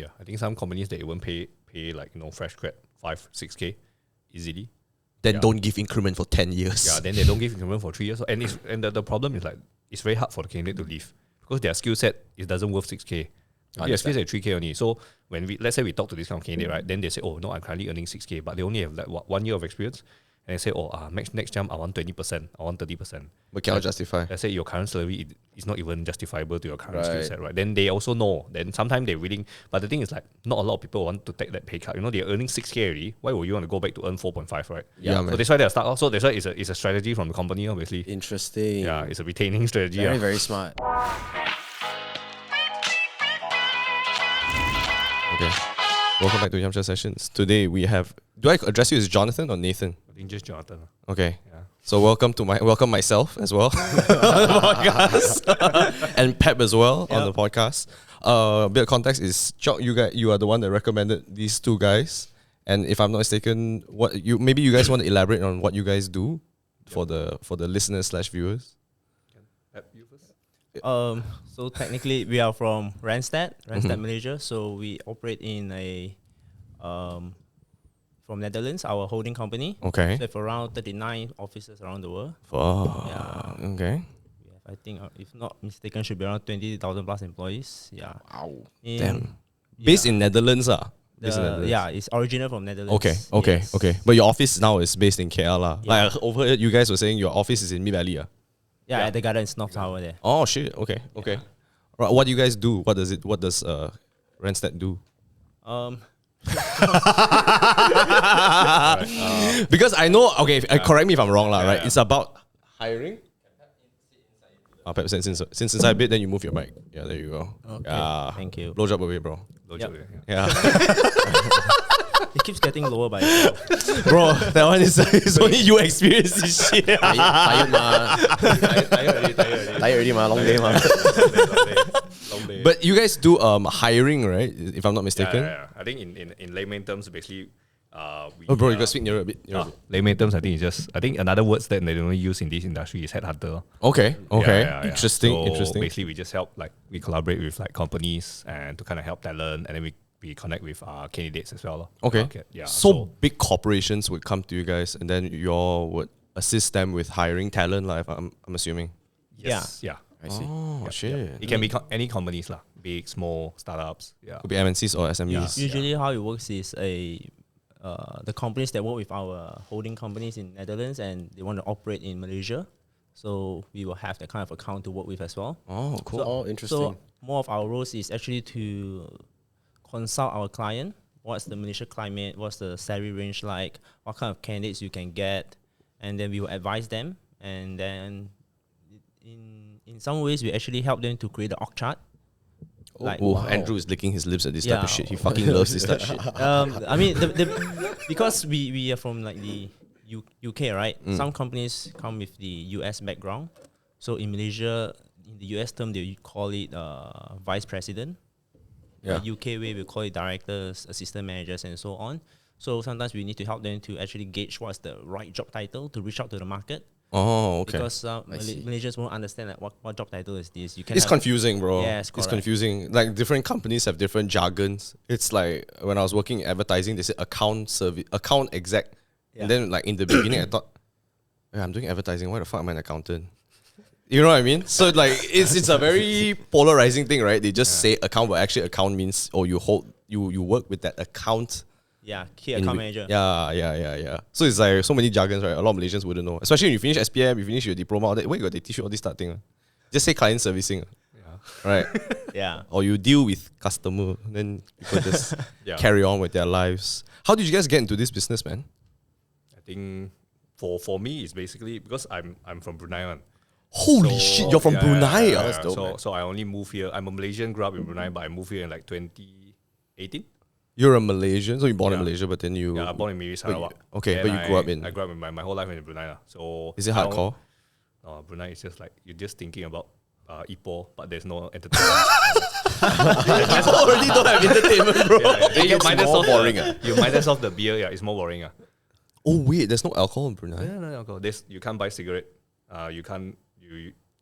Yeah, I think some companies they even pay like fresh grad 5-6K easily. Then don't give increment for 10 years. Yeah, then they don't give increment for 3 years. And the problem is like it's very hard for the candidate to leave because their skill set it doesn't worth 6K. Their skill set 3K only. So when let's say we talk to this kind of candidate, right? Then they say, oh no, I'm currently earning 6K, but they only have like 1 year of experience. And they say, oh, next jump I want 20%, I want 30%. But cannot justify. Let's say your current salary is not even justifiable to your current skill set, right? Then they also know. Then sometimes they're willing. But the thing is like, not a lot of people want to take that pay cut. They're earning 6K already. Why would you want to go back to earn 4.5, right? Yeah, so that's why they're stuck. Also, that's why it's a strategy from the company, obviously. Interesting. Yeah, it's a retaining strategy. Very, very smart. Okay. Welcome back to Yamcha Sessions. Today we have... Do I address you as Jonathan or Nathan? I think just Jonathan. Okay. Yeah. So welcome myself as well on the podcast. And Pep as well on the podcast. A bit of context is Chok, you are the one that recommended these two guys. And if I'm not mistaken, maybe you guys want to elaborate on what you guys do for the listeners/viewers. Pep, you first? So technically we are from Randstad, Malaysia. So we operate in a from Netherlands, our holding company. Okay. So we have around 39 offices around the world. Okay. We have, I think, if not mistaken, should be around 20,000 plus employees. Yeah. Wow. Damn. Based in Netherlands, Yeah, it's original from Netherlands. Okay. But your office now is based in KL, lah. Yeah. Like over here, you guys were saying your office is in Mid Valley, Yeah, at the Gardens North Tower there. Oh shit. Okay. Right. What do you guys do? What does Randstad do? Because I know. Okay, correct me if I'm wrong, lah. Right? It's about hiring. Pep, since inside a bit, then you move your mic. Yeah, there you go. Okay, thank you. Blowjob away, bro. Yeah. It keeps getting lower by itself. Bro, that one is only you experience this shit. Tired already, ma. Long day, ma. Long day. But you guys do hiring, right? If I'm not mistaken. Yeah. I think in layman terms, basically, you gotta speak nearer a bit. Layman terms, I think another words that they don't use in this industry is headhunter. Okay. Yeah. Interesting. Basically, we just help, like, we collaborate with like companies and to kind of help talent, and then we connect with candidates as well. Okay. Yeah. So big corporations would come to you guys, and then you all would assist them with hiring talent, like I'm assuming. Yes. Yeah. I see. Oh shit! Yeah. It can be any companies lah, big, small, startups. Yeah. Could be MNCs or SMEs. Usually, how it works is the companies that work with our holding companies in Netherlands and they want to operate in Malaysia. So we will have that kind of account to work with as well. Oh, cool. Oh, interesting. So more of our roles is actually to consult our client. What's the Malaysia climate? What's the salary range like? What kind of candidates you can get? And then we will advise them. And then in some ways, we actually help them to create the org chart. Andrew is licking his lips at this type of shit. He fucking loves this type of shit. I mean, because we are from like the UK, right? Some companies come with the US background. So in Malaysia, in the US term, they call it vice president. Yeah. The UK way, we call it directors, assistant managers, and so on. So sometimes we need to help them to actually gauge what's the right job title to reach out to the market. Oh, okay. Because Malaysians won't understand like what job title is this. It's confusing, bro. Yes, it's confusing. Like different companies have different jargons. It's like when I was working in advertising, they said account exec, and then like in the beginning, I thought, I'm doing advertising. Why the fuck am I an accountant? You know what I mean? So like it's a very polarizing thing, right? They just say account, but actually account means you work with that account. Yeah, key account manager. Yeah. So it's like so many jargons, right? A lot of Malaysians wouldn't know. Especially when you finish SPM, you finish your diploma, all that. Where they teach you all this stuff thing? Just say client servicing. Yeah. Right? Yeah. Or you deal with customer, then people just carry on with their lives. How did you guys get into this business, man? I think for me, it's basically because I'm from Brunei, man. Holy shit, you're from Brunei. Yeah. That's dope, so I only moved here. I'm a Malaysian, grew up in Brunei, but I moved here in like 2018. You're a Malaysian, so you're born in Malaysia, but then you... Yeah, I'm born in Miri, Sarawak. Okay, but you grew up in... I grew up in my whole life in Brunei. So is it hardcore? Brunei is just like, you're just thinking about Ipoh, but there's no entertainment. People already don't have entertainment, bro. You might more boring. You might as off the beer, it's more boring. Oh wait, there's no alcohol in Brunei? Yeah, no alcohol. You can't buy cigarette.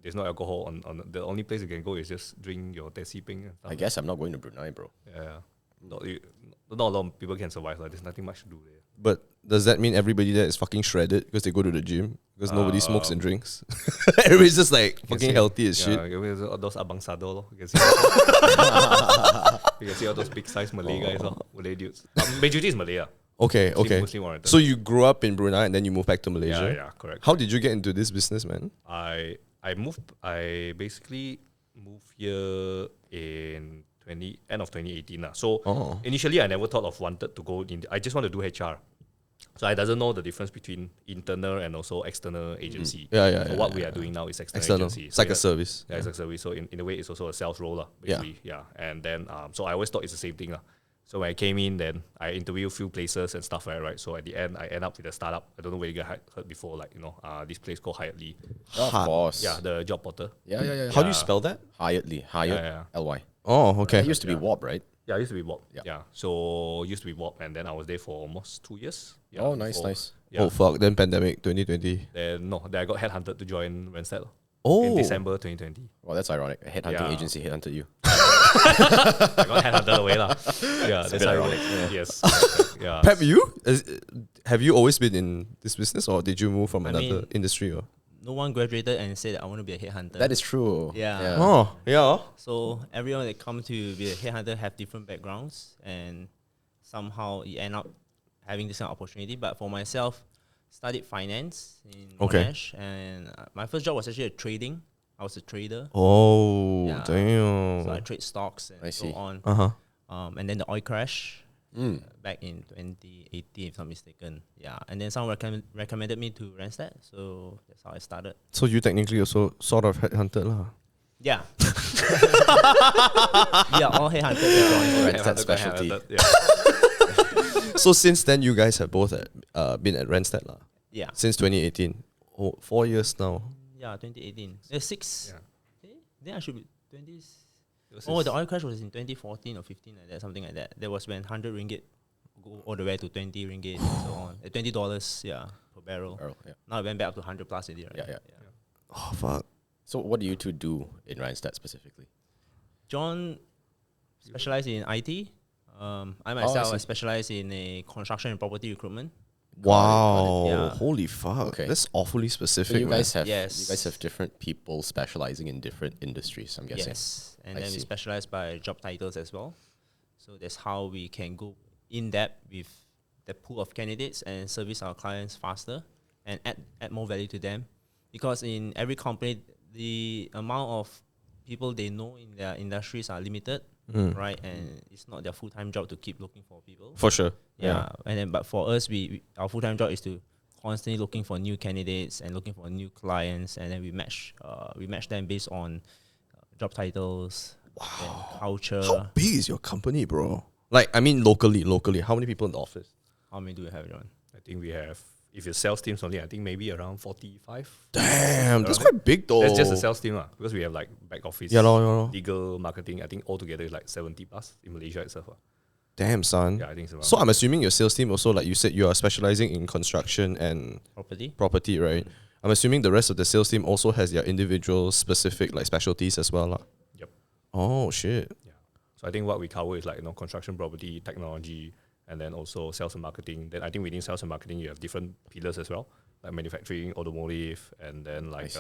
There's no alcohol on the only place you can go is just drink your teh peng. I guess I'm not going to Brunei, bro. Yeah. not a lot of people can survive. Like, there's nothing much to do there. But does that mean everybody there is fucking shredded because they go to the gym? Because nobody smokes and drinks? Everybody's just like fucking healthy as shit. Yeah, those abang sado lor. You can see you can see all those big size Malay guys, Malay dudes. Majority is Malay. Okay, okay. Muslim oriented. So you grew up in Brunei and then you moved back to Malaysia? Yeah, correct. How did you get into this business, man? I basically moved here in end of 2018. So initially I never thought of wanted to go in. I just want to do HR. So I doesn't know the difference between internal and also external agency. So what we are doing now is external agency. It's like a service. Yeah, it's like a service. So in a way, it's also a sales role, basically. Yeah. And then so I always thought it's the same thing. So when I came in, then I interviewed a few places and stuff, right? So at the end, I end up with a startup. I don't know where you guys heard before, like, this place called Hiredly. Of course. Yeah, the job portal. Yeah. How do you spell that? Hiredly. L-Y. Oh, okay. It used to be WAP, right? Yeah, it used to be WAP. Yeah. So used to be WAP, and then I was there for almost 2 years. Yeah, Oh, nice. Yeah. Oh, fuck. Then pandemic 2020. Then I got headhunted to join Randstad Oh. in December 2020. Well, that's ironic. A headhunting agency headhunted you. I got headhunted away lah. Yeah, a that's bit how it ironic, works. Yes. Yeah. Pep, have you always been in this business or did you move from another industry? Or? No one graduated and said that I want to be a headhunter. That is true. Yeah. Oh, yeah. So everyone that come to be a headhunter have different backgrounds, and somehow you end up having this kind of opportunity. But for myself, studied finance in Monash, and my first job was actually trading. I was a trader. Oh, Yeah. damn. So I trade stocks and so on. And then the oil crash back in 2018, if I'm not mistaken. Yeah. And then someone recommended me to Randstad. So that's how I started. So you technically also sort of headhunted lah. Yeah. Yeah, all headhunters. Randstad specialty. So since then, you guys have both been at Randstad lah. Yeah. Since 2018. Oh, 4 years now. Yeah, 2018. 6. Yeah. Then I should be 20s. Oh, the oil crash was in 2014 or 15, like that, something like that. That was when 100 ringgit go all the way to 20 ringgit and so on. $20, yeah, per barrel. Now it went back up to 100 plus already, right? Yeah. Oh, fuck. So what do you two do in Randstad specifically? John specialized in IT. I myself I specialize in a construction and property recruitment. Wow. Yeah. Holy fuck. Okay. That's awfully specific. So you guys have Yes. you guys have different people specializing in different industries, I'm guessing. Yes, and I then we see. specialize by job titles as well. So that's how we can go in depth with the pool of candidates and service our clients faster and add more value to them. Because in every company, the amount of people they know in their industries are limited, right? And it's not their full-time job to keep looking for people. For sure. Yeah. And then, but for us, we our full-time job is to constantly looking for new candidates and looking for new clients, and then we match them based on job titles, and culture. How big is your company, bro? Like, I mean, locally, how many people in the office? How many do we have, John? I think we have, if it's sales teams only, I think maybe around 45. Damn, that's quite big though. That's just the sales team, because we have like back office, legal, marketing. I think altogether is like 70 plus in Malaysia itself. Damn, son. Yeah, I think so. So I'm assuming your sales team also, like you said, you are specializing in construction and property, right? I'm assuming the rest of the sales team also has their individual specific like specialties as well. Yep. Oh, shit. Yeah. So I think what we cover is like, construction, property, technology, and then also sales and marketing. Then I think within sales and marketing, you have different pillars as well, like manufacturing, automotive, and then like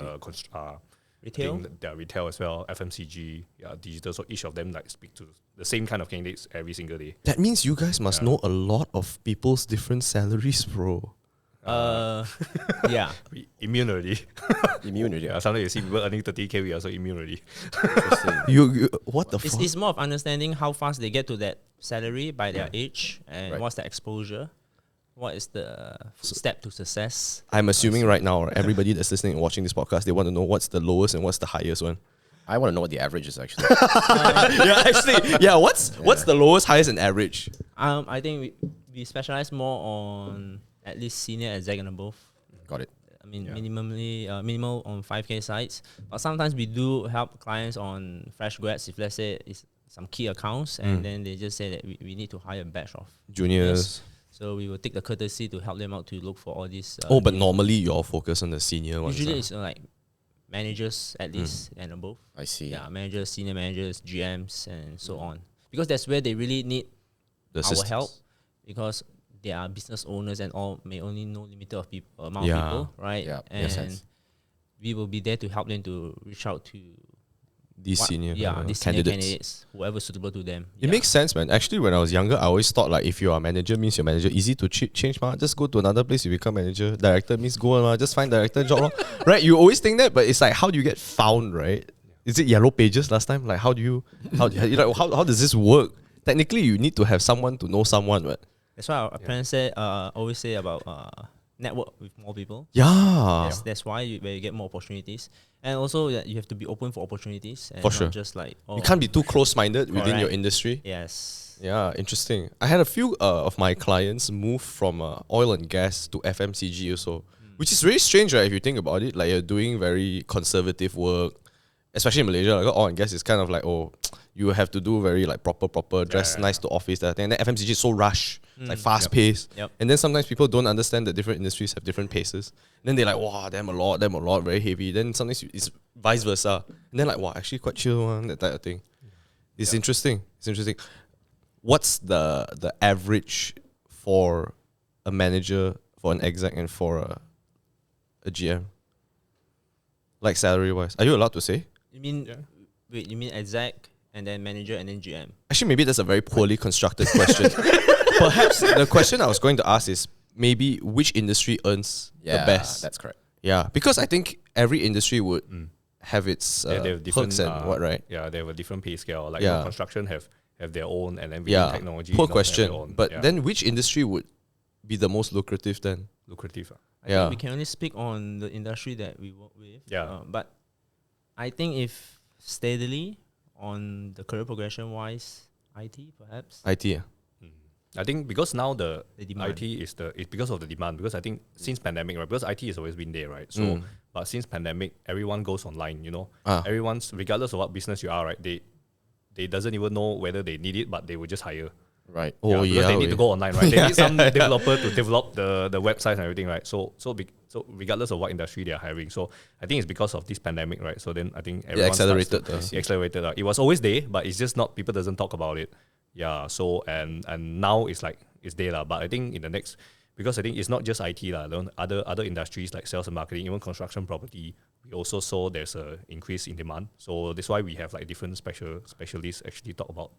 retail. Retail as well, FMCG, digital. So each of them like speak to the same kind of candidates every single day. That means you guys must know a lot of people's different salaries, bro. Yeah. We immune already. Yeah. Sometimes you see people earning 30K, we are also immune already. You what the fuck? It's more of understanding how fast they get to that salary by their age and what's the exposure. What is the step to success? I'm assuming right now, everybody that's listening and watching this podcast, they want to know what's the lowest and what's the highest one. I want to know what the average is actually. What's the lowest, highest, and average? I think we specialize more on at least senior exec and above. Got it. I mean, minimal on 5K sites. But sometimes we do help clients on fresh grads if let's say it's some key accounts and then they just say that we need to hire a batch of Juniors. So we will take the courtesy to help them out to look for all these. But normally you're focused on the senior ones. Usually it's like managers at least and above. I see. Yeah, managers, senior managers, GMs, and so on. Because that's where they really need The our systems. help, because they are business owners and all may only know limited of amount Yeah. of people, right? Yeah, And makes sense. we will be there to help them to reach out to These senior these senior candidates. candidates, whoever suitable to them. It makes sense, man. Actually, when I was younger, I always thought like if you are a manager means you're manager. Easy to change, ma. Just go to another place, you become manager. Director means go on, ma. Just find director job, lor. Right? You always think that, but it's like how do you get found, right? Is it yellow pages last time? Like how does this work? Technically, you need to have someone to know someone, right? That's why our parents say always say about network with more people. Yeah. That's why where you get more opportunities, and also that you have to be open for opportunities and For not sure. just like You can't be too close-minded within your Correct. industry. Yes. Yeah, interesting. I had a few of my clients move from oil and gas to FMCG also, which is really strange, right? If you think about it, like you're doing very conservative work, especially in Malaysia. Like oil and gas is kind of like, oh, you have to do very like proper, dress nice to office, that thing. And then FMCG is so rush, it's like fast paced. Yep. And then sometimes people don't understand that different industries have different paces. And then they're like, wow, damn a lot, very heavy. Then sometimes it's vice versa. And then like, wow, actually quite chill one, that type of thing. It's interesting. It's interesting. What's the average for a manager, for an exec, and for a GM? Like salary wise, are you allowed to say? You mean wait? You mean exec and then manager and then GM? Actually, maybe that's a very poorly constructed question. Perhaps the question I was going to ask is maybe which industry earns the best. That's correct. Yeah, because I think every industry would have its they have different perks and what, right? Yeah, they have a different pay scale. Like Yeah. construction have their own, and then within Yeah, technology. poor have question. their own. But Yeah. then which industry would be the most lucrative then? lucrative. I Yeah. think we can only speak on the industry that we work with. Yeah. But I think if steadily on the career progression wise, IT perhaps. IT. I think because now the demand. IT is it's because of the demand. Because I think since pandemic, right? Because IT has always been there, right? So, but since pandemic, everyone goes online. You know, everyone's regardless of what business you are, right? They doesn't even know whether they need it, but they will just hire. Right. Oh because yeah, they need to go online, right? They need some developer to develop the website and everything, right? So regardless of what industry they are hiring, so I think it's because of this pandemic, right? So then I think everyone accelerated it accelerated. It was always there, but it's just not people doesn't talk about it. Yeah. So and now it's like it's there lah. But I think in the next, because I think it's not just IT lah. Other industries like sales and marketing, even construction, property, we also saw there's a increase in demand. So that's why we have like different specialists actually talk about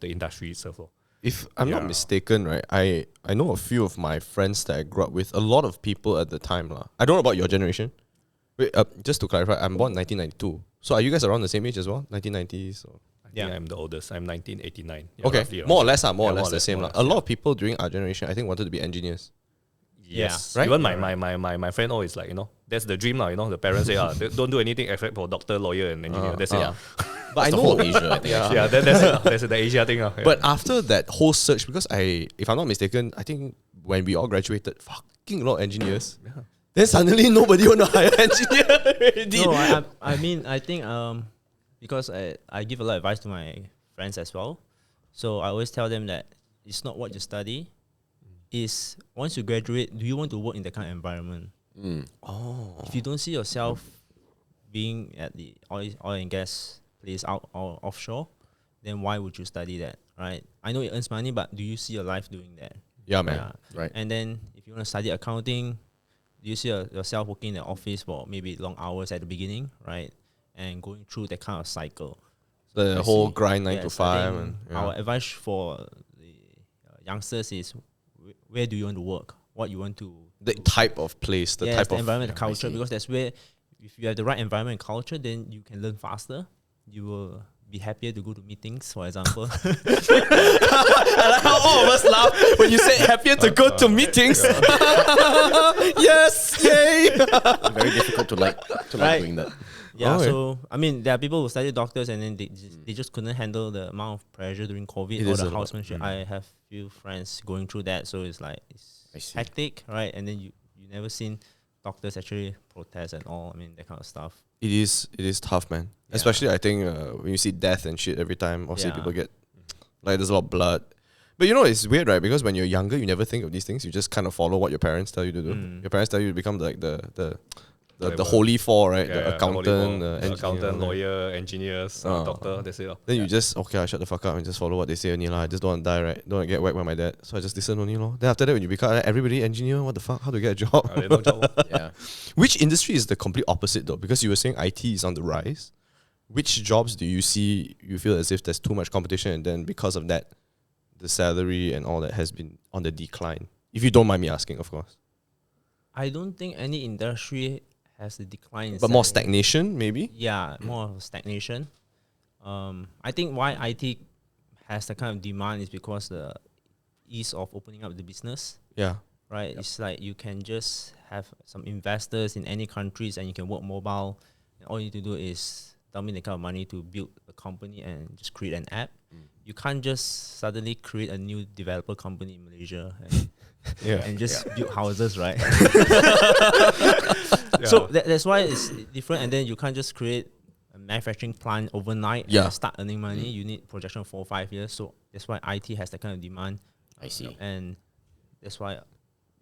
the industry itself. If I'm not mistaken, right, I know a few of my friends that I grew up with, a lot of people at the time. I don't know about your generation. Wait, just to clarify, I'm born 1992. So are you guys around the same age as well? 1990s? Or? I think I'm the oldest. I'm 1989. Yeah, Okay, roughly more or around less, there. more or Yeah, less the same. more or A less, lot of people during our generation, I think, wanted to be engineers. Yes. Right? Even my friend always like, that's the dream lah. The parents say, don't do anything except for doctor, lawyer, and engineer. That's it. Yeah. But I the know whole Asia, I think. Yeah, that's it. That's the Asia thing. Yeah. But after that whole search, because if I'm not mistaken, I think when we all graduated, fucking a lot of engineers. Yeah. Then suddenly nobody want to hire engineer already. No, I mean I think because I give a lot of advice to my friends as well. So I always tell them that it's not what you study. Is once you graduate, do you want to work in that kind of environment? If you don't see yourself being at the oil and gas place out or offshore, then why would you study that, right? I know it earns money, but do you see your life doing that? Yeah, man. Right. And then if you want to study accounting, do you see yourself working in the office for maybe long hours at the beginning, right? And going through that kind of cycle. The whole grind 9 to 5. And, Our advice for the youngsters is where do you want to work? What you want to the type of place, the type the of environment, the culture, because that's where if you have the right environment and culture, then you can learn faster. You will be happier to go to meetings, for example. I like how all of us laugh when you say happier to go to meetings. Yes, yay! Very difficult to like Right. doing that. Yeah, Okay. so I mean, there are people who study doctors and then they just couldn't handle the amount of pressure during COVID It or is the a lot. housemanship. I have few friends going through that, so it's like I it's see. hectic, right? And then you never seen doctors actually protest at all. I mean, that kind of stuff. It is tough, man. Especially I think when you see death and shit every time, obviously Yeah. people get like there's a lot of blood. But it's weird, right? Because when you're younger, you never think of these things. You just kind of follow what your parents tell you to do. Your parents tell you to become like the The whatever. holy four, right? Yeah, the yeah, accountant, holy the four. engineer, Accountant, right? lawyer, engineers, doctor. That's it. Then you just I shut the fuck up and just follow what they say only lah. I just don't want to die, right? Don't want to get whacked by my dad, so I just listen only lor. Then after that, when you become everybody engineer, what the fuck? How to get a job? They no job. Yeah. Which industry is the complete opposite though? Because you were saying IT is on the rise. Which jobs do you see you feel as if there's too much competition, and then because of that, the salary and all that has been on the decline? If you don't mind me asking, of course. I don't think any industry has a decline in But more salary. stagnation, maybe? Yeah, more of stagnation. I think why IT has the kind of demand is because the ease of opening up the business, Yeah. right? It's like you can just have some investors in any countries and you can work mobile. And all you need to do is dump in the kind of money to build a company and just create an app. You can't just suddenly create a new developer company in Malaysia and, and just build houses, right? So that's why it's different. And then you can't just create a manufacturing plant overnight and start earning money. You need projection 4 or 5 years. So that's why IT has that kind of demand. I see. And that's why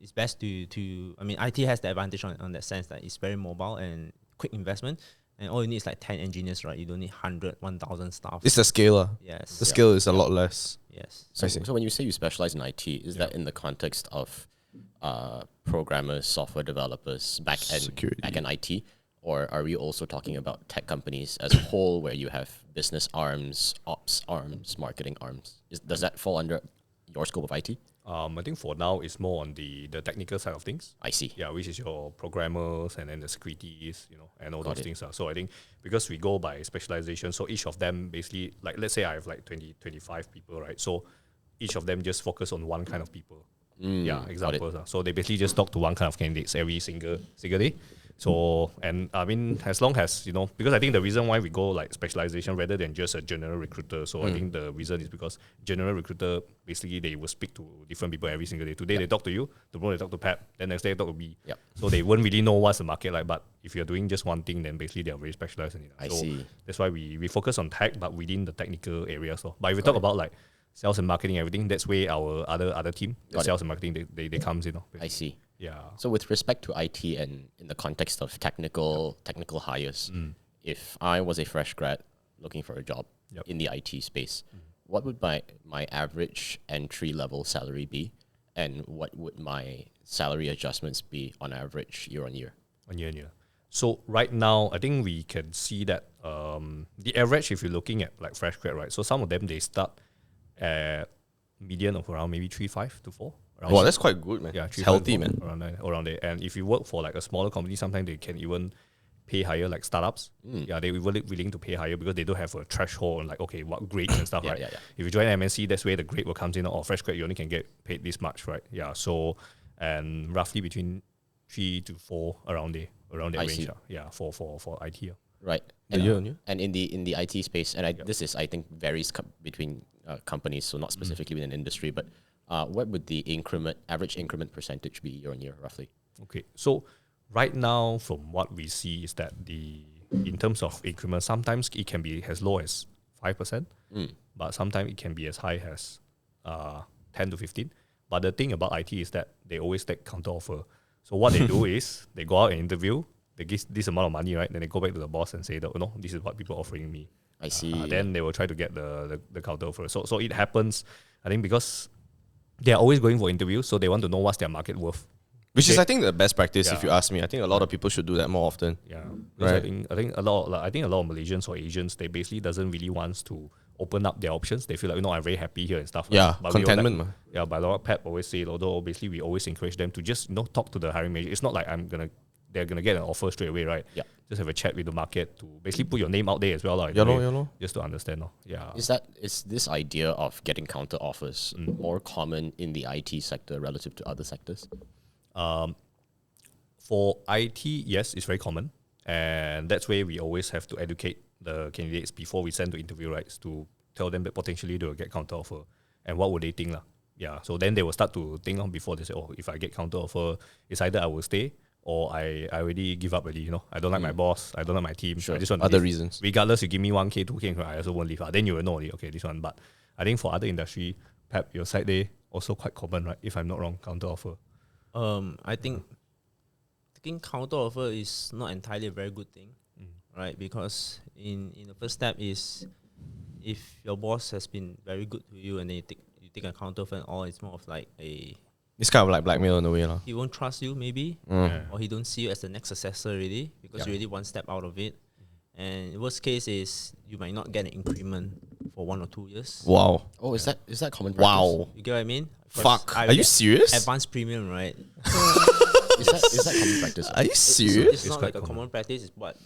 it's best to I mean, IT has the advantage on that sense that it's very mobile and quick investment. And all you need is like 10 engineers, right? You don't need 100, 1,000 staff. It's the scale. Yes. The scale is a lot less. Yes. So when you say you specialize in IT, is that in the context of programmers, software developers, Security. back-end IT? Or are we also talking about tech companies as a whole where you have business arms, ops arms, marketing arms? Does that fall under your scope of IT? I think for now it's more on the technical side of things. I see. Yeah, which is your programmers and then the securities, and all Got those it. things. So I think because we go by specialization, so each of them basically, like let's say I have like 20, 25 people, right? So each of them just focus on one kind of people. Examples. So they basically just talk to one kind of candidates every single day. So, and I mean, as long as, because I think the reason why we go like specialization rather than just a general recruiter. So I think the reason is because general recruiter, basically they will speak to different people every single day. Today they talk to you, tomorrow they talk to Pep, then next day they talk to me. Yep. So they won't really know what's the market like. But if you're doing just one thing, then basically they're very specialized in it. I So see. that's why we focus on tech, but within the technical areas. So. But if we talk about like sales and marketing, everything, that's where our other team, the Got it. sales and marketing, they comes in. I see. Yeah. So with respect to IT and in the context of technical hires, if I was a fresh grad looking for a job in the IT space, what would my average entry level salary be, and what would my salary adjustments be on average year on year? On year. So right now, I think we can see that the average, if you're looking at like fresh grad, right? So some of them they start at median of around maybe 3.5 to 4. Wow, that's quite good, man. Yeah, It's healthy, man. Around there. And if you work for like a smaller company, sometimes they can even pay higher, like startups. Yeah, they're willing to pay higher because they don't have a threshold on like, okay, what grades and stuff, right? Yeah. If you join MNC, that's where the grade will come in. Or fresh grad, you only can get paid this much, right? Yeah, so, and roughly between 3 to 4 around that I range. see. Yeah, for IT. Right. year on year? And in the IT space, and this is, I think, varies between companies, so not specifically within industry, but what would the average increment percentage be year on year, roughly? Okay, so right now, from what we see, is that in terms of increment, sometimes it can be as low as 5%, but sometimes it can be as high as 10 to 15. But the thing about IT is that they always take counter offer. So what they do is they go out and interview, they give this amount of money, right? Then they go back to the boss and say that, this is what people are offering me. I see. Then they will try to get the counter offer. So it happens, I think, because they are always going for interviews, so they want to know what's their market worth. Which is, I think, the best practice. If Yeah. you ask me, I think a lot of people should do that more often. Yeah, because Right. I think a lot of Malaysians or Asians, they basically doesn't really want to open up their options. They feel like, I'm very happy here and stuff. Right? Yeah, But we all contentment. like, yeah, but like Pep always say, although basically we always encourage them to just talk to the hiring manager. It's not like they're gonna get an offer straight away, right? Yeah. Just have a chat with the market to basically put your name out there as well, like, Yeah, lor. just to understand, Yeah. Is this idea of getting counter offers more common in the IT sector relative to other sectors? For IT, yes, it's very common, and that's where we always have to educate the candidates before we send to interview, right? To tell them that potentially they will get counter offer, and what would they think, lah? Yeah, so then they will start to think on before they say, if I get counter offer, it's either I will stay or I already give up already. I don't like my boss, I don't like my team. Sure. I just want to Other leave. reasons. Regardless, you give me 1K, 2K, I also won't leave. Then you will know, okay, this one. But I think for other industry, Pep, your side there also quite common, right? If I'm not wrong, counter offer. I think taking counter offer is not entirely a very good thing, right? Because in the first step is if your boss has been very good to you and then you take a counter offer and all, it's more of like It's kind of like blackmail in a way, lah. he won't trust you maybe, or he don't see you as the next successor already because you're already one step out of it. And worst case is you might not get an increment for 1 or 2 years. Wow. Oh, is that common practice? Wow. You get what I mean? Fuck. Are you serious? Advanced premium, right? Is that common practice? Are you It's serious? not like a common practice. It's what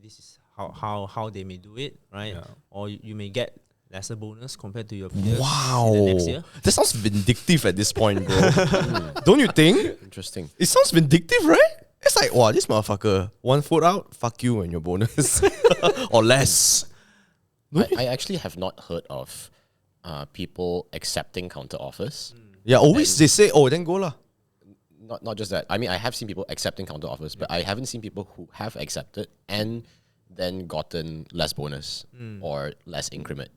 this is how they may do it, right? Yeah. Or you may get lesser bonus compared to your peers Wow. in the next year. That sounds vindictive at this point, bro. Don't you think? Interesting. It sounds vindictive, right? It's like, wow, this motherfucker, 1 foot out, fuck you and your bonus. Or less. I actually have not heard of people accepting counter offers. Yeah, always they say, oh, then go lah. Not just that. I mean, I have seen people accepting counter offers, but I haven't seen people who have accepted and then gotten less bonus or less increment.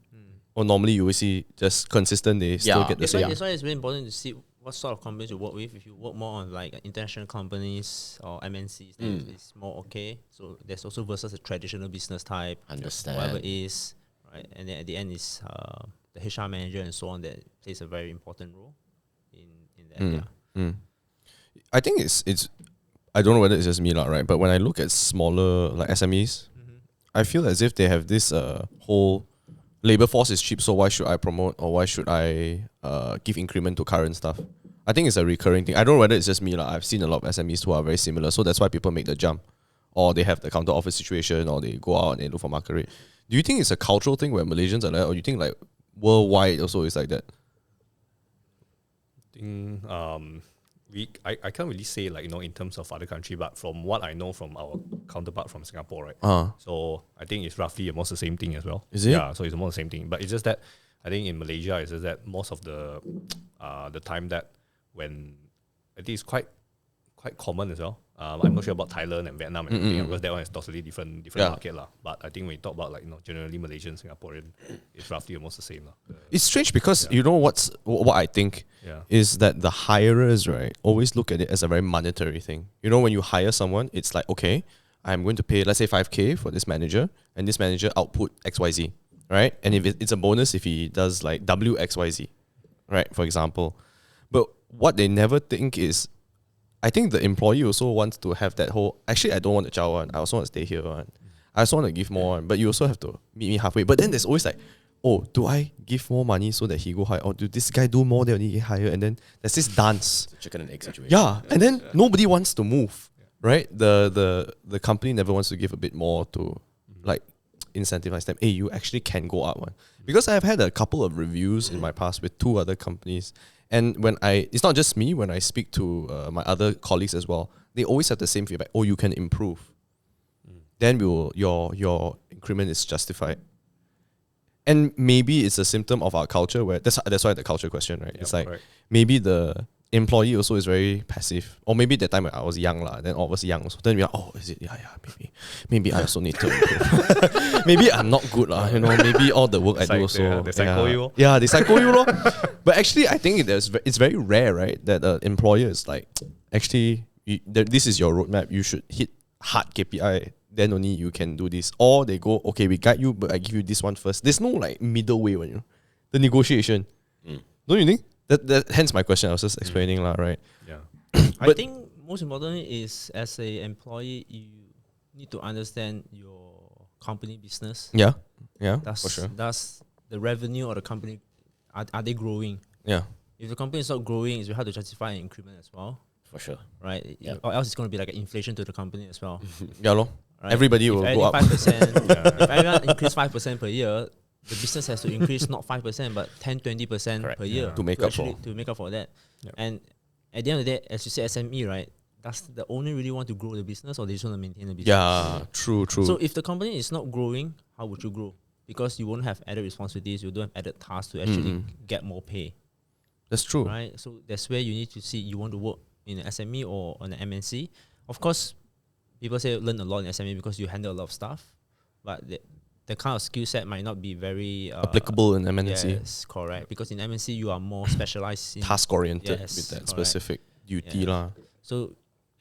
Or normally you will see just consistent, they still Yeah. get the That's why, same. that's why it's very important to see what sort of companies you work with. If you work more on like international companies or MNCs, then it's more okay. So there's also versus a traditional business type, Understand. whatever it is, right? And then at the end is the HR manager and so on that plays a very important role in that. Yeah. I think it's I don't know whether it's just me lah, right? But when I look at smaller like SMEs, I feel as if they have this whole labor force is cheap, so why should I promote or why should I give increment to current staff? I think it's a recurring thing. I don't know whether it's just me lah. I've seen a lot of SMEs who are very similar, so that's why people make the jump, or they have the counter offer situation, or they go out and they look for market rate. Do you think it's a cultural thing where Malaysians are like that, or you think like worldwide also is like that? I think I can't really say like in terms of other country, but from what I know from our counterpart from Singapore, right? So I think it's roughly almost the same thing as well. Is it? Yeah, so it's almost the same thing. But it's just that I think in Malaysia it's just that most of the time that when I think it's quite common as well. I'm not sure about Thailand and Vietnam and everything because that one is totally different market lah. But I think when you talk about like generally Malaysian, Singaporean, it's roughly almost the same lah. It's strange because you know what I think Yeah. is that the hirers, right, always look at it as a very monetary thing. You know, when you hire someone, it's like, okay, I'm going to pay, let's say 5K for this manager, and this manager output XYZ, right? And if it's a bonus if he does like WXYZ, right, for example. But what they never think is, I think the employee also wants to have that whole, actually I don't want to chow one, I also want to stay here one. I also want to give more one, but you also have to meet me halfway. But then there's always like, oh, do I give more money so that he go higher? Or do this guy do more, then he get higher? And then there's this dance. It's a chicken and egg situation. Yeah, and then nobody wants to move, right? The company never wants to give a bit more to like incentivize them. Hey, you actually can go up one. Because I've had a couple of reviews in my past with 2 other companies. And it's not just me, when I speak to my other colleagues as well, they always have the same feedback. Oh, you can improve. Then your increment is justified. And maybe it's a symptom of our culture where that's why the culture question, right? Yeah, it's like correct. maybe the employee also is very passive. Or maybe that time when I was young lah, then all of us young also. Then we are, oh, is it? Yeah, maybe I also need to improve. Maybe I'm not good lah, maybe all the work I do also. They psycho you. Yeah, they psycho you lor. But actually, I think it's very rare, right? That the employer is like, actually, this is your roadmap. You should hit hard KPI. Then only you can do this. Or they go, okay, we guide you, but I give you this one first. There's no like middle way one, the negotiation. Don't you think? That hence my question. I was just explaining lah, right? Yeah. I think most importantly is as a employee, you need to understand your company business. Yeah, Does for sure. does the revenue or the company are they growing? Yeah, If the company is not growing, it's very hard to justify an increment as well, For sure. right? Yeah. Or else it's going to be like an inflation to the company as well. yeah lor. Right? Everybody If will adding go up. 5%, if everyone increase 5% per year, the business has to increase not 5% but 10-20% Correct. per year To make up for. to make up for that. Yep. And at the end of the day, as you say, SME, right? Does the owner really want to grow the business or they just want to maintain the business? Yeah, true. So if the company is not growing, how would you grow? Because you won't have added responsibilities, you don't have added tasks to actually get more pay, That's true. right? So that's where you need to see you want to work in an SME or on an MNC. Of course, people say learn a lot in SME because you handle a lot of stuff, but the kind of skill set might not be very Applicable in MNC. Yes, correct. Because in MNC you are more specialized in Task oriented Yes, with that correct. specific duty Yeah. lah. So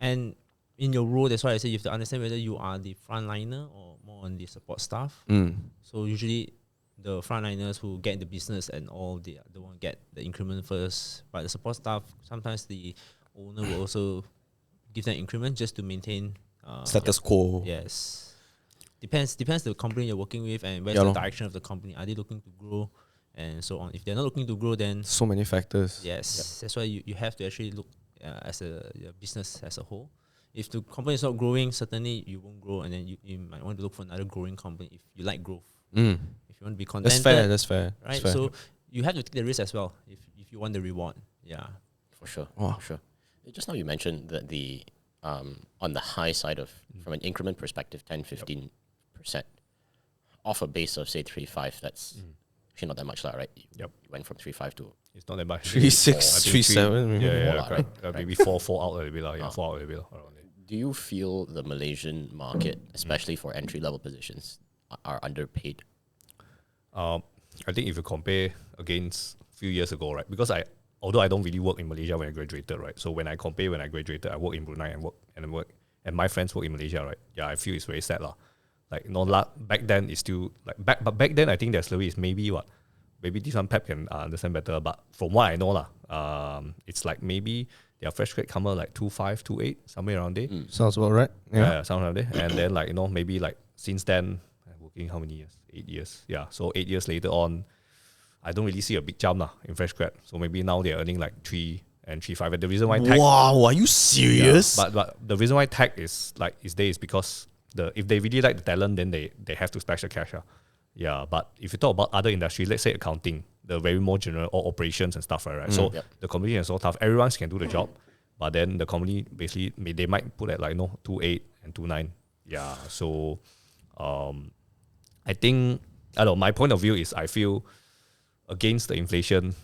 And in your role, that's why I say you have to understand whether you are the frontliner or more on the support staff. So usually the frontliners who get the business and all, they are the one get the increment first. But the support staff, sometimes the owner will also give them increment just to maintain Status quo. Yes. Depends the company you're working with and where's the direction of the company. Are they looking to grow and so on? If they're not looking to grow, then So many factors. yes, that's why you have to actually look as your business as a whole. If the company is not growing, certainly you won't grow, and then you might want to look for another growing company if you like growth. If you want to be contented, That's fair. right? So you have to take the risk as well if you want the reward. Yeah, For sure. Wow. For sure. Just now you mentioned that the on the high side of from an increment perspective, 10-15% off a base of say 3.5. That's actually not that much, right? Yep. You went from 3.5 to It's not that much. 3.6, 3.7. Yeah, right? maybe four out a little bit. Yeah, 4 out a little bit. Around it. Do you feel the Malaysian market, especially for entry level positions, are underpaid? I think if you compare against a few years ago, right? Because although I don't really work in Malaysia when I graduated, right? So when I compare when I graduated, I work in Brunei and my friends work in Malaysia, right? Yeah, I feel it's very sad lah. Like back then it's still like back then I think their salary is maybe this one Pep can understand better. But from what I know lah, it's like maybe their fresh grad come out like 2.5, 2.8, somewhere around there. Sounds about right. Yeah, somewhere around there. And then like maybe like since then I'm working how many years? 8 years. Yeah, so 8 years later on, I don't really see a big jump in fresh grad. So maybe now they're earning like 3 and 3.5. And the reason why tech, Wow, are you serious? but the reason why tech is there is because if they really like the talent, then they have to splash the cash. Yeah, but if you talk about other industries, let's say accounting, the very more general or operations and stuff, right? So the competition is so tough. Everyone can do the job, but then the company basically they might put at 2.8 and 2.9. Yeah, so I think my point of view is I feel against the inflation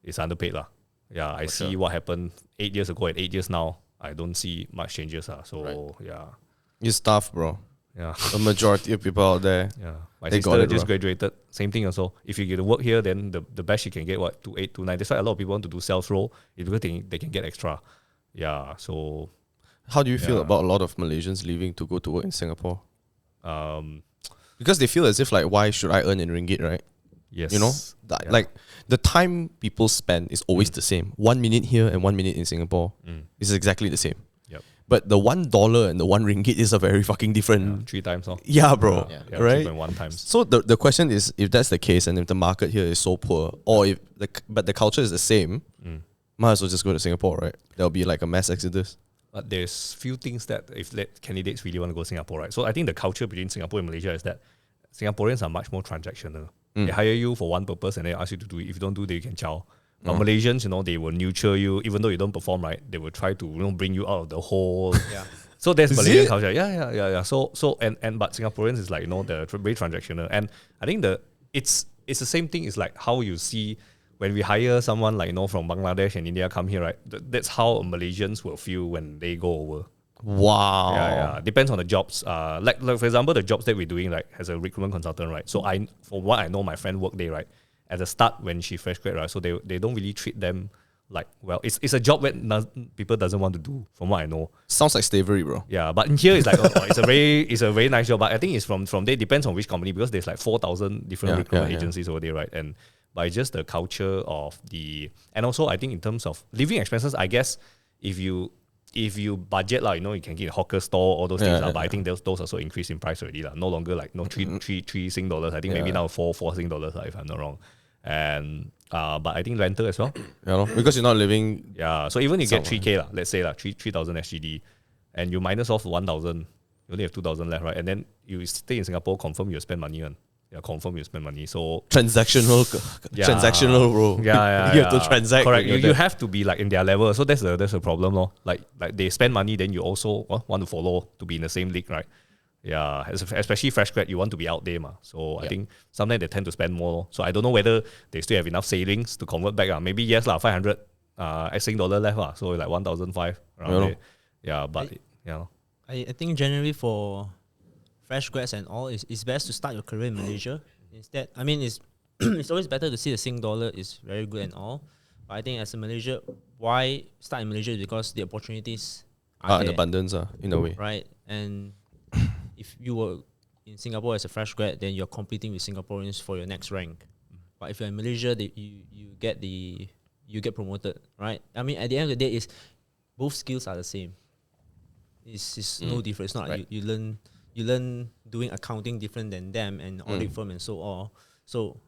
is underpaid lah. Yeah, I see what happened 8 years ago and 8 years now. I don't see much changes. So yeah. It's tough, bro. Yeah. The majority of people out there. Yeah. My They got sister it, just bro. graduated. Same thing also. If you get to work here, then the best you can get 2.8, 2.9. That's why a lot of people want to do sales role. It's because they can get extra. Yeah. So How do you feel about a lot of Malaysians leaving to go to work in Singapore? um Because they feel as if like, why should I earn in ringgit, right? yes. You know, like the time people spend is always the same. 1 minute here and 1 minute in Singapore is exactly the same. Yep. But the $1 and the 1 ringgit is a very fucking different. 3 times. Yeah, bro. Yeah. Right. 3.1 times. So the question is, if that's the case, and if the market here is so poor, or if but the culture is the same, might as well just go to Singapore, right? There'll be like a mass exodus. But there's few things that if candidates really want to go Singapore, right? So I think the culture between Singapore and Malaysia is that Singaporeans are much more transactional. They hire you for one purpose and they ask you to do it. If you don't do it, they can chow. But Malaysians, they will nurture you. Even though you don't perform right, they will try to bring you out of the hole. yeah. So that's Is Malaysian it? culture. Yeah. So but Singaporeans is like they're very transactional. And I think it's the same thing. It's like how you see when we hire someone like from Bangladesh and India come here, right? That's how Malaysians will feel when they go over. Wow. Yeah. Depends on the jobs. Like for example, the jobs that we're doing, like as a recruitment consultant, right? So from what I know, my friend worked there, right? At the start when she fresh grad, right? So they don't really treat them like it's a job that people doesn't want to do, from what I know. Sounds like slavery, bro. Yeah, but in here it's like it's a very nice job. But I think it's from there. Depends on which company, because there's like 4,000 different recruitment agencies over there, right? And but it's just the culture of and also I think in terms of living expenses, I guess if you budget you can get a hawker store, all those things. But I think those also increase in price already. No longer like three Sing dollars. I think maybe now four Sing dollars, if I'm not wrong. And but I think rental as well. Because you're not living. Yeah. So even you get 3K, let's say 3,000 SGD, and you minus off 1,000, you only have 2,000 left, right? And then you stay in Singapore, confirm you spend money on. Yeah, confirm you spend money. So Transactional, bro. Yeah. You have to transact. Correct. You have to be like in their level. So that's a problem, lor. Like they spend money, then you also want to follow to be in the same league, right? Yeah, especially fresh grad, you want to be out there, So I think sometimes they tend to spend more. So I don't know whether they still have enough savings to convert back. Maybe yes, 500 Sing dollar left, so like 1,005 around there. Yeah, but I think generally for fresh grads and all, it's best to start your career in Malaysia. Instead, I mean, it's it's always better to see the Sing dollar is very good and all. But I think as a Malaysia, why start in Malaysia is because the opportunities An there, abundance, in a way. right? And if you were in Singapore as a fresh grad, then you're competing with Singaporeans for your next rank. But if you're in Malaysia, you get promoted, right? I mean, at the end of the day, is both skills are the same. It's no different. It's not like you learn doing accounting different than them and audit firm and so on. So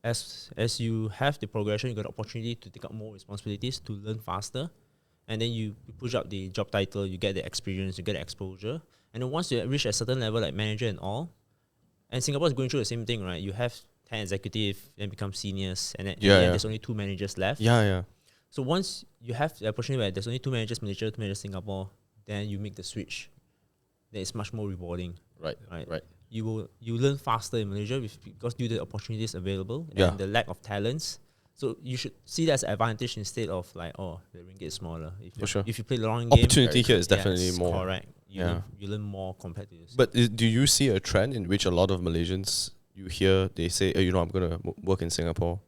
as you have the progression, you got the opportunity to take up more responsibilities, to learn faster, and then you push up the job title, you get the experience, you get the exposure, and then once you reach a certain level like manager and all, and Singapore is going through the same thing, right? You have 10 executive, then become seniors, and then there's only 2 managers left. Yeah. So once you have the opportunity where there's only 2 managers, Malaysia, 2 managers, Singapore, then you make the switch. Then it's much more rewarding. Right. You learn faster in Malaysia because due to the opportunities available and the lack of talents. So you should see that as an advantage instead of like, oh, the ringgit is smaller. For sure. If you play the long game, Opportunity here is definitely more. Correct. You learn more compared to this. But do you see a trend in which a lot of Malaysians, you hear they say, I'm going to work in Singapore?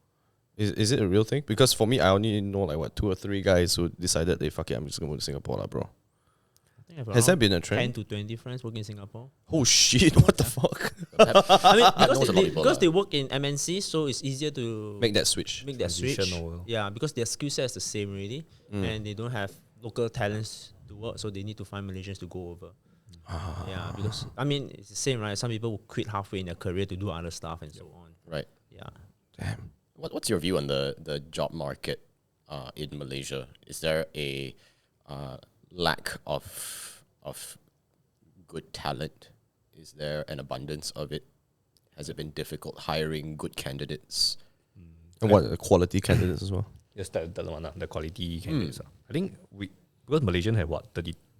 Is it a real thing? Because for me, I only know like 2 or 3 guys who decided, fuck it, I'm just going to go to Singapore, bro. Has that been a trend? 10 to 20 friends working in Singapore. Oh shit! What the fuck? I mean, because they work in MNC, so it's easier to make that switch. Yeah, because their skill set is the same really, and they don't have local talents to work, so they need to find Malaysians to go over. Yeah, because I mean it's the same, right? Some people will quit halfway in their career to do other stuff and so on. Right. Yeah. Damn. What's your view on the job market in Malaysia? Is there a lack of good talent? Is there an abundance of it? Has it been difficult hiring good candidates? And what quality candidates as well? Yes, the one, the quality candidates. I think because Malaysian have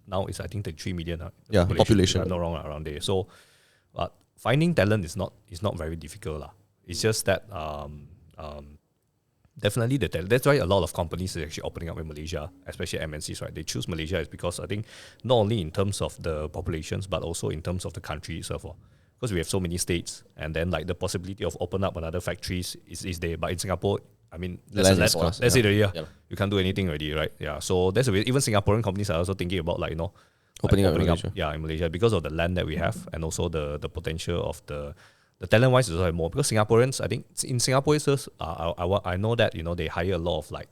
now is I think 33 million. Population. If I'm not wrong, around there. So, but finding talent is not very difficult. It's just that definitely the talent. That's why a lot of companies are actually opening up in Malaysia, especially MNCs, right? They choose Malaysia is because I think not only in terms of the populations, but also in terms of the country itself. Because we have so many states, and then like the possibility of open up another factories is there. But in Singapore, I mean, that's it already. You can't do anything already, right? Yeah. So that's a way. Even Singaporean companies are also thinking about opening up in Malaysia because of the land that we have and also the potential of the talent wise is also more because Singaporeans, I think in Singapore I know that they hire a lot of like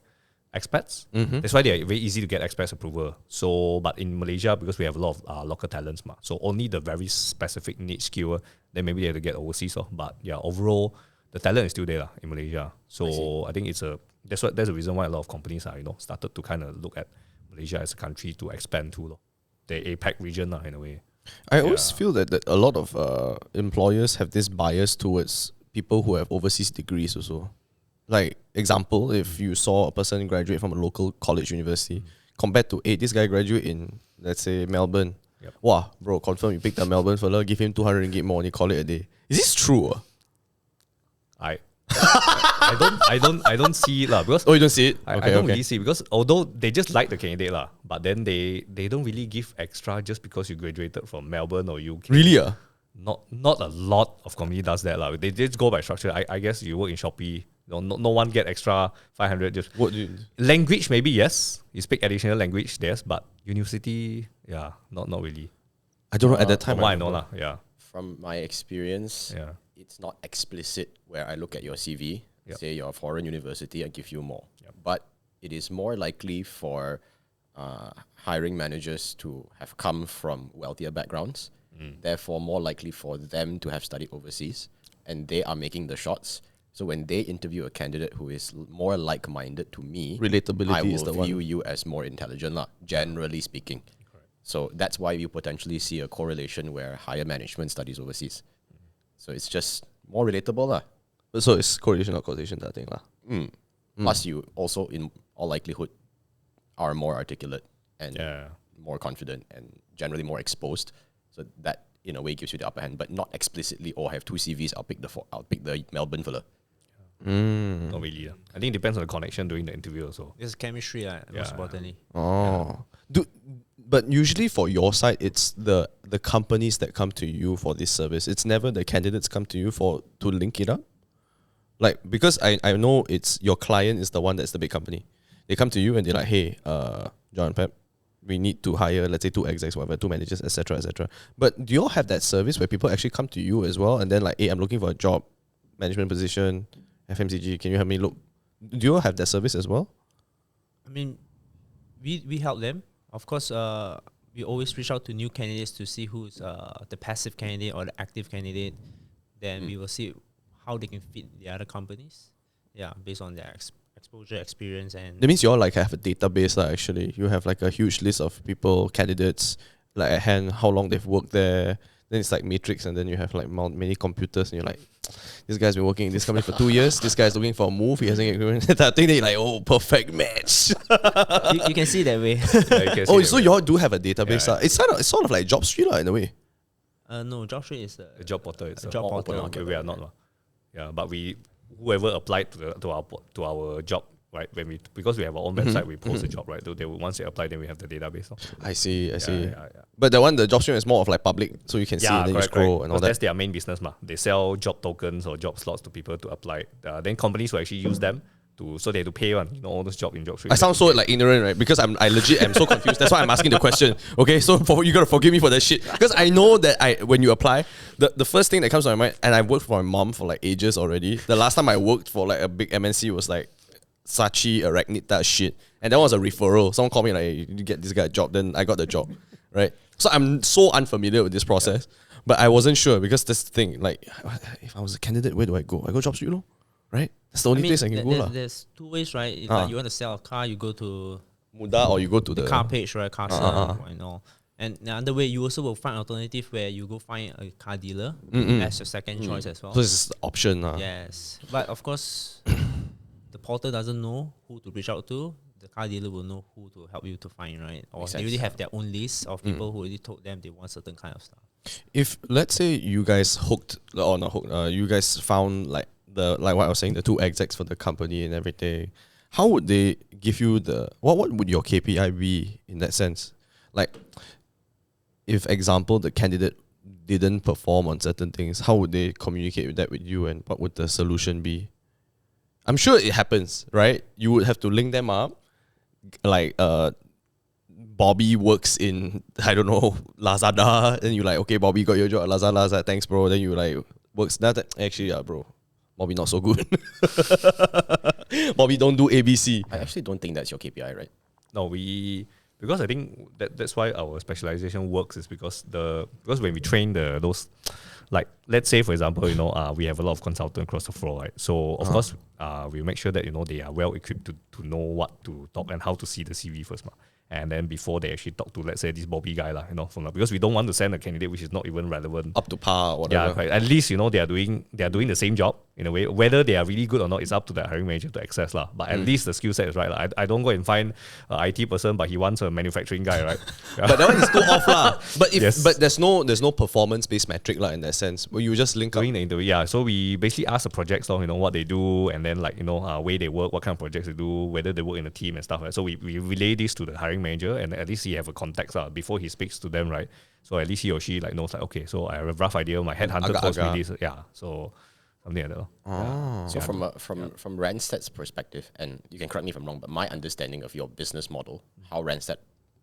expats. That's why they are very easy to get expats approval. So but in Malaysia, because we have a lot of local talents, so only the very specific niche skill, then maybe they have to get overseas. But yeah, overall the talent is still there in Malaysia. So I think that's the reason why a lot of companies are started to kind of look at Malaysia as a country to expand to the APAC region in a way. I always feel that a lot of employers have this bias towards people who have overseas degrees also. Like, example, if you saw a person graduate from a local college university, compared to, this guy graduate in, let's say, Melbourne. Yep. Wow, bro, confirm you picked a Melbourne fella, give him 200 ringgit more and you call it a day. Is this true? I don't see it because you don't see it? I don't really see it because although they just like the candidate but then they don't really give extra just because you graduated from Melbourne or UK. Really? Not a lot of company does that They just go by structure. I guess you work in Shopee. No one get extra 500. Just language maybe yes. You speak additional language yes, but university not really. I don't know at that time. From what I know yeah. From my experience, it's not explicit where I look at your CV, say you're a foreign university, I give you more. But it is more likely for hiring managers to have come from wealthier backgrounds, therefore more likely for them to have studied overseas, and they are making the shots. So when they interview a candidate who is more like-minded to me, relatability I will is the view one. you as more intelligent, generally speaking. So that's why you potentially see a correlation where higher management studies overseas. So it's just more relatable. So it's correlation or causation, I think. Plus you also, in all likelihood, are more articulate and more confident and generally more exposed. So that, in a way, gives you the upper hand, but not explicitly, I have 2 CVs, I'll pick the Melbourne fella. Not really. I think it depends on the connection during the interview also. It's chemistry, most importantly. But usually for your side, it's the companies that come to you for this service. It's never the candidates come to you to link it up. Like, because I know it's your client is the one that's the big company. They come to you and they're like, hey, John Pep, we need to hire, let's say, 2 execs, whatever, 2 managers, etc., etc. But do you all have that service where people actually come to you as well, and then like, hey, I'm looking for a job, management position, FMCG, can you help me look? Do you all have that service as well? I mean, we help them. Of course, we always reach out to new candidates to see who's the passive candidate or the active candidate. Then we will see how they can fit the other companies. Yeah, based on their exposure, experience, and That means you all like have a database, actually. You have like a huge list of people, candidates, like at hand, how long they've worked there. Then it's like matrix, and then you have like many computers, and you're like, this guy's been working in this company for 2 years. This guy's looking for a move. He hasn't get agreement. I think they're like, oh, perfect match. you can see that way. Oh, so you all do have a database. It's sort of like JobStreet in a way. No, JobStreet is The job portal is job portal. Okay, we are not. Yeah, but whoever applied to our job, right? Because we have our own website, we post the job, right? So once they apply, then we have the database. I see. Yeah. But the JobStreet is more of like public, so you can see and then you scroll and all that. That's their main business, They sell job tokens or job slots to people to apply. Then companies will actually use them so they have to pay all those jobs in JobStreet. I sound so like ignorant, right? Because I legit am so confused. That's why I'm asking the question. Okay, so you gotta forgive me for that shit. Because I know that when you apply, the first thing that comes to my mind, and I've worked for my mom for like ages already. The last time I worked for like a big MNC was like Sachi, Arachnita shit. And that was a referral. Someone called me like, hey, you get this guy a job, then I got the job. Right? So I'm so unfamiliar with this process. But I wasn't sure because that's the thing. Like, if I was a candidate, where do I go? I go JobStreet, right? That's the only place I can go. There's 2 ways, right? If like you want to sell a car, you go to Muda or you go to the car page, right? Car and all. And the other way, you also will find alternative where you go find a car dealer as your second choice as well. So this is the option. Yes. But of course, the portal doesn't know who to reach out to. The car dealer will know who to help you to find, right? Or they really have their own list of people who already told them they want certain kind of stuff. If let's say you guys you guys found like what I was saying, the 2 execs for the company and everything, how would they give you what would your KPI be in that sense? Like, if example the candidate didn't perform on certain things, how would they communicate that with you, and what would the solution be? I'm sure it happens, right? You would have to link them up. Like Bobby works in, I don't know, Lazada, and you like, okay, Bobby got your job at Lazada, thanks bro. Then you like works that actually, yeah, bro, Bobby not so good. Bobby don't do ABC. I actually don't think that's your KPI, right? No, because I think that's why our specialization works is because when we train those, like let's say for example, we have a lot of consultants across the floor, right? So of course, we make sure that they are well equipped to know what to talk and how to see the CV first, and then before they actually talk to, let's say, this Bobby guy, because we don't want to send a candidate which is not even relevant Up to par or whatever. Yeah, correct. At least they are doing the same job in a way. Whether they are really good or not is up to the hiring manager to access But at least the skill set is right. I don't go and find an IT person, but he wants a manufacturing guy, right? But that one is too off But Yes. but there's no performance based metric in that sense. Where you just link up. During the interview, yeah. So we basically ask the projects, what they do, and then where they work, what kind of projects they do, whether they work in a team and stuff. Right? So we relay this to the hiring manager, and at least he have a context before he speaks to them, right? So at least he or she knows okay, so I have a rough idea. My headhunter told me this, yeah. So something like that. Yeah. So from Randstad's perspective, and you can correct me if I'm wrong, but my understanding of your business model, how Randstad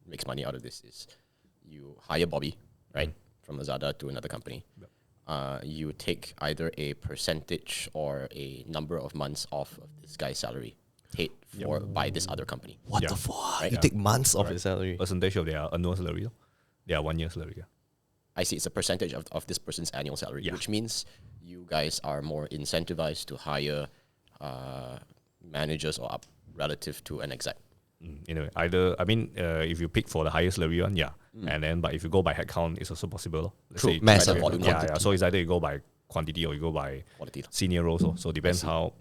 makes money out of this is you hire Bobby, right, from Lazada to another company. Yep. You take either a percentage or a number of months off of this guy's salary paid for by this other company. What the fuck? Right? You take months off his salary. Percentage of their annual salary, their 1 year salary. Yeah. I see. It's a percentage of this person's annual salary, which means you guys are more incentivized to hire managers or up relative to an exec. In a way, if you pick for the highest salary one, and then but if you go by headcount, it's also possible. Let's say mass volume. So it's either you go by quantity or you go by Quality. senior roles. So it depends how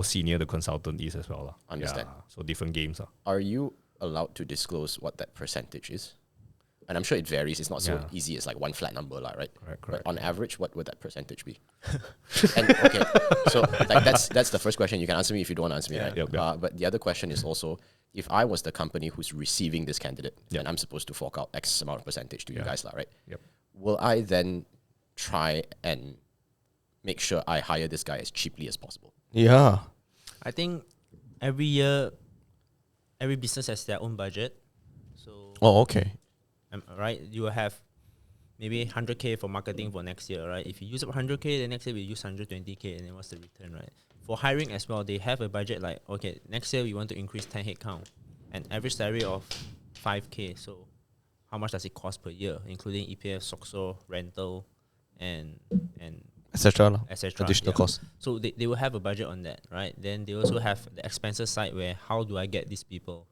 senior the consultant is as well. Understand. Yeah, so different games. Are you allowed to disclose what that percentage is? And I'm sure it varies. It's not so easy. It's like one flat number, right? Correct. But on average, what would that percentage be? And okay, so like that's the first question. You can answer me if you don't want to answer me, right? Yep. But the other question is also, if I was the company who's receiving this candidate, then I'm supposed to fork out X amount of percentage to you guys, right? Yep. Will I then try and make sure I hire this guy as cheaply as possible? Yeah. I think every year, every business has their own budget. So Oh, okay. Right? You will have maybe 100K for marketing for next year, right? If you use up 100K, then next year we use 120K, and then what's the return, right? For hiring as well, they have a budget like, okay, next year we want to increase 10 headcount, and average salary of 5K. So how much does it cost per year, including EPF, SOXO, rental, and Etc. etc. Additional costs. So they will have a budget on that, right? Then they also have the expenses side where how do I get these people?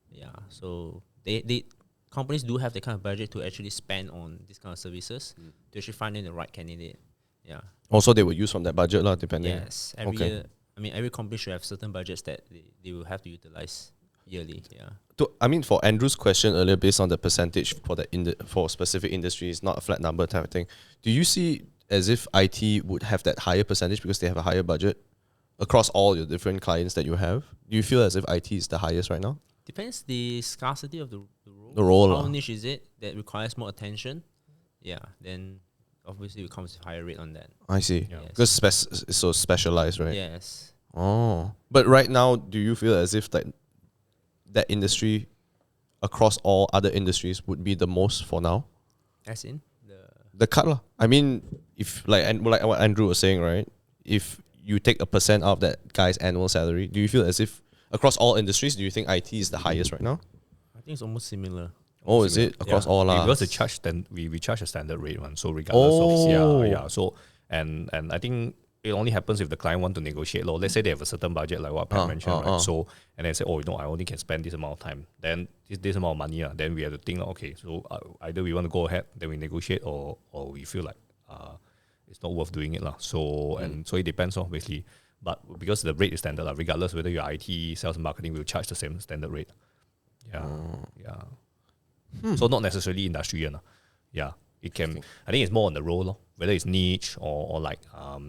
Yeah. So they companies do have the kind of budget to actually spend on these kind of services to actually find in the right candidate. Yeah. Also, they will use from that budget, depending. Yes. Every year, I mean, every company should have certain budgets that they will have to utilize yearly. Yeah. For Andrew's question earlier, based on the percentage for for specific industries, not a flat number type of thing, do you see as if IT would have that higher percentage because they have a higher budget across all your different clients that you have? Do you feel as if IT is the highest right now? Depends the scarcity of the role. The role. How niche is it that requires more attention? Yeah. Then obviously it comes with higher rate on that. I see. Yes. Because it's so specialized, right? Yes. Oh. But right now, do you feel as if that industry across all other industries would be the most for now? As in? The cut lah. I mean, if like what Andrew was saying, right? If you take a percent out of that guy's annual salary, do you feel as if across all industries, do you think IT is the highest right now? I think it's almost similar. Oh, is it across all lah? Because we charge a standard rate one, so regardless of yeah. So and I think it only happens if the client want to negotiate. Let's say they have a certain budget, like what Pat mentioned, right? So and then say, I only can spend this amount of time. Then this amount of money, then we have to think, okay, so either we want to go ahead, then we negotiate, or we feel like it's not worth doing it lah. So and so it depends, obviously. But because the rate is standard, regardless whether you're IT, sales, and marketing, we'll charge the same standard rate. Yeah, yeah. So not necessarily industry, yeah. It can. I think it's more on the role, whether it's niche or like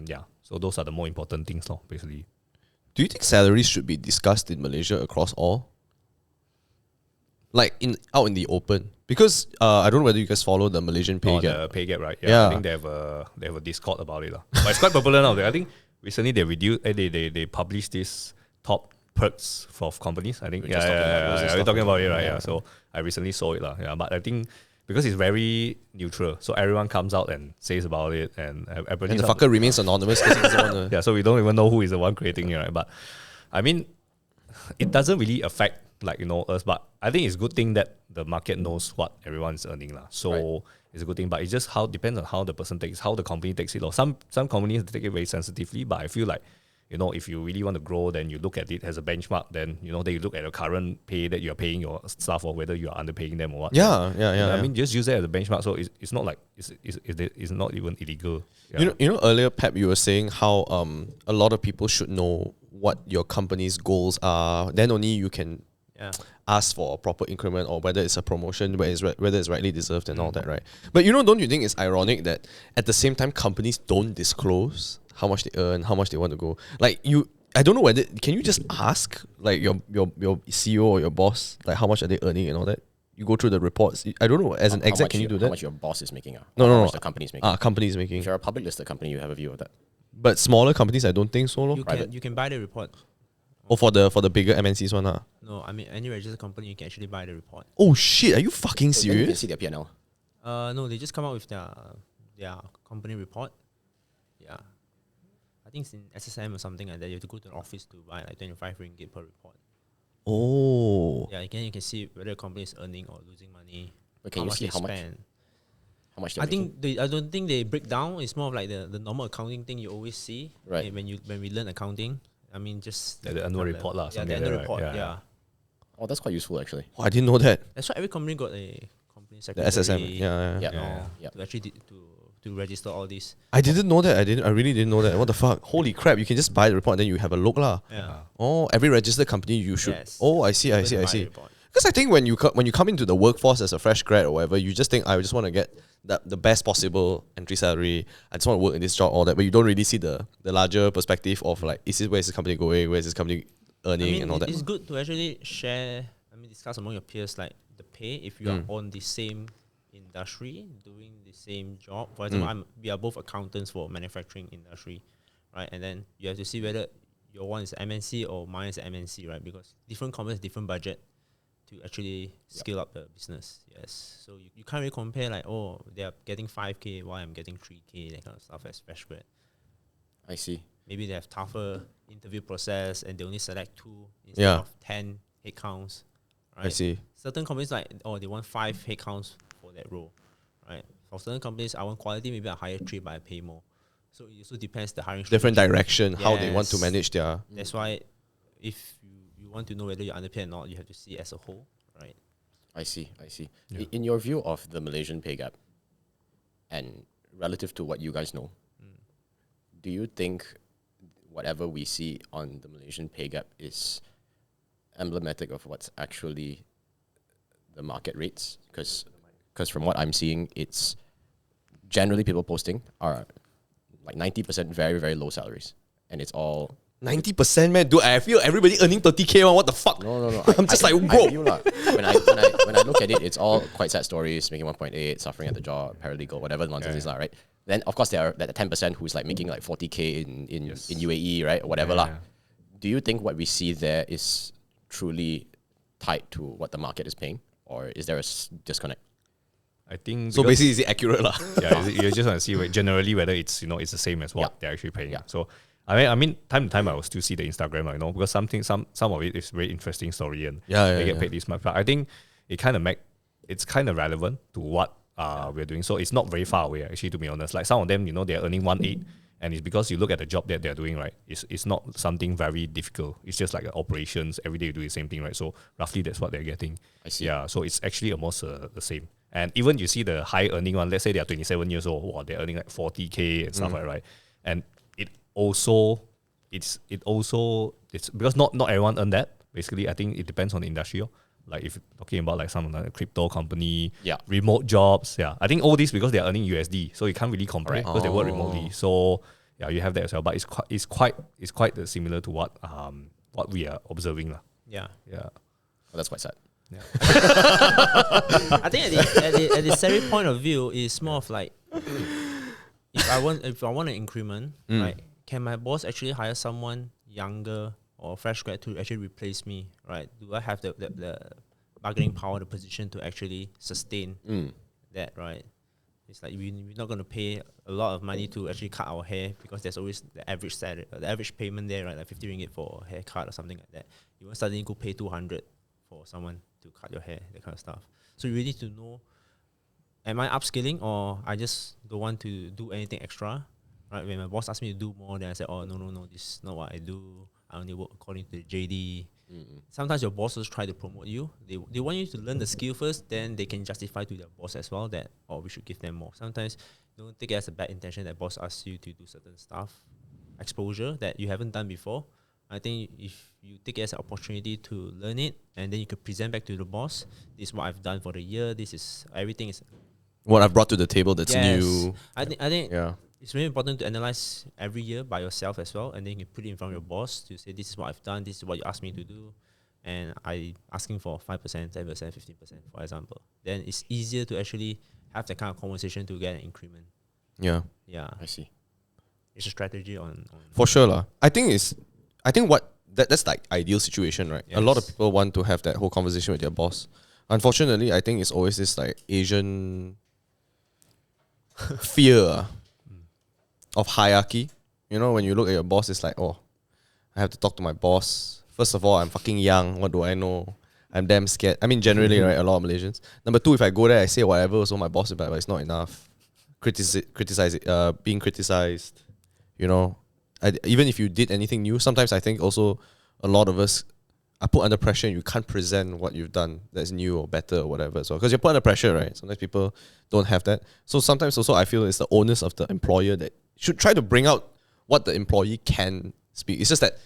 yeah. So those are the more important things, basically. Do you think salaries should be discussed in Malaysia across all? Like out in the open? Because I don't know whether you guys follow the Malaysian pay gap. The pay gap, right? Yeah. I think they have a Discord about it. But it's quite popular now. I think recently they published this top perks for companies. I think we're talking about it, right? Yeah. So I recently saw it. Yeah. But I think because it's very neutral, so everyone comes out and says about it, and the fucker remains anonymous because he doesn't want to. Yeah, so we don't even know who is the one creating it, right? But I mean, it doesn't really affect us, but I think it's a good thing that the market knows what everyone is earning, So it's a good thing, but it just depends on how the person takes, how the company takes it. Some companies take it very sensitively, but I feel like if you really want to grow, then you look at it as a benchmark. Then then you look at the current pay that you're paying your staff, or whether you are underpaying them or what. Yeah. I mean, just use it as a benchmark. So it's not like it's not even illegal. Yeah. You know earlier, Pep, you were saying how a lot of people should know what your company's goals are. Then only you can ask for a proper increment, or whether it's a promotion, whether it's rightly deserved and all that, right? But don't you think it's ironic that at the same time companies don't disclose how much they earn, how much they want to go? I don't know whether can you just ask like your CEO or your boss like how much are they earning and all that? You go through the reports. I don't know, as an exec, can you do that? How much your boss is making? No. How much the company is making? Company is making. If you're a public listed company, you have a view of that. But smaller companies, I don't think so. You can buy the report. Oh, for the bigger MNCs one, No, I mean any registered company you can actually buy the report. Oh shit, are you fucking So then you can serious? see their P&L. No, they just come out with their company report. Yeah. I think it's in SSM or something like that. You have to go to an office to buy like 25 ringgit per report. Oh. Yeah, again you can see whether the company is earning or losing money. But can you see how much? How much they're making? I don't think they break down. It's more of like the normal accounting thing you always see. Right. When we learn accounting. I mean, just the annual report lah. Yeah, the annual report. Right? Yeah. Oh, that's quite useful actually. Oh, I didn't know that. That's why every company got a company The secretary. SSM. Yeah. To actually to register all these. I didn't know that. I really didn't know that. What the fuck? Holy crap! You can just buy the report and then you have a look lah. Yeah. Oh, every registered company you should. Yes. Oh, I see. Because I think when you come into the workforce as a fresh grad or whatever, you just think I just want to get the best possible entry salary. I just want to work in this job, all that. But you don't really see the larger perspective of like, where is this company going? Where is this company earning and all that? It's good to actually discuss among your peers like the pay if you are on the same industry doing the same job. For example, we are both accountants for manufacturing industry, right? And then you have to see whether your one is MNC or mine is MNC, right? Because different companies different budget to actually scale up the business. Yes. So you can't really compare like, oh, they are getting 5K while I'm getting 3K, that kind of stuff as fresh grad. I see. Maybe they have tougher interview process and they only select 2 instead of 10 headcounts. Right? I see. Certain companies like, oh, they want 5 headcounts for that role. Right? For certain companies, I want quality, maybe I hire 3 but I pay more. So it also depends the hiring Different strategy. direction, how they want to Yes. manage their. That's why if you want to know whether you're underpaid or not, you have to see it as a whole, right? I see. I see. Yeah. In your view of the Malaysian pay gap, and relative to what you guys know, do you think whatever we see on the Malaysian pay gap is emblematic of what's actually the market rates? Because from what I'm seeing, it's generally people posting are like 90% very, very low salaries. And it's all 90%, man. Dude, I feel everybody earning 30K, man. What the fuck? No. I'm just like, I bro. feel like when I look at it, it's all quite sad stories, making 1.8, suffering at the job, paralegal, whatever nonsense is, right? Then of course there are that 10% who's like making like 40K in UAE, right? Or whatever lah. Do you think what we see there is truly tied to what the market is paying? Or is there a disconnect? I think So basically, is it accurate lah? you just want to see generally whether it's it's the same as what they're actually paying. Yeah. So I mean, time to time I will still see the Instagram, because some of it is very interesting story and they get paid this much. But I think it's kind of relevant to what we're doing. So it's not very far away actually, to be honest. Like some of them, they're earning 1.8, and it's because you look at the job that they're doing, right? It's not something very difficult. It's just like operations. Every day you do the same thing, right? So roughly that's what they're getting. I see. Yeah. So it's actually almost the same. And even you see the high earning one, let's say they are 27 years old, wow, they're earning like 40K and stuff like that, right? And it's because not everyone earn that. Basically, I think it depends on the industry. Like if you're talking about like some of the crypto company, remote jobs, I think all these because they're earning USD, so you can't really compare because they work remotely. So you have that as well. But it's quite similar to what we are observing lah. Yeah. Well, that's quite sad. Yeah. I think at the salary point of view, it's more of like if I want an increment, right? Can my boss actually hire someone younger or fresh grad to actually replace me, right? Do I have the bargaining power, the position to actually sustain that, right? It's like we're not going to pay a lot of money to actually cut our hair because there's always the average salary, the average payment there, right? Like 50 ringgit for a haircut or something like that. You won't suddenly go pay 200 for someone to cut your hair, that kind of stuff. So you really need to know, am I upskilling or I just don't want to do anything extra? Right? When my boss asks me to do more, then I say, oh, no, this is not what I do. I only work according to the JD. Sometimes your bosses try to promote you. They want you to learn the skill first, then they can justify to their boss as well that, oh, we should give them more. Sometimes don't take it as a bad intention that boss asks you to do certain stuff, exposure that you haven't done before. I think if you take it as an opportunity to learn it, and then you could present back to the boss, this is what I've done for the year. This is everything is What I've brought to the table that's new. I think it's really important to analyze every year by yourself as well, and then you can put it in front of your boss to say, this is what I've done, this is what you asked me to do, and I asking for 5%, 10%, 15%, for example. Then it's easier to actually have that kind of conversation to get an increment. Yeah. I see. It's a strategy on For sure lah. I think that's like ideal situation, right? Yes. A lot of people want to have that whole conversation with their boss. Unfortunately, I think it's always this like Asian fear of hierarchy. When you look at your boss, it's like, oh, I have to talk to my boss. First of all, I'm fucking young. What do I know? I'm damn scared. I mean, generally, right, a lot of Malaysians. Number two, if I go there, I say whatever, so my boss will be like, but it's not enough. Being criticized, even if you did anything new, sometimes I think also a lot of us are put under pressure and you can't present what you've done that's new or better or whatever as well. Because you're put under pressure, right? Sometimes people don't have that. So sometimes also I feel it's the onus of the employer that should try to bring out what the employee can speak. It's just that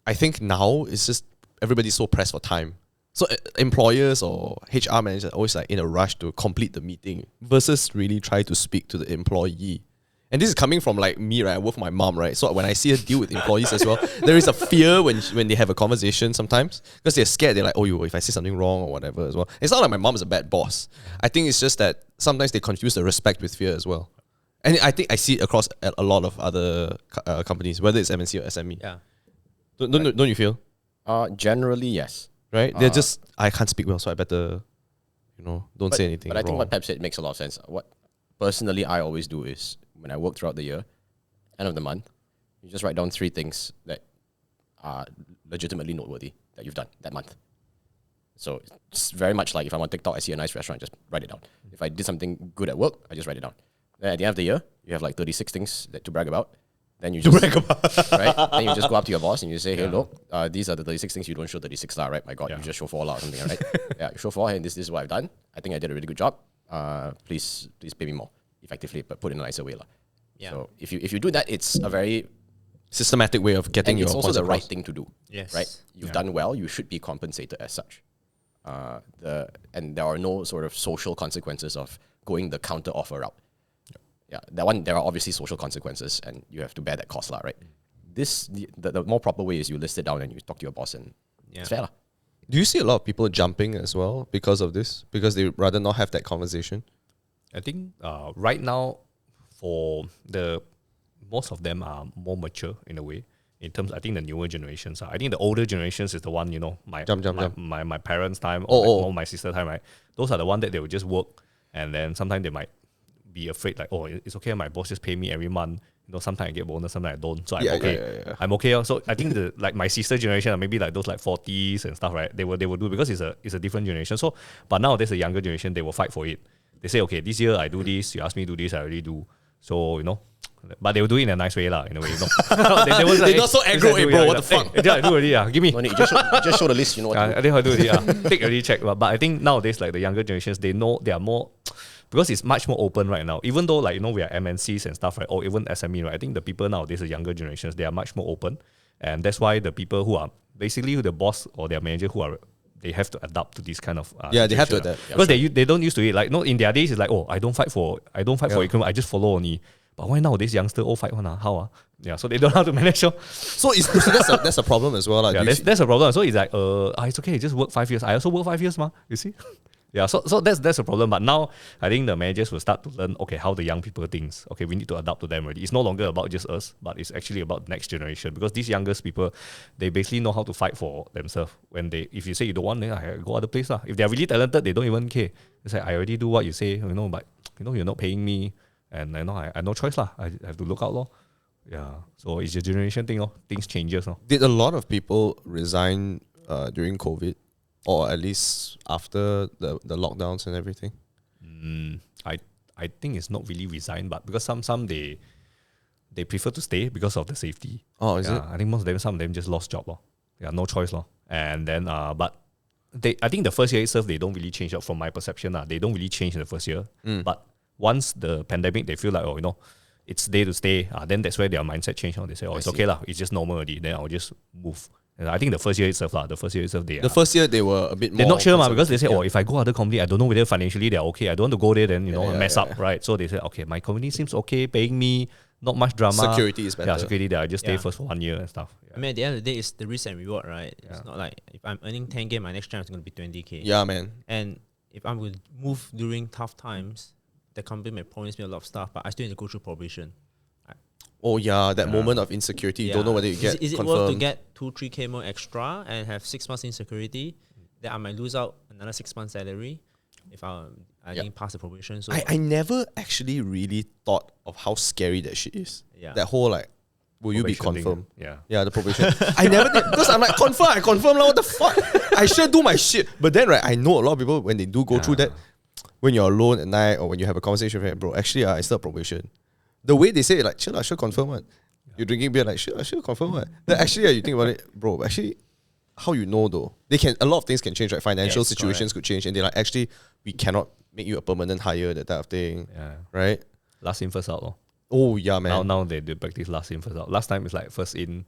I think now it's just everybody's so pressed for time. So employers or HR managers are always like in a rush to complete the meeting versus really try to speak to the employee. And this is coming from like me, right? I work for my mom, right? So when I see her deal with employees as well, there is a fear when they have a conversation sometimes because they're scared. They're like, oh, if I say something wrong or whatever as well. It's not like my mom is a bad boss. I think it's just that sometimes they confuse the respect with fear as well. And I think I see it across a lot of other companies, whether it's MNC or SME. Yeah. Don't you feel? Generally, yes. right? They're just, I can't speak well, so I better, don't say anything. But I think wrong. what Pep said makes a lot of sense. What personally I always do is when I work throughout the year, end of the month, you just write down 3 things that are legitimately noteworthy that you've done that month. So it's very much like if I'm on TikTok, I see a nice restaurant, just write it down. If I did something good at work, I just write it down. Then at the end of the year, you have like 36 things to brag about. Then you just right? Then you just go up to your boss and you say, hey, look, these are the 36 things. You don't show 36 lah, right? My God, you just show 4 lah or something, right? You show 4, and this is what I've done. I think I did a really good job. Please pay me more effectively, but put it in a nicer way lah. Yeah. So if you do that, it's a very systematic way of getting and your it's also points the right across. thing to do. Yes. Right? You've done well, you should be compensated as such. And there are no sort of social consequences of going the counter offer route. Yeah, that one, there are obviously social consequences and you have to bear that cost, right? The more proper way is you list it down and you talk to your boss and it's fair. Do you see a lot of people jumping as well because of this? Because they rather not have that conversation? I think right now, for most of them are more mature in a way. In terms, I think the newer generations. I think the older generations is the one, my parents' time or my sister's time, right? Those are the one that they will just work, and then sometimes they might be afraid like, oh, it's okay, my boss just pay me every month. Sometimes I get bonus, sometimes I don't. So I'm okay. I'm okay. So I think like my sister generation, maybe like those like 40s and stuff, right? They will do because it's a different generation. So but nowadays the younger generation, they will fight for it. They say, okay, this year I do this, you ask me to do this, I already do. So but they will do it in a nice way lah, in a way. They're not so aggro, bro. What the fuck? Yeah, I do already. Give me. No need, just show the list. You know what to do. I think I do already. Take already check. But I think nowadays like the younger generations, they know they are more. Because it's much more open right now. Even though like we are MNCs and stuff, right? Or even SME, right? I think the people nowadays, the younger generations, they are much more open, and that's why the people who are basically the boss or their manager they have to adapt to this kind of they have to adapt because they don't used to it. Like in their days, it's like, oh, I don't fight for increment, I just follow only. But why nowadays youngster all fight one? How? Yeah, so they don't know how to manage. So that's a problem as well. Yeah, that's a problem. So it's like it's okay, just work 5 years. I also work 5 years, you see. Yeah, so that's a problem. But now I think the managers will start to learn, okay, how the young people think. Okay, we need to adapt to them already. It's no longer about just us, but it's actually about the next generation. Because these youngest people, they basically know how to fight for themselves. If you say you don't want, then I go other place lah. If they're really talented, they don't even care. It's like, I already do what you say, but you're not paying me, and I no choice lah. I have to look out lor. Yeah, so it's a generation thing. Things changes. Did a lot of people resign during COVID? Or at least after the lockdowns and everything? I think it's not really resign, but because some they prefer to stay because of the safety. Oh, is it? I think some of them just lost job. Yeah, no choice. And then but I think the first year itself, they don't really change up from my perception. They don't really change in the first year. But once the pandemic, they feel like, it's day to stay. Then that's where their mindset changed. They say, it's okay lah, it's just normal already. Then I'll just move. And I think the first year itself, first year they were a bit more. They're not sure because they say, if I go other company, I don't know whether financially they're okay. I don't want to go there, then mess up, right? So they say, okay, my company seems okay, paying me, not much drama. Security is better. Yeah, security there. I just stay first for 1 year and stuff. Yeah. I mean, at the end of the day, it's the risk and reward, right? It's not like if I'm earning 10K, my next chance is going to be 20K. Yeah, man. And if I'm going to move during tough times, the company may promise me a lot of stuff, but I still need to go through probation. Oh yeah, that moment of insecurity. You don't know whether you get Is it confirmed. worth to get 2-3K more extra and have 6 months insecurity? Then I might lose out another 6 months salary if I didn't pass the probation. So I never actually really thought of how scary that shit is. Yeah. That whole like, will you be Probation confirmed? thing, Yeah, the probation. I never did because I'm like, I confirm lah. What the fuck? I should do my shit. But then right, I know a lot of people when they do go through that, when you're alone at night or when you have a conversation with bro, actually I still have probation. The way they say it, like, chill, I should confirm one. You're drinking beer, like, I should confirm one. Then actually, you think about it, bro, actually, how you know though? A lot of things can change, right? Financial situations could change, and they're like, actually, we cannot make you a permanent hire, that type of thing. Yeah. Right? Last in, first out. Oh, yeah, man. Now they do practice last in, first out. Last time it's like first in.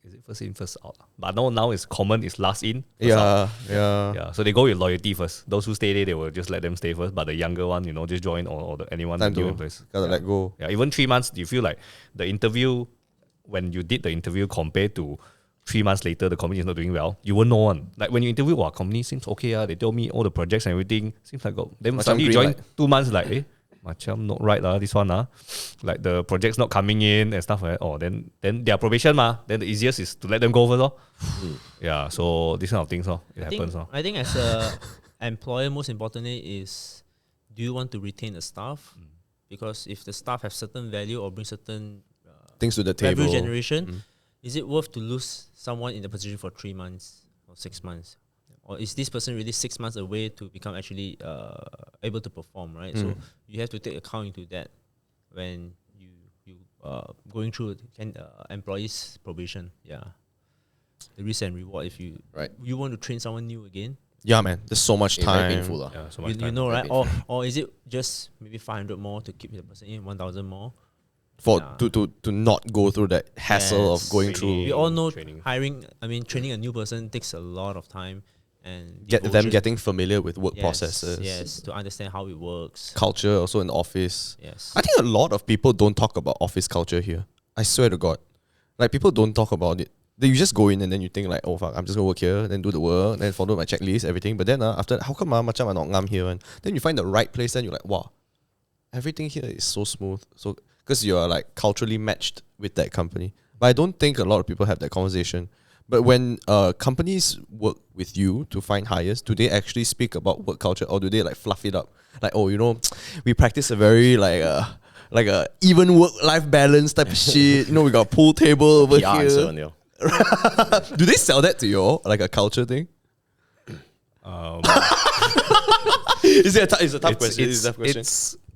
Is it first in, first out? But now it's common, it's last in, first out. Yeah. So they go with loyalty first. Those who stay there, they will just let them stay first. But the younger one, just join or anyone Time new to in place. Gotta let go. Yeah, even 3 months, do you feel like the interview, when you did the interview compared to 3 months later, the company is not doing well, you won't know one. Like when you interview, company seems okay, they tell me all the projects and everything, seems like then suddenly you join 2 months, like, macam not right lah, this one like the project's not coming in and stuff like that. Oh, then their probation then the easiest is to let them go first Yeah, so this kind of things it happens I think as a employer, most importantly is, do you want to retain the staff? Because if the staff have certain value or bring certain Things to the table. revenue generation, is it worth to lose someone in the position for 3 months or 6 months? Or is this person really 6 months away to become actually able to perform, right? So you have to take account into that when you going through employees probation. Yeah, the risk and reward. If you want to train someone new again. Yeah, man. There's so much time. Very painful, Yeah, so much You time. know, right? Or is it just maybe 500 more to keep the person in, 1,000 more? For to not go through that hassle of going Training. We all know Training. training a new person takes a lot of time and get them devotion. getting familiar with work Yes, processes. Yes, to understand how it works. Culture also in the office. Yes. I think a lot of people don't talk about office culture here. I swear to God. Like people don't talk about it. You just go in and then you think like, oh fuck, I'm just gonna work here, then do the work, then follow my checklist, everything. But then after how come macam I'm not ngam here? And then you find the right place, then you're like, wow, everything here is so smooth. So because you're like culturally matched with that company. But I don't think a lot of people have that conversation. But when companies work with you to find hires, do they actually speak about work culture or do they like fluff it up? Like, oh, we practice a very like a even work-life balance type of shit. We got a pool table over PR here. answer, Neil. Do they sell that to you all? Like a culture thing? It's a tough question. It's a tough question.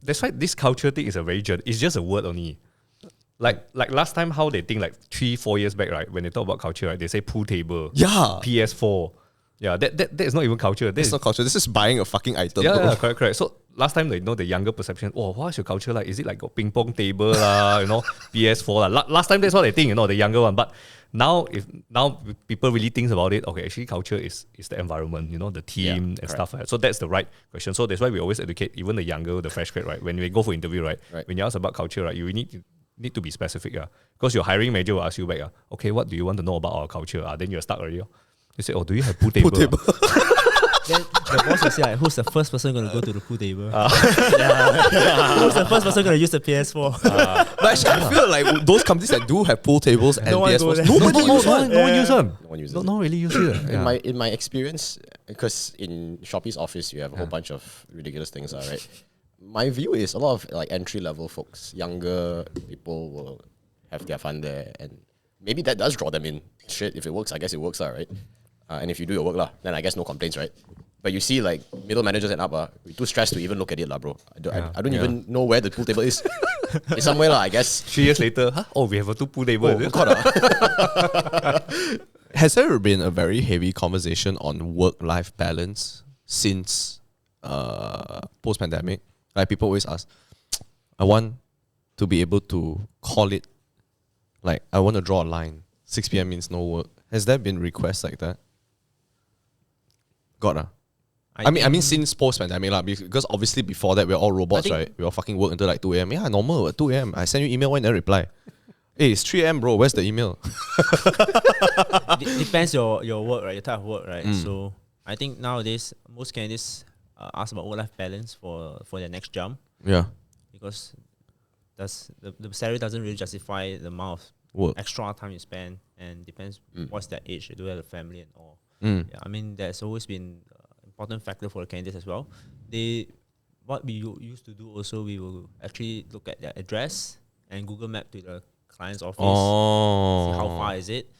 That's why this culture thing is it's just a word only. Like last time, how they think like 3-4 years back, right? When they talk about culture, right? They say pool table, Yeah. PS4. Yeah, that is not even culture. It's not culture. This is buying a fucking item. Yeah, bro. yeah, correct. So last time they know the younger perception. Oh, what's your culture like? Is it like a ping pong table PS4 Last time that's what they think. The younger one. But now people really think about it. Okay, actually culture is the environment. The team and stuff like that. So that's the right question. So that's why we always educate even the younger, the fresh grad, right? When we go for interview, right? When you ask about culture, right? You need to be specific, because your hiring manager will ask you back, okay, what do you want to know about our culture? Then you're stuck already. You say, oh, do you have pool table? Then the boss will say, like, who's the first person going to go to the pool table? Who's the first person going to use the PS4? But actually, I feel like those companies that do have pool tables and No one go PS4s, there. nobody No uses one use them. No one uses No it. one really use it. Yeah. In my experience, because in Shopee's office you have a whole bunch of ridiculous things, right? My view is a lot of like entry level folks, younger people will have their fun there, and maybe that does draw them in. Shit, if it works, I guess it works, right? And if you do your work, then I guess no complaints, right? But you see, like middle managers and up, we're too stressed to even look at it, bro. I don't even know where the pool table is. It's somewhere, I guess. 3 years later, oh, we have a 2 pool table. is it? Has there ever been a very heavy conversation on work-life balance since post-pandemic? Like people always ask, I want to be able to call it, like I want to draw a line. 6 p.m. means no work. Has there been requests like that? I mean since post-pandemic because obviously before that we're all robots, right? We all fucking work until like 2 a.m. Yeah, normal at 2 a.m. I send you email, why never reply? Hey, it's 3 a.m. bro, where's the email? Depends your work, right? Your type of work, right? So I think nowadays most candidates ask about work-life balance for their next jump, Yeah. because the salary doesn't really justify the amount of Work. extra time you spend, and depends what's their age. They do have a family and all. Mm. Yeah, I mean that's always been important factor for the candidates as well. What we used to do also, we will actually look at their address and Google Map to the client's office. Oh. See how far is it?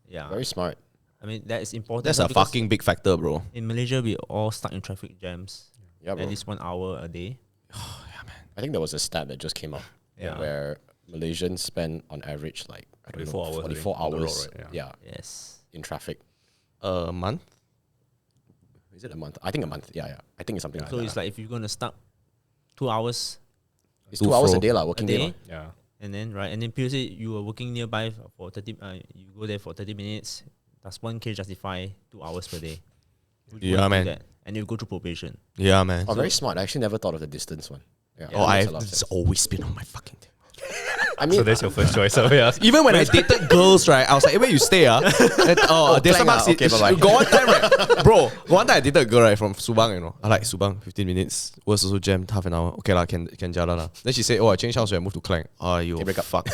Yeah, Very smart. I mean that is important. That's a because fucking big factor, bro. in Malaysia we all stuck in traffic jams Yeah, bro. at least 1 hour a day. I think there was a stat that just came out where Malaysians spend on average like 24 hours, 24 I think, on the hours, road, right? yeah, Yes. in traffic. A month? Is it a month? I think a month. Yeah. I think it's something like So that. it's like if you're gonna stuck 2 hours It's 2 hours a fro. day, working A day? day. Yeah. and then previously you were working nearby for 30. You go there for 30 minutes. Does 1K justify 2 hours per day? Would you Yeah, want to do man. that? And you go through probation. Yeah, man. Oh, very smart. I actually never thought of the distance one. Yeah, Oh, that makes a lot of it's sense. always been on my fucking thing. I mean, So that's your first choice. So yeah. Even when I dated girls, right, I was like, hey, where you stay? There's some okay, bye-bye. Got one time, right, bro, one time I dated a girl, right, from Subang, you know. I like Subang, 15 minutes. Was also jammed, half an hour. Okay, lah, can jalan lah. Then she said, oh, I changed house, so I moved to Klang. Oh, you break up. Fuck.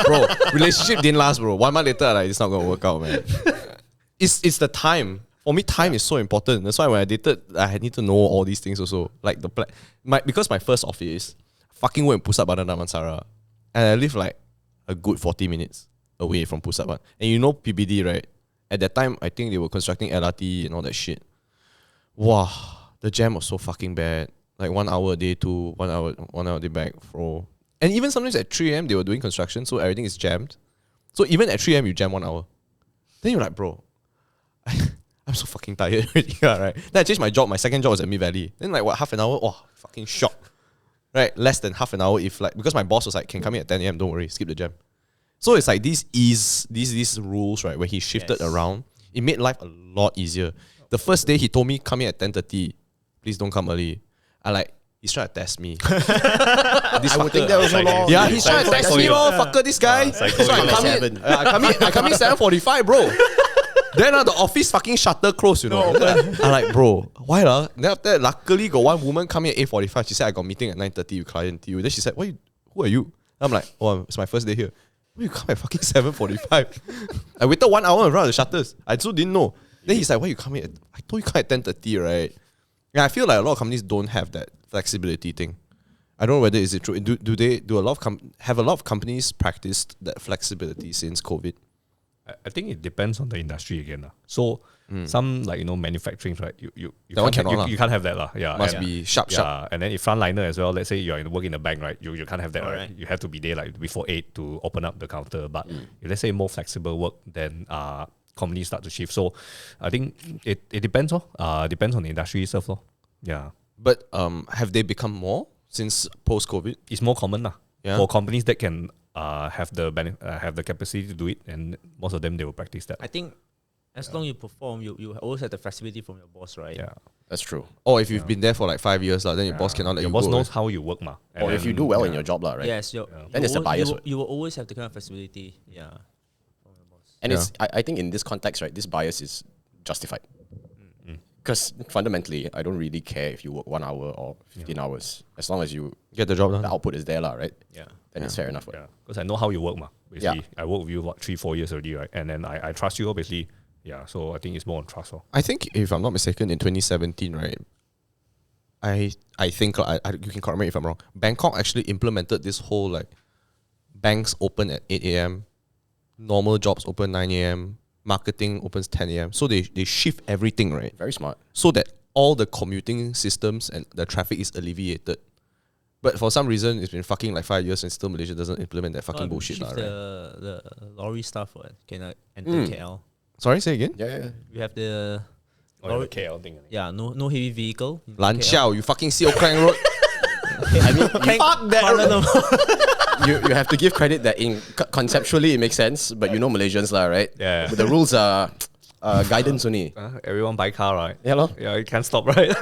Bro, relationship didn't last, bro. 1 month later, like, it's not going to work out, man. It's the time. For me, time is so important. That's why when I dated, I need to know all these things also. Like because my first office, fucking went Pusat Badan Damansara. And I live like a good 40 minutes away from Pusat Badan. And you know PBD, right? At that time, I think they were constructing LRT and all that shit. Wow, the jam was so fucking bad. Like 1 hour a day to 1 hour a day back, bro. And even sometimes at 3 a.m. they were doing construction, so everything is jammed. So even at 3 a.m. you jam 1 hour. Then you're like, bro, I'm so fucking tired already, right? Then I changed my job. My second job was at Mid Valley. Then like what, half an hour? Oh, fucking shock. Right? Less than half an hour if like, because my boss was like, can come in at 10 a.m. Don't worry, skip the jam. So it's like these rules, right? Where he shifted around. It made life a lot easier. The first day he told me come in at 10:30. Please don't come early. He's trying to test me. I would think that was so long. Yeah, he's trying to test me, fucker, this guy. So I come in 7:45, bro. Then the office fucking shutter closed, you know. I'm like, bro, why lah? Then after that, luckily got one woman come in at 8:45. She said I got meeting at 9:30 with client TU. Then she said, who are you? I'm like, oh, it's my first day here. Why you come at fucking 7:45? I waited 1 hour in front of the shutters. I also didn't know. Then he's like, why you come in? I told you come at 10:30, right? Yeah, I feel like a lot of companies don't have that flexibility thing. I don't know whether is it true. Do a lot of have a lot of companies practiced that flexibility since COVID? I think it depends on the industry again. So some like manufacturing, right? You can't have that lah. Yeah, Must be sharp. And then if frontliner as well, let's say you're work in the bank, right? You can't have that, right? You have to be there like before 8 to open up the counter. But if let's say more flexible work, then companies start to shift. So I think it depends. Depends on the industry itself. Yeah. But have they become more since post-COVID? It's more common lah. Yeah. For companies that can have the capacity to do it, and most of them they will practice that. I think as long you perform, you always have the flexibility from your boss, right? Yeah, that's true. Or if you've been there for like 5 years, then your boss cannot let you go. Your boss knows how you work, ma. Or if you do well in your job, right? Yes, then it's a bias. You will always have the kind of flexibility, from your boss. And it's I think in this context, right, this bias is justified. Because fundamentally, I don't really care if you work 1 hour or 15 hours, as long as you get the job done. The output is there, right? Yeah. Then it's fair enough. Yeah. Because I know how you work, ma. Basically, I work with you 3-4 years already, right? And then I trust you, obviously. Yeah. So I think it's more on trust. I think if I'm not mistaken, in 2017, right? I think you can correct me if I'm wrong. Bangkok actually implemented this whole like banks open at 8 a.m., normal jobs open 9 a.m. marketing opens 10 a.m. So they shift everything, right? Very smart. So that all the commuting systems and the traffic is alleviated. But for some reason, it's been fucking like 5 years and still Malaysia doesn't implement that fucking bullshit. Right? The lorry stuff can enter KL. Sorry, say again? Yeah. We have the the KL thing. Yeah, no heavy vehicle. Lan Xiao, you fucking see Klang Road. I mean, fuck that. You have to give credit that conceptually it makes sense, but Malaysians lah, right? Yeah. But the rules are guidance only. Everyone buy car, right? Yeah, lor. Yeah, you can't stop, right?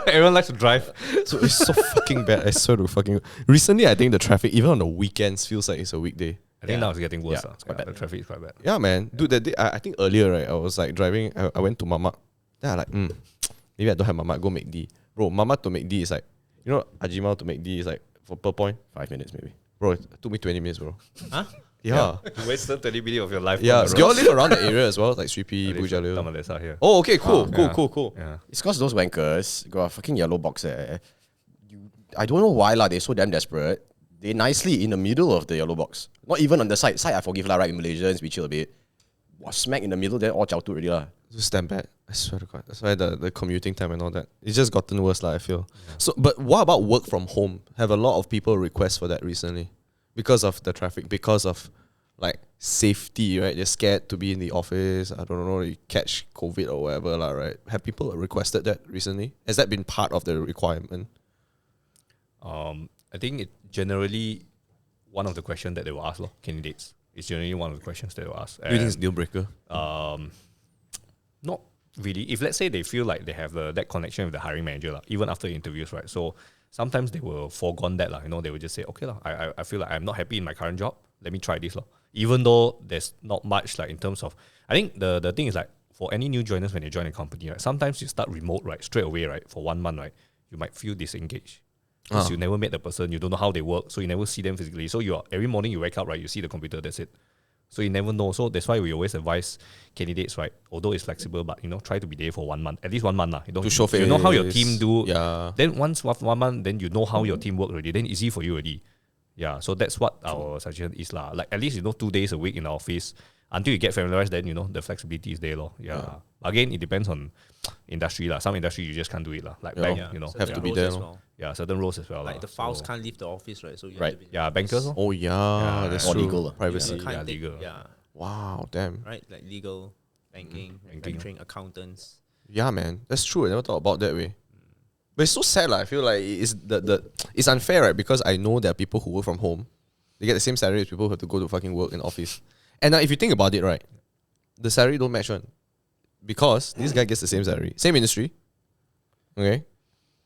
Everyone likes to drive. So it's so fucking bad. I swear to fucking. Recently, I think the traffic, even on the weekends, feels like it's a weekday. I think now it's getting worse. It's quite bad. The traffic is quite bad. Yeah, man. Dude, that day, I think earlier, right, I was like driving, I went to Mamak. Then I like, maybe I don't have Mamak, go McD. Bro, Mamak to McD is like, Ajima to McD is like, for per point, 5 minutes maybe. Bro, it took me 20 minutes, bro. Huh? Yeah. You wasted 30 minutes of your life. Yeah. Do you all live around the area as well? Like Sripi, Bujalil? Tamalesa here. Oh, okay, cool. Yeah. It's because those wankers got a fucking yellow box there. I don't know why lah. They're so damn desperate. They nicely in the middle of the yellow box. Not even on the side. Side I forgive lah, right? In Malaysians, we chill a bit. Smack in the middle, then all chao tu already lah. Just damn bad. I swear to God. That's why the commuting time and all that. It's just gotten worse, I feel. Yeah. So, but what about work from home? Have a lot of people request for that recently because of the traffic, because of like safety, right? They're scared to be in the office. I don't know, you catch COVID or whatever, lah, right? Have people requested that recently? Has that been part of the requirement? I think it generally one of the questions that they will ask, candidates. It's generally one of the questions they will ask. Do you think it's deal breaker? Not really, if let's say they feel like they have that connection with the hiring manager, even after interviews, right? So sometimes they will forgone that, they will just say, okay, I feel like I'm not happy in my current job. Let me try this. Even though there's not much in terms of, I think the thing is for any new joiners when they join a company, right? Sometimes you start remote, right? Straight away, right? For 1 month, right? You might feel disengaged. Because you never met the person, you don't know how they work, so you never see them physically. So every morning you wake up, right? You see the computer, that's it. So you never know. So that's why we always advise candidates, right? Although it's flexible, but try to be there for 1 month, at least 1 month. To show face. You know how your team do. Yeah. Then once 1 month, then you know how your team work already. Then easy for you already. Yeah. So that's what our suggestion is lah. At least 2 days a week in the office until you get familiarized. Then the flexibility is there Yeah. Again, it depends on industry lah. Some industry you just can't do it lah. Like bank, have to be there. Yeah, certain roles as well. Like the files can't leave the office, right? So you Right. have to be Yeah, bankers. Oh yeah, that's or true. legal. Privacy. can't take- legal. Yeah. Wow, damn. Right, like legal, banking, manufacturing, accountants. Yeah, man, that's true. I never thought about that way. But it's so sad, I feel like it's unfair, right? Because I know there are people who work from home. They get the same salary as people who have to go to fucking work in office. And now, if you think about it, right, the salary don't match one. Because this guy gets the same salary, same industry, okay?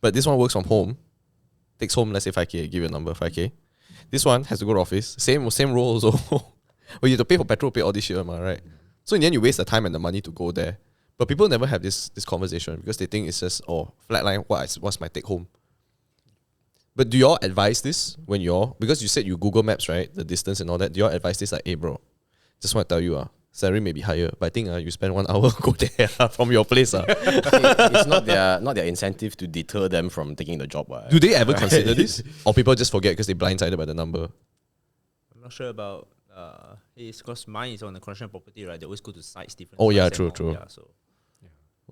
But this one works from home, takes home, let's say 5K, give you a number, 5K. This one has to go to office, same role also. But you have to pay for petrol, pay all this shit, right? So in the end, you waste the time and the money to go there. But people never have this conversation because they think it's just, flatline, what's my take home? But do y'all advise this when because you said you Google Maps, right? The distance and all that. Do y'all advise this like, hey bro, just want to tell you, salary may be higher, but I think you spend 1 hour go there from your place. It's not their incentive to deter them from taking the job. Do they ever consider this? Or people just forget because they're blindsided by the number? I'm not sure about it's because mine is on the commercial property, right? They always go to sites different. Oh, yeah, sites true, and all. true. Yeah, so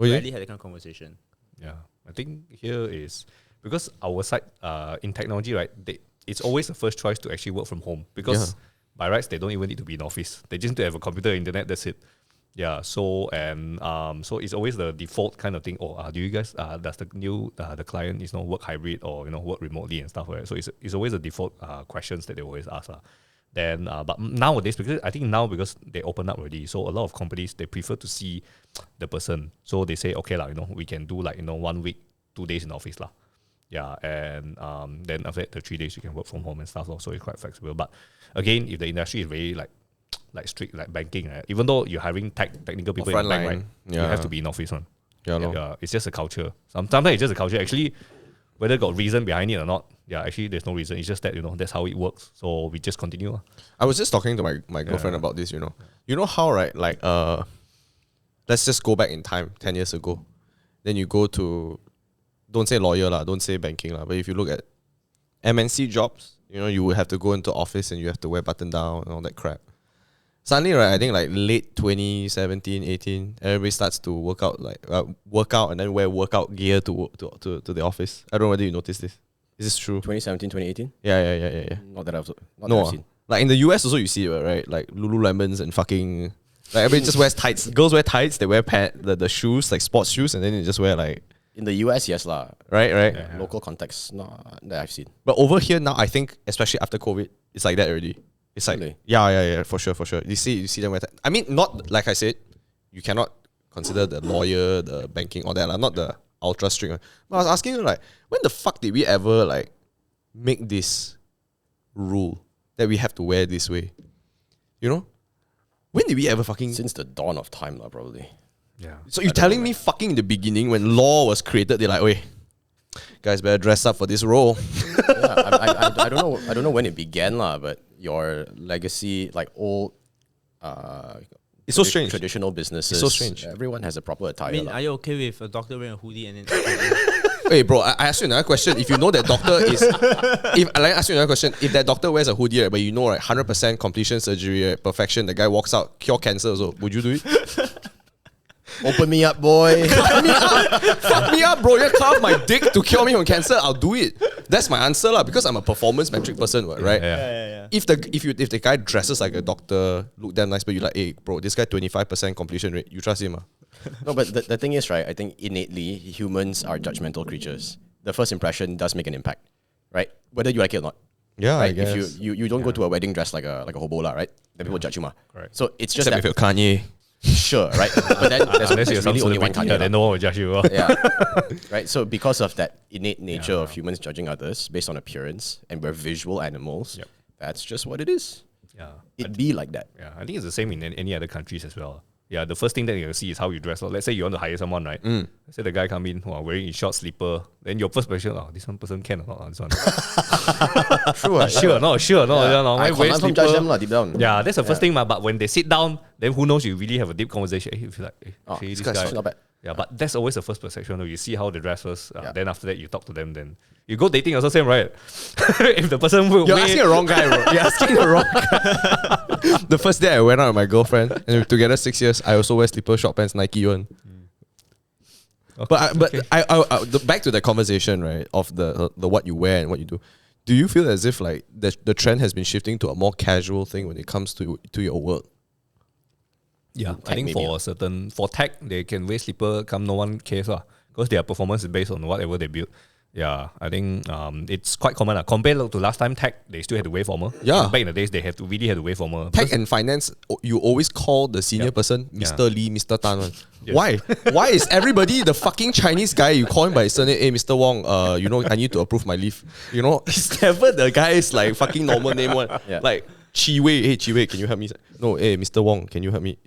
Oh, yeah? rarely had that kind of conversation. Yeah, I think here is because our side in technology, right? It's always the first choice to actually work from home because by rights they don't even need to be in office. They just need to have a computer, internet. That's it. Yeah. So so it's always the default kind of thing. Do you guys does the client work hybrid or work remotely and stuff, right? So it's always the default questions that they always ask. Then but nowadays because they open up already, so a lot of companies they prefer to see the person. So they say okay we can do 1 week 2 days in office lah. Yeah, and then after that, the 3 days you can work from home and stuff. So it's quite flexible. But again, if the industry is very like strict, like banking, right? Even though you're hiring technical people in the bank, right? You have to be in office one. Yeah, it's just a culture. Sometimes it's just a culture. Actually, whether got reason behind it or not, actually there's no reason. It's just that that's how it works. So we just continue. I was just talking to my girlfriend about this. You know how, right? Like let's just go back in time 10 years ago. Then you go to, don't say lawyer lah, don't say banking lah, but if you look at MNC jobs, you would have to go into office and you have to wear button down and all that crap. Suddenly, right, I think late 2017, 18, everybody starts to work out and then wear workout gear to the office. I don't know whether you noticed this. Is this true? 2017, 2018? Yeah. Not that I've seen. Like in the US also you see it, right? Like Lululemons and fucking everybody just wears tights. Girls wear tights, they wear the shoes, like sports shoes, and then they just wear in the US, yes lah. Right. Yeah. Local context, not that I've seen. But over here now, I think, especially after COVID, it's like that already. It's like, really? Yeah, for sure. You see them wear I mean, not like I said, you cannot consider the lawyer, the banking, all that, not the ultra strict one. But I was asking her, when the fuck did we ever, make this rule that we have to wear this way? When did we ever fucking... Since the dawn of time, probably. Yeah. So you're telling me fucking in the beginning when law was created, they're like, wait, guys better dress up for this role. I don't know when it began, but your legacy, old it's so strange. Traditional businesses. It's so strange. Everyone has a proper attire. I mean, are you okay with a doctor wearing a hoodie and then... Hey bro, I asked you another question. If you know that doctor is, ask you another question. If that doctor wears a hoodie, right, but 100% completion surgery, right, perfection, the guy walks out, cure cancer also, would you do it? Open me up, boy. Fuck me up, bro. You carve my dick to cure me from cancer, I'll do it. That's my answer lah, because I'm a performance metric person, right? Yeah. If the guy dresses like a doctor, look damn nice, but you're like, hey bro, this guy 25% completion rate, you trust him? No, but the thing is, right, I think innately humans are judgmental creatures. The first impression does make an impact, right? Whether you like it or not. Yeah, right? I guess. If you don't go to a wedding dressed like a hobo lah, right? Then people judge you, ma. Correct. So it's just Except that if you're Kanye. Sure, right? But then there's Unless you're really some only one celebrity, candidate. then no one will judge you. Yeah. Right. So because of that innate nature of humans judging others based on appearance, and we're visual animals, that's just what it is. Yeah. It'd be like that. Yeah, I think it's the same in any other countries as well. Yeah, the first thing that you're gonna see is how you dress. Let's say you want to hire someone, right? Let's say the guy come in wearing a short slipper. Then your first question, this one person can or not? This one. True. Sure, no. I wearing can't judge them deep down. Yeah, that's the first thing. But when they sit down, then who knows? You really have a deep conversation. You feel like, This this guy's guy. not bad. Yeah, but that's always the first perception. You see how they dress first. Then after that, you talk to them. Then you go dating also same, right? If the person will You're asking the wrong guy, bro. You're asking the wrong guy. The first day I went out with my girlfriend, and we're together 6 years, I also wear slipper, short pants, Nike one. But back to the conversation, right, of the what you wear and what you do. Do you feel as if like the trend has been shifting to a more casual thing when it comes to your work? Yeah, I Tech think maybe, for tech, they can wear slipper, come no one cares because their performance is based on whatever they build. Yeah, I think it's quite common. Compared to last time, tech, they still had to wear formal. Yeah. Back in the days, they really had to wear formal. Tech and finance, you always call the senior person Mr. Lee, Mr. Tan. Yes. Why? Why is everybody the fucking Chinese guy you call him by his surname? Hey, Mr. Wong, I need to approve my leave. It's never the guy's like fucking normal name one. Like Chi Wei, hey Chi Wei, can you help me? No, hey Mr. Wong, can you help me?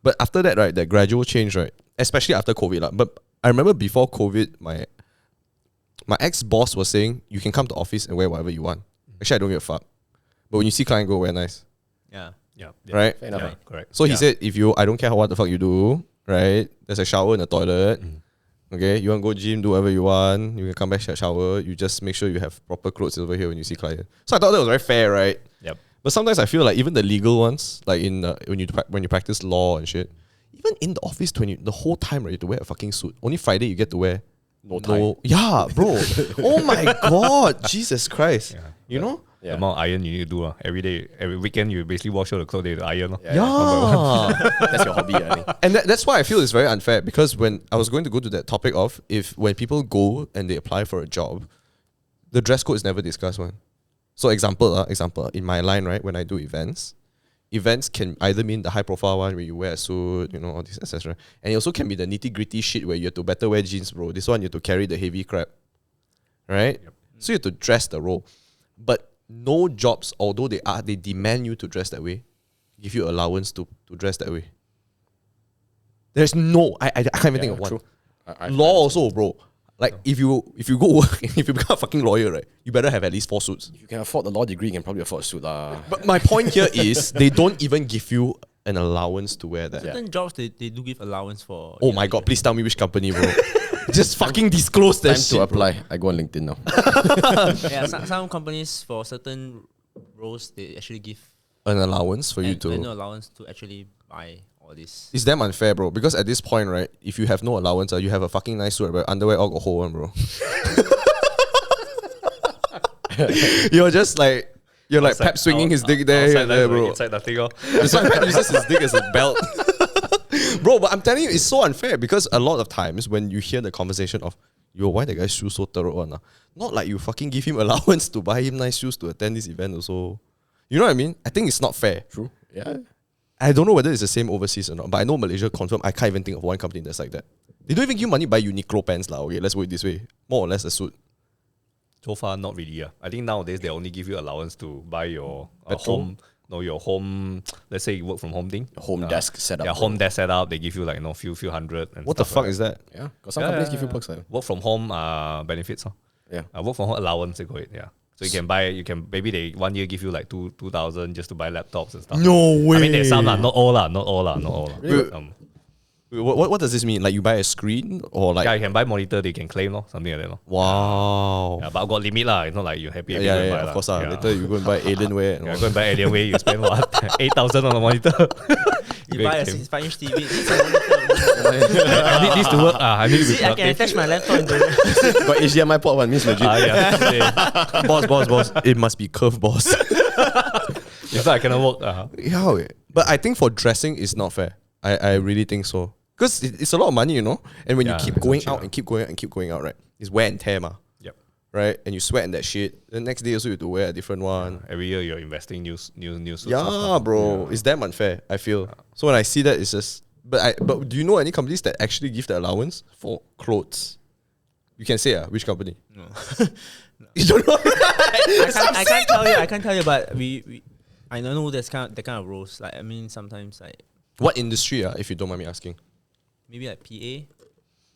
But after that, right, that gradual change, right, especially after COVID, but I remember before COVID, my ex-boss was saying, you can come to office and wear whatever you want. Actually, I don't give a fuck. But when you see client, go wear nice. Yeah. Right? Fair enough. Yeah, correct. So he said, I don't care what the fuck you do, right? There's a shower in the toilet. Okay, you want to go gym, do whatever you want. You can come back, shower. You just make sure you have proper clothes over here when you see client. So I thought that was very fair, right? Yep. But sometimes I feel like even the legal ones, like when you practice law and shit, even in the office, the whole time, right, you have to wear a fucking suit. Only Friday you get to wear No tie. Yeah, bro. Oh my god, Jesus Christ. Yeah. The amount of iron you need to do every day, every weekend, you basically wash all the clothes, they iron. Yeah. That's your hobby, I think. And that's why I feel it's very unfair, because when I was going to go to that topic of when people go and they apply for a job, the dress code is never discussed one. So example, in my line, right, when I do events can either mean the high profile one where you wear a suit, all this, etc. And it also can be the nitty gritty shit where you have to better wear jeans, bro. This one you have to carry the heavy crap, right? Yep. So you have to dress the role. But no jobs, although they demand you to dress that way, give you allowance to dress that way. There's no, I can't even think of one. True. Law also, bro. Like if you go work, if you become a fucking lawyer, right, you better have at least 4 suits. If you can afford the law degree, you can probably afford a suit. But my point here is they don't even give you an allowance to wear that. Certain jobs they do give allowance for. Oh my god, please tell me which company, bro. Just fucking disclose that Time shit, to bro. apply. I go on LinkedIn now. Yeah, some companies for certain roles they actually give An allowance for you to. annual allowance to actually buy all this. It's damn unfair, bro. Because at this point, right, if you have no allowance, you have a fucking nice suit, but underwear all got hole one, bro. You're just like Pep swinging his dick there, bro. Inside nothing. That's why Pep uses his dick as a belt. Bro, but I'm telling you, it's so unfair because a lot of times when you hear the conversation of, yo, why the guy's shoes so thorough one? Not like you fucking give him allowance to buy him nice shoes to attend this event also. You know what I mean? I think it's not fair. True. Yeah. I don't know whether it's the same overseas or not, but I know Malaysia confirm. I can't even think of one company that's like that. They don't even give you money to buy Uniqlo pants, lah. Okay, let's put it this way. More or less a suit. So far, not really. I think nowadays they only give you allowance to buy your Petrol? your home. Let's say you work from home thing. Home desk setup. Yeah, home desk setup. They give you like few hundred. And What the stuff fuck like is that? Yeah. Because some companies give you perks like that. Work from home benefits. Yeah. Work from home allowance. They call it. Yeah. So you can maybe they 1 year give you like 2,000 just to buy laptops and stuff. No way. I mean there's some not all. Really? What does this mean? Like you buy a screen or like? Yeah, you can buy monitor. They can claim something like that. Wow. Yeah, but got limit lah. It's not like you're happy. Yeah, of course. Yeah. Later you go and buy Alienware. Yeah, go and buy Alienware. You spend what 8,000 on a monitor. You buy a 65-inch TV. I need this to work. I need See, I can attach my laptop into it. Got HDMI port one, means legit. Yeah. boss. It must be curved, boss. If I cannot work. Yeah, okay. But I think for dressing is not fair. I really think so. Because it's a lot of money, And when you keep going out and keep going out, right? It's wear and tear, ma. Yep. right? And you sweat in that shit. The next day also you have to wear a different one. Every year you're investing new suits. and Yeah, stuff. bro. It's damn unfair, I feel. So when I see that, it's just... But do you know any companies that actually give the allowance for clothes? You can say which company? No. You don't know? I can't tell you. I can't tell you, but I don't know that kind of roles. Like, I mean, sometimes like What industry, if you don't mind me asking? maybe like PA,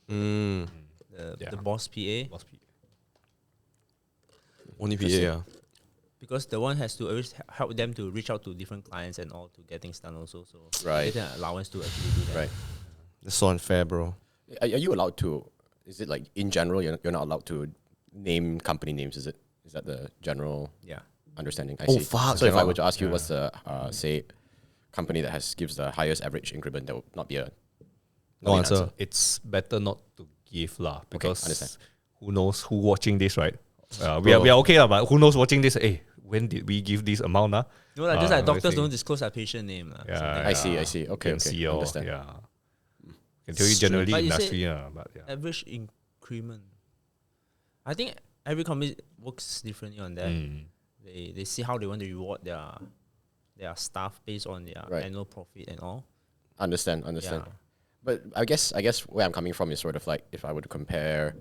Mm, the boss PA, only PA, yeah. because the one has to always help them to reach out to different clients and all to get things done also. So Right. get an allowance to actually do that. Right. That's so unfair, bro. Are you allowed to? Is it like in general you're not allowed to name company names? Is that the general Yeah. understanding? I Oh, see. fuck, So if I cannot. were to ask you, what's the say company that gives the highest average increment, that would not be a No an answer. It's better not to give lah, because understand. who knows who watching this, right? We are okay lah, but who knows watching this? Hey, when did we give this amount? No, like just like doctors let's say- don't disclose their patient name. Yeah, I see. Okay, Can see understand. yeah. Can tell you generally But you said industry, but yeah. average increment. I think every company works differently on that. They see how they want to reward their staff based on their Right. annual profit and all. Understand. Yeah. But I guess where I'm coming from is sort of like, if I were to compare,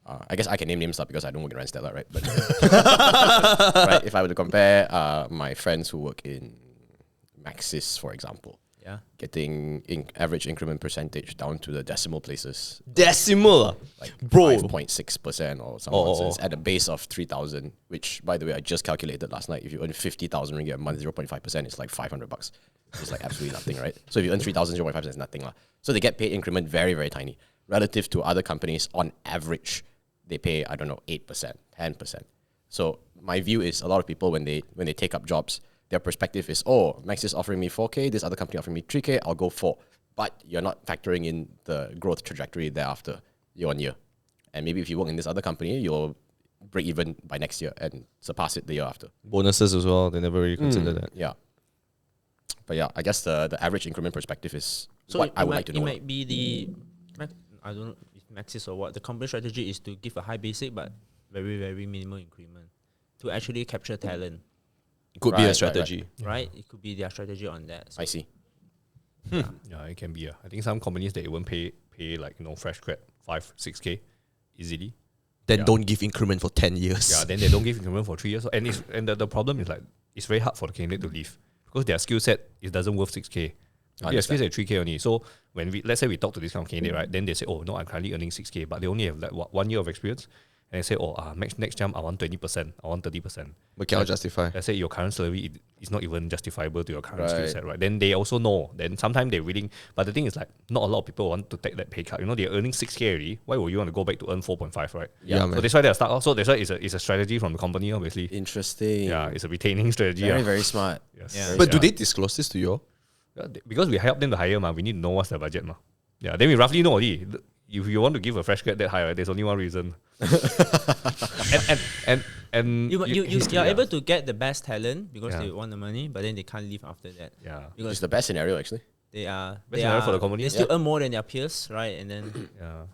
I guess I can name names up because I don't work in Randstad, right? But right, if I were to compare my friends who work in Maxis, for example, Yeah. getting average increment percentage down to the decimal places, Decimal, like bro. 5.6% or some Oh, nonsense at a base of 3,000, which, by the way, I just calculated last night. If you earn 50,000 ringgit a month, 0.5%, it's like $500. It's like absolutely nothing, right? So if you earn 3,000, 0.5% is nothing. So they get paid increment very, very tiny. Relative to other companies, on average, they pay, I don't know, 8%, 10%. So my view is, a lot of people, when they take up jobs, their perspective is, oh, Max is offering me 4K, this other company offering me 3K, I'll go 4. But you're not factoring in the growth trajectory thereafter, year on year. And maybe if you work in this other company, you'll break even by next year and surpass it the year after. Bonuses as well. They never really consider that. Yeah. But yeah, I guess the average increment perspective is So what I would like to it know. might be the I don't know if Maxis or what. The company strategy is to give a high basic but very, very minimal increment to actually capture talent. Could be Right, a right, strategy. Right? It could be their strategy on that. So I see. Yeah, it can be. I think some companies they won't pay like fresh grad 5-6K easily. Then Yeah. don't give increment for 10 years. Yeah, then they don't give increment for 3 years. And the problem is like it's very hard for the candidate to leave because their skill set it doesn't worth 6K. Their skill set is 3K only. So when let's say we talk to this kind of candidate, right? Then they say, oh no, I'm currently earning 6K, but they only have like 1 year of experience. And they say, oh, next jump I want 20%, I want 30%. But cannot justify. Let's say your current salary is not even justifiable to your current skill Right. set, right? Then they also know. Then sometimes they're willing, but the thing is like not a lot of people want to take that pay cut. They're earning 6K already. Why would you want to go back to earn 4.5, right? Yeah, So man. that's why they're stuck. So that's why it's a strategy from the company, obviously. Interesting. Yeah, it's a retaining strategy. Very, yeah. very smart. Yes. Yeah. But do they disclose this to you all? Yeah, because we help them to hire, we need to know what's the budget. Yeah, then we roughly know already. If you want to give a fresh grad that high, right, there's only one reason. and you're able to get the best talent because Yeah. they want the money, but then they can't leave after that. Yeah. It's Because the best scenario, actually. they are Best scenario for the company. They still earn more than their peers, right? And then Yeah.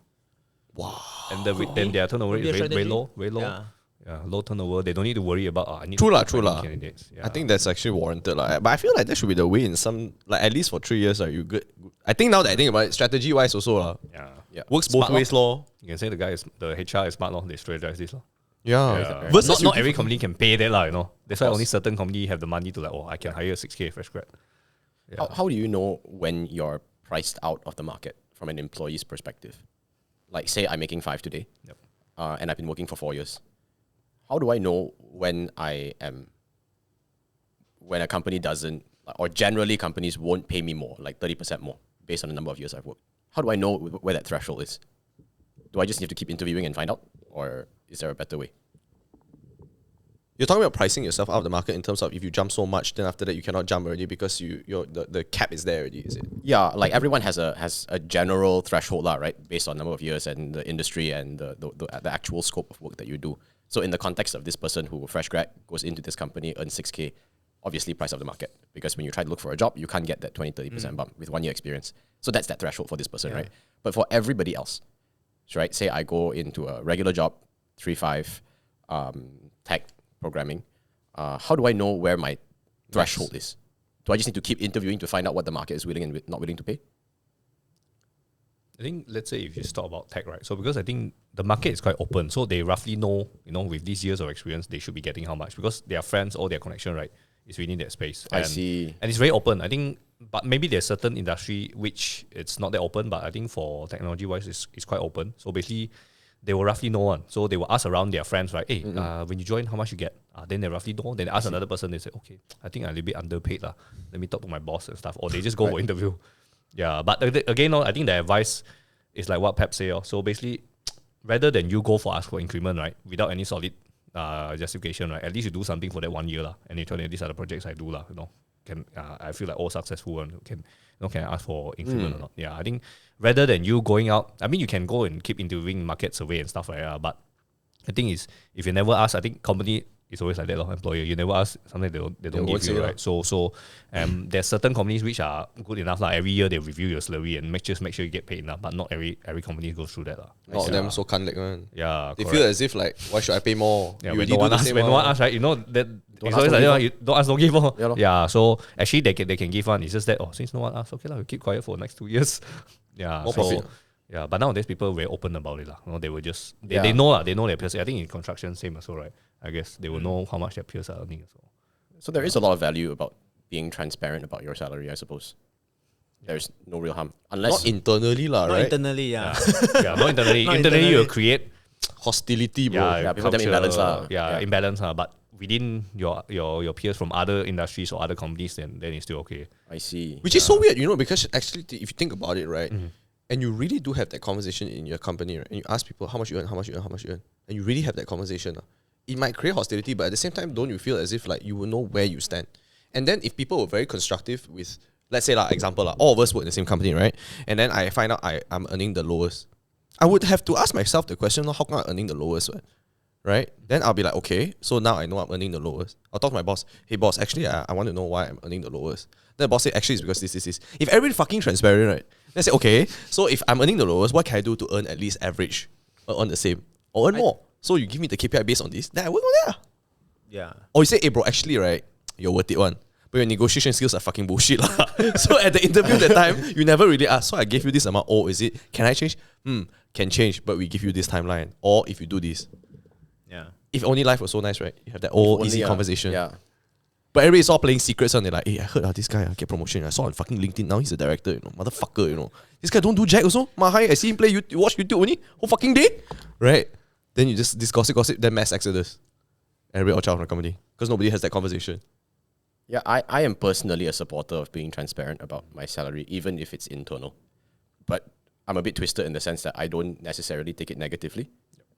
Wow. And then their turnover Could be is a very strategy. low, very low. Yeah. Yeah, low turnover. They don't need to worry about. I need True to lah, find true new lah. candidates. Yeah. I think that's actually warranted. But I feel like that should be the way in some, like at least for 3 years, you good. I think now that I think about it, strategy wise also, Yeah. works both Smart ways, lor. You can say the HR is smart, they strategize this. Yeah. Yeah. Versus Not every company can pay that, That's why course. only certain company have the money to I can hire a 6K fresh grad. Yeah. How do you know when you're priced out of the market from an employee's perspective? Like, say I'm making 5 today, Yep. and I've been working for 4 years. How do I know when when a company doesn't, or generally companies won't pay me more, like 30% more, based on the number of years I've worked? How do I know where that threshold is? Do I just have to keep interviewing and find out, or is there a better way? You're talking about pricing yourself out of the market in terms of if you jump so much, then after that you cannot jump already because the cap is there already, is it? Yeah, like everyone has a general threshold, right? Based on number of years and the industry and the actual scope of work that you do. So in the context of this person who fresh grad goes into this company, earns 6K, obviously price of the market. Because when you try to look for a job, you can't get that 20-30% bump with 1 year experience. So that's that threshold for this person, right? But for everybody else, right? Say I go into a regular job, 3-5, tech programming, how do I know where my threshold is? Do I just need to keep interviewing to find out what the market is willing and not willing to pay? I think, let's say if you talk about tech, right? So because I think the market is quite open, so they roughly know, with these years of experience, they should be getting how much, because their friends or their connection, right, is within that space. I see. And it's very open. I think, but maybe there's certain industry which it's not that open, but I think for technology-wise, it's quite open. So basically, they will roughly know one. So they will ask around their friends, right? Hey, when you join, how much you get? Then they roughly know. Then they ask another person, they say, okay, I think I'm a little bit underpaid. Let me talk to my boss and stuff. Or they just go for interview. Yeah, but again, I think the advice is like what Pep say. So basically, rather than you go for ask for increment, right, without any solid justification, right, at least you do something for that 1 year, and you tell them these are the projects I do, Can I feel like all successful one can I ask for increment or not? Yeah, I think rather than you going out, I mean you can go and keep interviewing market survey and stuff like that, but the thing is, if you never ask, I think company is always like that, employer. You never ask something they don't give you, right? So there's certain companies which are good enough. Every year they review your salary and make sure you get paid enough, but not every company goes through that. Not them so can't man. Yeah. They feel as if why should I pay more? Yeah, you when no one asks, right? That it's always like you don't ask, don't give. Yeah. So actually they can give one. It's just that since no one asks, okay we keep quiet for the next 2 years. Yeah. More profit. Yeah, but nowadays people are very open about it. They will just they know their peers. I think in construction same also, right? I guess they will know how much their peers are earning as well. So there is a lot of value about being transparent about your salary, I suppose. There's no real harm. Unless not internally, right? Not internally, yeah. Yeah, not internally. Internally you will create hostility, bro. Yeah, people them imbalance. Imbalance. But within your peers from other industries or other companies, then it's still okay. I see. Which is so weird, because actually if you think about it, right, and you really do have that conversation in your company, right, and you ask people how much you earn, and you really have that conversation, it might create hostility, but at the same time, don't you feel as if you will know where you stand? And then if people were very constructive with, let's say example, all of us work in the same company, right? And then I find out I'm earning the lowest. I would have to ask myself the question, how come I'm earning the lowest, right? Then I'll be like, okay, so now I know I'm earning the lowest. I'll talk to my boss, hey boss, actually I want to know why I'm earning the lowest. Then the boss say, actually it's because this. If everybody fucking transparent, right? Then I say, okay, so if I'm earning the lowest, what can I do to earn at least average? Or earn the same? Or earn more? So you give me the KPI based on this, then I will go there. Yeah. Or you say, hey bro, actually, right, you're worth it one. But your negotiation skills are fucking bullshit. So at the interview that time, you never really ask. So I gave you this amount. Oh, is it? Can I change? Can change, but we give you this timeline. Or if you do this. Yeah. If only life was so nice, right? You have that easy conversation. Yeah. But everybody's all playing secrets and they're like, hey, I heard this guy get promotion. I saw on fucking LinkedIn. Now he's a director, motherfucker, This guy don't do jack also. I see him play YouTube, watch YouTube only whole fucking day. Right? Then you just this gossip, then mass exodus. Everybody all child from the company. Because nobody has that conversation. Yeah, I am personally a supporter of being transparent about my salary, even if it's internal. But I'm a bit twisted in the sense that I don't necessarily take it negatively.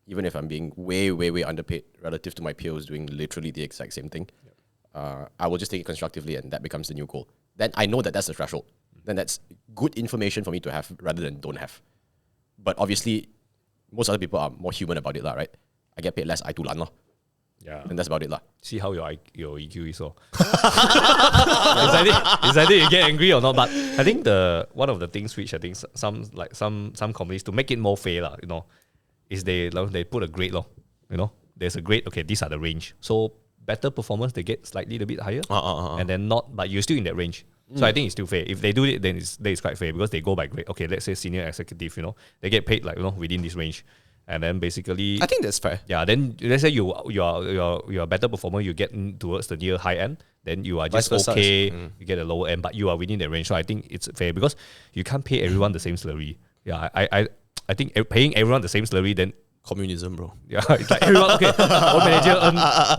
Even if I'm being way, way, way underpaid relative to my peers doing literally the exact same thing. I will just take it constructively and that becomes the new goal. Then I know that that's the threshold. Then that's good information for me to have rather than don't have. But obviously, most other people are more human about it, right? I get paid less, I dulan. Yeah. And that's about it. See how your EQ is. It's either you get angry or not. But I think one of the things which I think some companies, to make it more fair, is they put a grade. There's a grade, okay, these are the range. So better performance, they get slightly a bit higher. And then not, but you're still in that range. So I think it's still fair. If they do it, then it's quite fair because they go by grade. Okay, let's say senior executive, they get paid within this range. And then basically, I think that's fair. Yeah. Then let's say you're a better performer, you get towards the near high end. Then you are just okay. You get a lower end, but you are within that range. So I think it's fair because you can't pay everyone the same salary. Yeah. I think paying everyone the same salary, then communism, bro. Yeah, it's like everyone okay.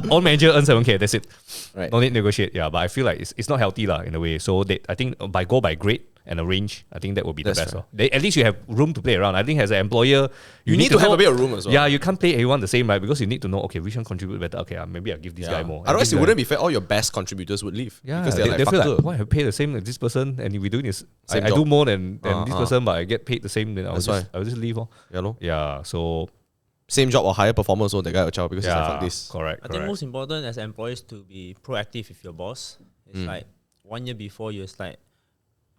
All manager earn 7K. That's it. Right. No need to negotiate. Yeah, but I feel like it's not healthy in a way. So I think by grade and a range, I think that would be the best. At least you have room to play around. I think as an employer, you need to have a bit of room as well. Yeah, you can't pay everyone the same, right? Because you need to know, okay, which one contribute better. Okay, maybe I'll give this guy more. Otherwise, it wouldn't be fair. All your best contributors would leave. Yeah, because they feel like, why I pay the same as this person and we're doing this. I do more than this person, but I get paid the same. Then I'll just leave. Yeah, so same job or higher performance, so the guy will chow because he's like, fuck this. Correct. I think most important as employees to be proactive with your boss. It's like 1 year before you're like,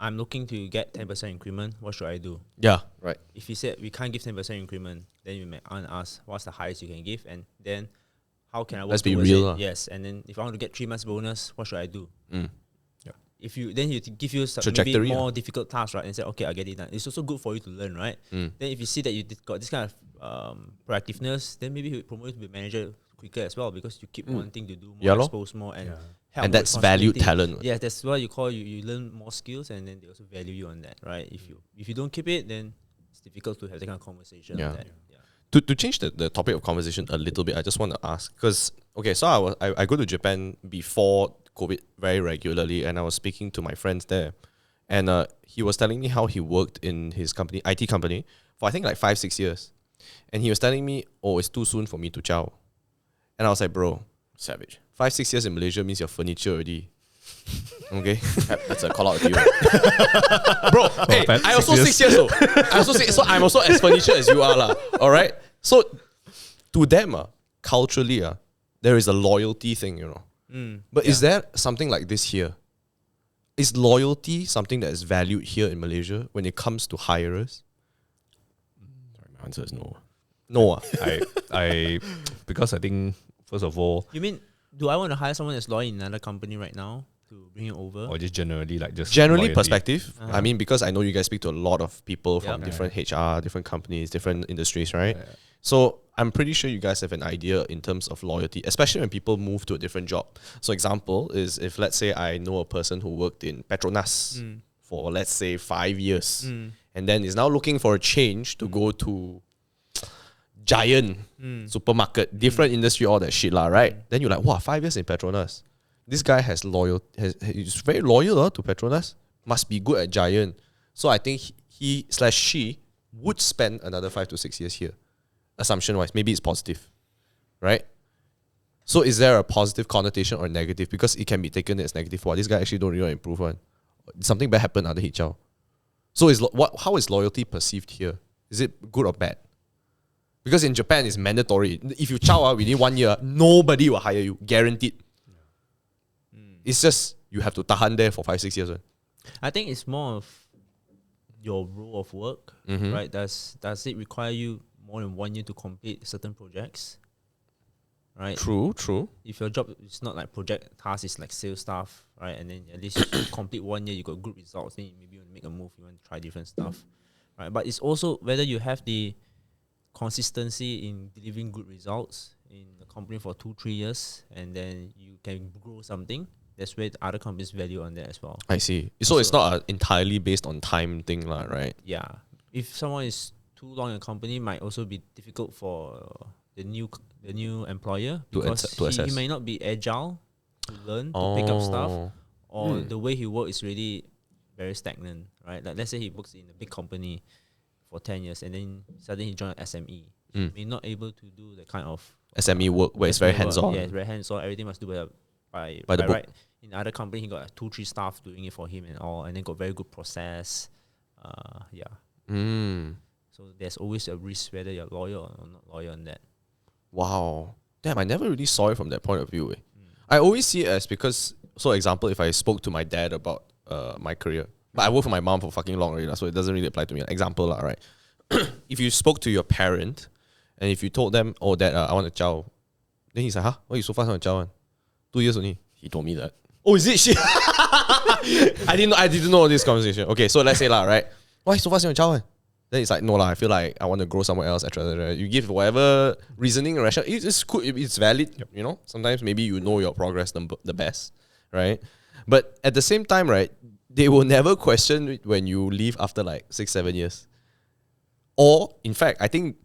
I'm looking to get 10% increment. What should I do? Yeah, right. If he said we can't give 10% increment, then you may ask what's the highest you can give, and then how can I work Let's be towards real, it? Yes, and then if I want to get 3 months bonus, what should I do? If you then you give you some maybe more difficult tasks, right? And say, okay, I'll get it done. It's also good for you to learn, right? Then if you see that you got this kind of proactiveness, then maybe he'll promote you to be manager quicker as well, because you keep wanting to do more, expose more, and help. And that's valued talent. Yeah, that's what you call you learn more skills, and then they also value you on that, right? If you don't keep it, then it's difficult to have that kind of conversation. On that. To change the topic of conversation a little bit, I just want to ask, because so I go to Japan before COVID very regularly, and I was speaking to my friends there, and he was telling me how he worked in his company, IT company, for I think like 5-6 years, and he was telling me, oh, it's too soon for me to chow, and I was like, bro, Savage. 5-6 years in Malaysia means you're furniture already. Okay, That's a call out to you. bro. Hey, I also 6 years old. So I'm also as furniture as you are, lah. All right. So to them, culturally, there is a loyalty thing, you know. But is there something like this here? Is loyalty something that is valued here in Malaysia when it comes to hirers? Sorry, my answer is no. No. I because I think first of all, You mean, do I want to hire someone that's loyal in another company right now to bring it over? or just generally Generally loyalty. perspective. I mean, because I know you guys speak to a lot of people from Yep. different HR, different companies, different industries, right? So I'm pretty sure you guys have an idea in terms of loyalty, especially when people move to a different job. So example is, if let's say I know a person who worked in Petronas for let's say 5 years, and then is now looking for a change to go to Giant supermarket, different industry, all that shit lah, right? Then you're like, wow, 5 years in Petronas. This guy he's very loyal to Petronas. Must be good at Giant. So I think he/she would spend another 5 to 6 years here. Assumption wise, maybe it's positive, right? So is there a positive connotation or negative? Because it can be taken as negative. Wow, this guy actually don't really want to improve one. Something bad happened after he chow. So how is loyalty perceived here? Is it good or bad? Because in Japan it's mandatory. If you chow within 1 year, nobody will hire you, guaranteed. It's just you have to tahan there for 5-6 years. I think it's more of your role of work, right? Does it require you more than 1 year to complete certain projects? Right. True. If your job is not like project task, it's like sales stuff, right? And then at least you complete 1 year, you got good results. Then maybe you want to make a move, you want to try different stuff, right? But it's also whether you have the consistency in delivering good results in the company for 2-3 years, and then you can grow something. That's where the other companies value on that as well. I see. So it's not entirely based on time thing, lah, right? Yeah. If someone is too long in a company, might also be difficult for the new employer, because to assess. he may not be agile to learn, to pick up stuff, or the way he works is really very stagnant, right? Like let's say he works in a big company for 10 years and then suddenly he joins an SME. He may not able to do the kind of SME work where it's very hands-on. Yeah, it's very hands-on. Everything must do by the book. right. In other company, he got 2-3 staff doing it for him and all, and then got very good process. So there's always a risk whether you're loyal or not loyal on that. Wow. Damn, I never really saw it from that point of view. I always see it as because, so example, if I spoke to my dad about my career, but I work for my mom for fucking long already, so it doesn't really apply to me. Example, right? If you spoke to your parent, and if you told them, oh, dad, I want to chow, then he's like, huh? Why you so fast want to chow? 2 years only. He told me that. Oh, is it shit? I didn't know this conversation. Okay, so let's say right? Why so fast you want to chow? Then it's like, no I feel like I want to grow somewhere else, etc. You give whatever reasoning and rationale. It's cool, it's valid, you know. Sometimes maybe you know your progress the best, right? But at the same time, right, they will never question when you leave after like 6-7 years. Or in fact, I think,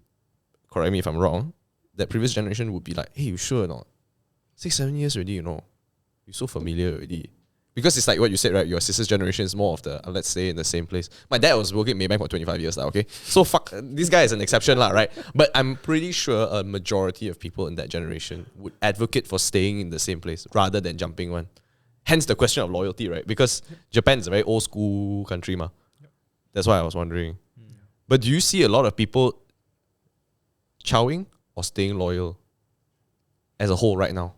correct me if I'm wrong, that previous generation would be like, hey, you sure or not? 6-7 years already, you know. You're so familiar already. Because it's like what you said, right? Your sister's generation is more of the, let's say, in the same place. My dad was working at Maybank for 25 years now, okay? So fuck, this guy is an exception, right? But I'm pretty sure a majority of people in that generation would advocate for staying in the same place rather than jumping one. Hence the question of loyalty, right? Because Japan is a very old school country, ma. That's why I was wondering. But do you see a lot of people chowing or staying loyal as a whole right now?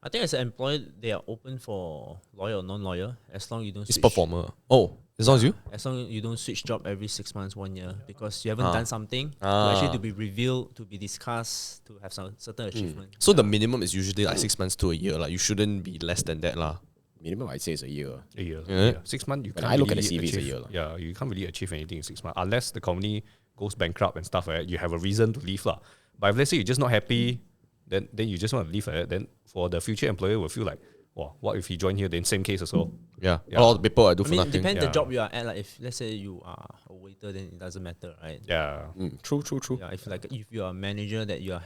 I think as an employer, they are open for loyal or non-loyal, as long as you don't It's switch. performer. Oh, As long as you. As long as you don't switch job every 6 months, 1 year, because you haven't done something to be revealed, to be discussed, to have some certain achievement. So the minimum is usually like 6 months to a year. Like you shouldn't be less than that, lah. Minimum, I'd say, is a year. A year. Yeah. Yeah. 6 months, you When can't I look at really the CV, it's a achieve- year lah. Yeah, you can't really achieve anything in 6 months unless the company goes bankrupt and stuff like that. You have a reason to leave lah. But if let's say you're just not happy, then you just want to leave like that, then for the future employer will feel like, wow, what if he joined here? Then same case as well. Yeah. Yeah. A lot of people I do I for mean, nothing. depends the Yeah. job you are at. Like if let's say you are a waiter, then it doesn't matter, right? Yeah. True. Yeah, if you are a manager that you are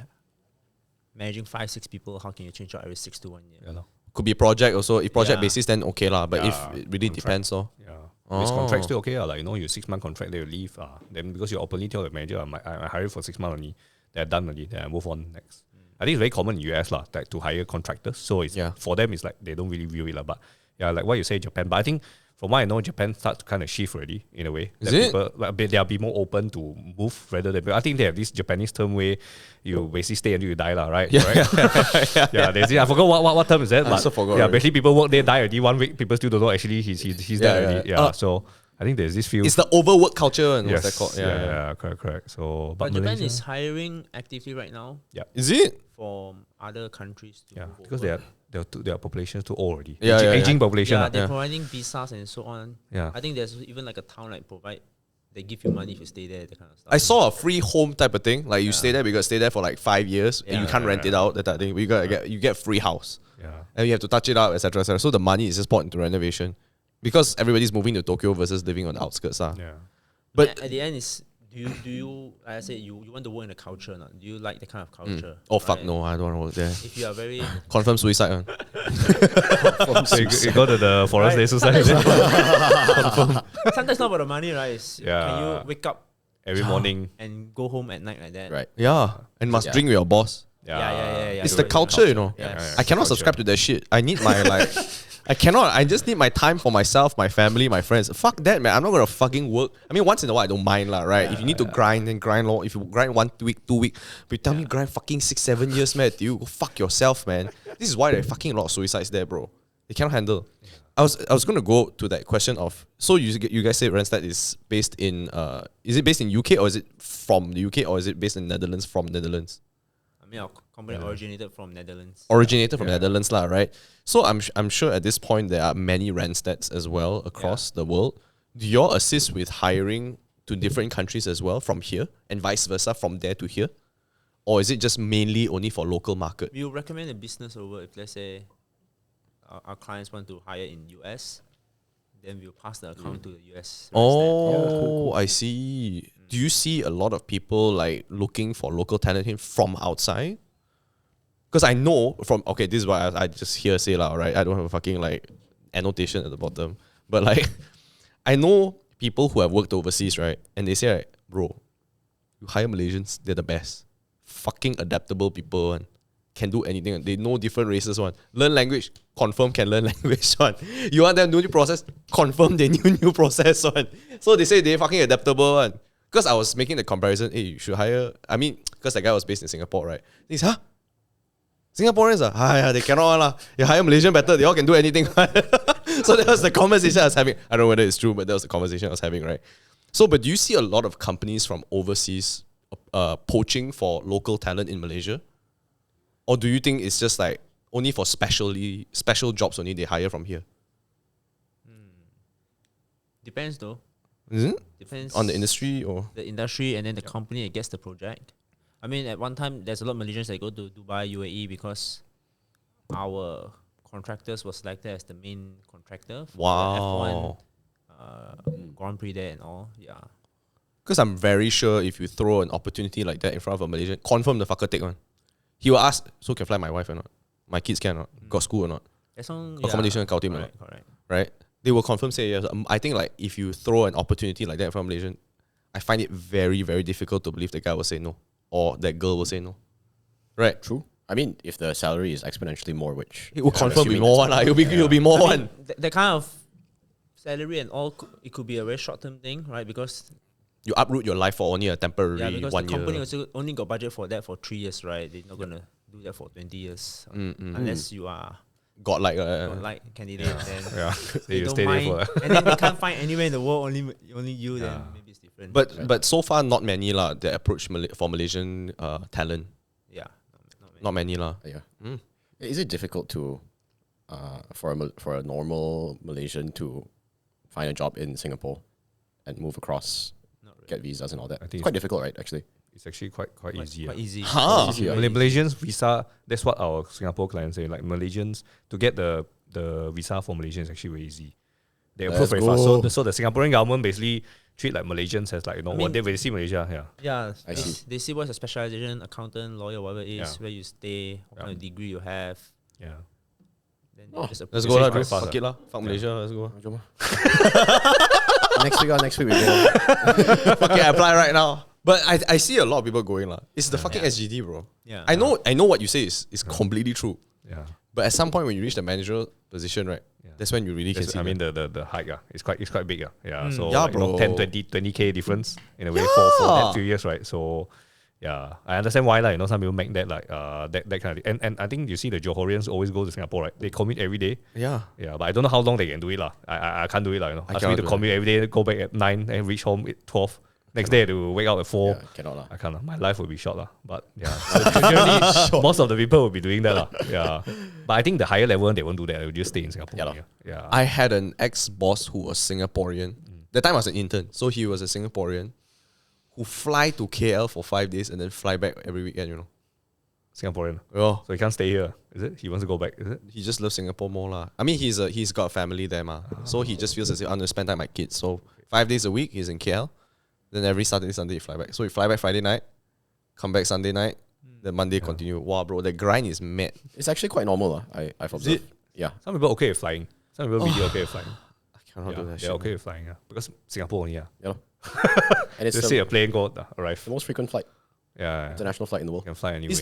managing 5-6 people, how can you change job every 6 to 1 year? Yeah, no. Could be project also. If project Yeah. basis, then okay lah. But Yeah, if it really contract. depends, so Yeah. If it's contract Oh. still okay. Like, you know, your 6 month contract, they will leave. Then because you openly tell the manager, I hired for 6 months only, they're done already, then I move on next. I think it's very common in US lah, like to hire contractors. So it's for them it's like they don't really view it lah. But yeah, like what you say, Japan. But I think from what I know, Japan starts to kind of shift already in a way. Is that it? People, like, they'll be more open to move rather than. I think they have this Japanese term where you basically stay until you die lah, right? Yeah. Right? Yeah. There's I forgot what term is that. I But also forgot yeah, already. basically people work there, die already 1 week. People still don't know actually he's dead already. yeah. Yeah. So I think there's this feel. it's the overwork culture and yes, what's that called? yeah, correct. So But Japan Malaysia, is hiring actively right now Is it? from other countries to move because over. their population is too old already. Yeah, Aging population. Yeah, lah. they're providing visas and so on. Yeah. I think there's even like a town like they give you money if you stay there, that kind of stuff. I saw a free home type of thing. Like you stay there, because stay there for like 5 years and you can't rent it out. That type of thing. You get free house. Yeah. And you have to touch it up, etc., etc. So the money is just poured into renovation, because everybody's moving to Tokyo versus living on the outskirts. Yeah. But at the end is do you like I said you want to work in the culture or not? Do you like the kind of culture? oh fuck right? no, I don't want to work there. If you are very Confirm suicide one. So you go to the forest day society sometimes not about the money, right? It's, can Yeah. you wake up every morning. and go home at night like that? Right. Yeah, and must drink with your boss. Yeah. It's the culture, you know. Yes. I cannot subscribe to that shit. I need my like. I cannot. I just need my time for myself, my family, my friends. Fuck that, man. I'm not gonna fucking work. I mean, once in a while, I don't mind, lah. Right? If you need to grind, then grind long. If you grind 1 week, 2 week, but you tell me grind fucking 6-7 years, man. You go fuck yourself, man. This is why there are fucking a lot of suicides there, bro. They cannot handle. I was gonna go to that question of, so you guys say Randstad is based in is it based in UK, or is it from the UK, or is it based in Netherlands from Netherlands? I mean, our company originated from Netherlands. Originated from Netherlands, lah, right? So I'm sure at this point there are many Randstads as well across the world. Do you all assist with hiring to different countries as well from here, and vice versa from there to here? Or is it just mainly only for local market? We will recommend a business over if let's say our clients want to hire in US, then we'll pass the account to the US. Oh, I see. Do you see a lot of people like looking for local talent here from outside? Because I know from, okay, this is what I just hear say lah, right? I don't have a fucking like annotation at the bottom. But like, I know people who have worked overseas, right? And they say, like, bro, you hire Malaysians, they're the best. Fucking adaptable people, one. Can do anything. They know different races, one. Learn language, confirm can learn language, one. You want them to do new process, confirm they new process, one. So they say they fucking adaptable, one. Because I was making the comparison, hey, you should hire, I mean, because that guy was based in Singapore, right? He's, huh? Singaporeans, they cannot, lah. You hire Malaysian better, they all can do anything. So that was the conversation I was having. I don't know whether it's true, but that was the conversation I was having, right? So, but do you see a lot of companies from overseas poaching for local talent in Malaysia? Or do you think it's just like only for special jobs only they hire from here? Depends though. Is it? Depends On the industry or? the industry and then the company that gets the project. I mean, at one time, there's a lot of Malaysians that go to Dubai, UAE because our contractors were selected as the main contractor for Wow. the F1 Grand Prix there and all. Yeah. Because I'm very sure if you throw an opportunity like that in front of a Malaysian, confirm the fucker take one. He will ask, so can fly my wife or not? My kids can or not? Got school or not? As long, Accommodation yeah, and team or correct, not? correct. Right? They will confirm say yes. I think like if you throw an opportunity like that from Malaysian, I find it very, very difficult to believe the guy will say no. Or that girl will say no. Right? True. I mean, if the salary is exponentially more, which It will I'm confirm be assuming more that's one. It'll be more I one. mean, the kind of salary and all, it could be a very short-term thing, right? Because You uproot your life for only a temporary because 1 the year. company also only got budget for that for 3 years, right? They're not gonna do that for 20 years unless you are godlike. Like candidate, then Yeah, they you don't stay there mind, for. and then they can't find anywhere in the world, only you. Then maybe it's different. But so far not many lah. The approach for Malaysian talent, yeah, not many lah. Yeah. Is it difficult to for a normal Malaysian to find a job in Singapore and move across, Not really. get visas and all that? I think It's quite difficult, right? Actually, It's actually quite easy. Quite easy. Huh? Easy, yeah. Malaysians visa. That's what our Singapore clients say. Like Malaysians to get the visa for Malaysians is actually very easy. They approve Let's very fast. go. So the Singaporean government basically treat like Malaysians as like mean- what they see Malaysia. Yeah. Yeah, I see. they see what's a specialization, accountant, lawyer, whatever it is, Yeah. where you stay, what kind of degree you have. Yeah. Then Oh, just Let's They go say lah. it's quite Just fast, fuck it lah. Fuck Malaysia. Let's go. next week we go. Fuck it, I apply right now. But I see a lot of people going lah. It's the fucking SGD, bro. Yeah. I know what you say is completely true. Yeah. But at some point when you reach the managerial position, right? Yeah. That's when you really can see. I mean the hike it's quite big. Yeah. So Yeah, like, you know, bro. 10, 20K difference in a way for that few years, right? So yeah, I understand why like, some people make that like that kind of thing. And I think you see the Johorians always go to Singapore, right? They commute every day. Yeah. Yeah, but I don't know how long they can do it lah. I can't do it lah. Ask me cannot to do commute every day, go back at 9 and reach home at 12. Next day I have to wake up at 4. Yeah, cannot lah. I can't. My life will be short lah. But yeah, generally most of the people will be doing that lah. Yeah, but I think the higher level they won't do that. They will just stay in Singapore. Yeah lah. Yeah. I had an ex-boss who was Singaporean. That time I was an intern, so he was a Singaporean who fly to KL for 5 days and then fly back every weekend. Singaporean. Oh, So he can't stay here. Is it? He wants to go back. Is it? he just loves Singapore more lah. I mean, he's got a family there ma. So he just feels as if I'm gonna spend time with my kids. So 5 days a week he's in KL. Then every Saturday, Sunday he fly back. So he fly back Friday night, come back Sunday night, then Monday continue. Wow, bro, the grind is mad. It's actually quite normal lah. I've observed. Yeah. Some people okay with flying. Some people really okay with flying. I cannot do Yeah, that they're shit. okay with flying. Yeah. Because Singapore only. Yeah. Yeah. And it's Just see the a plane go arrive. most frequent flight, Yeah. international flight in the world. Can fly anywhere. It's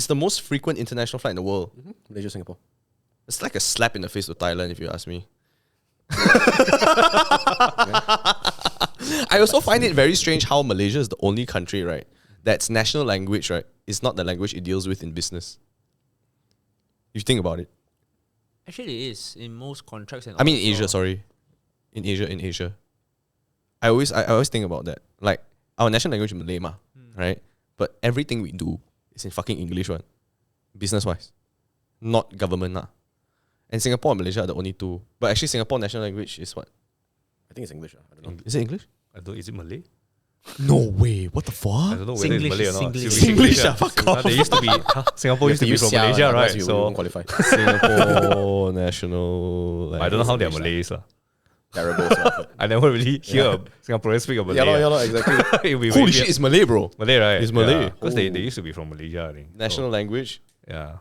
the most frequent international flight in the world. Malaysia, Singapore. It's like a slap in the face to Thailand, if you ask me. I also find it very strange how Malaysia is the only country, right, that's national language, right, is not the language it deals with in business. If you think about it. Actually, it is in most contracts and. I mean, in also- Asia, sorry. In Asia. I always think about that. Like, our national language is Malay, ma, right? But everything we do is in fucking English, one. Business-wise. Not government, lah. And Singapore and Malaysia are the only two. But actually, Singapore national language is what? I think it's English. I don't know. Is it English? I don't, is it Malay? No way. What the I fuck? don't know whether it's Singlish, Malay or not. Singlish. Should be Singlish, yeah. fuck Huh, off. They used to be Singapore used to be from Malaysia, right? You So won't qualify. Singapore national language. I don't know how they're Malays. Terrible. So I never really hear a Singaporean speak of Malay. yeah, exactly. It'll be Holy very shit, weird. it's Malay, bro. Malay, right? It's Malay. Because they used to be from Malaysia, I think. National language. So, yeah.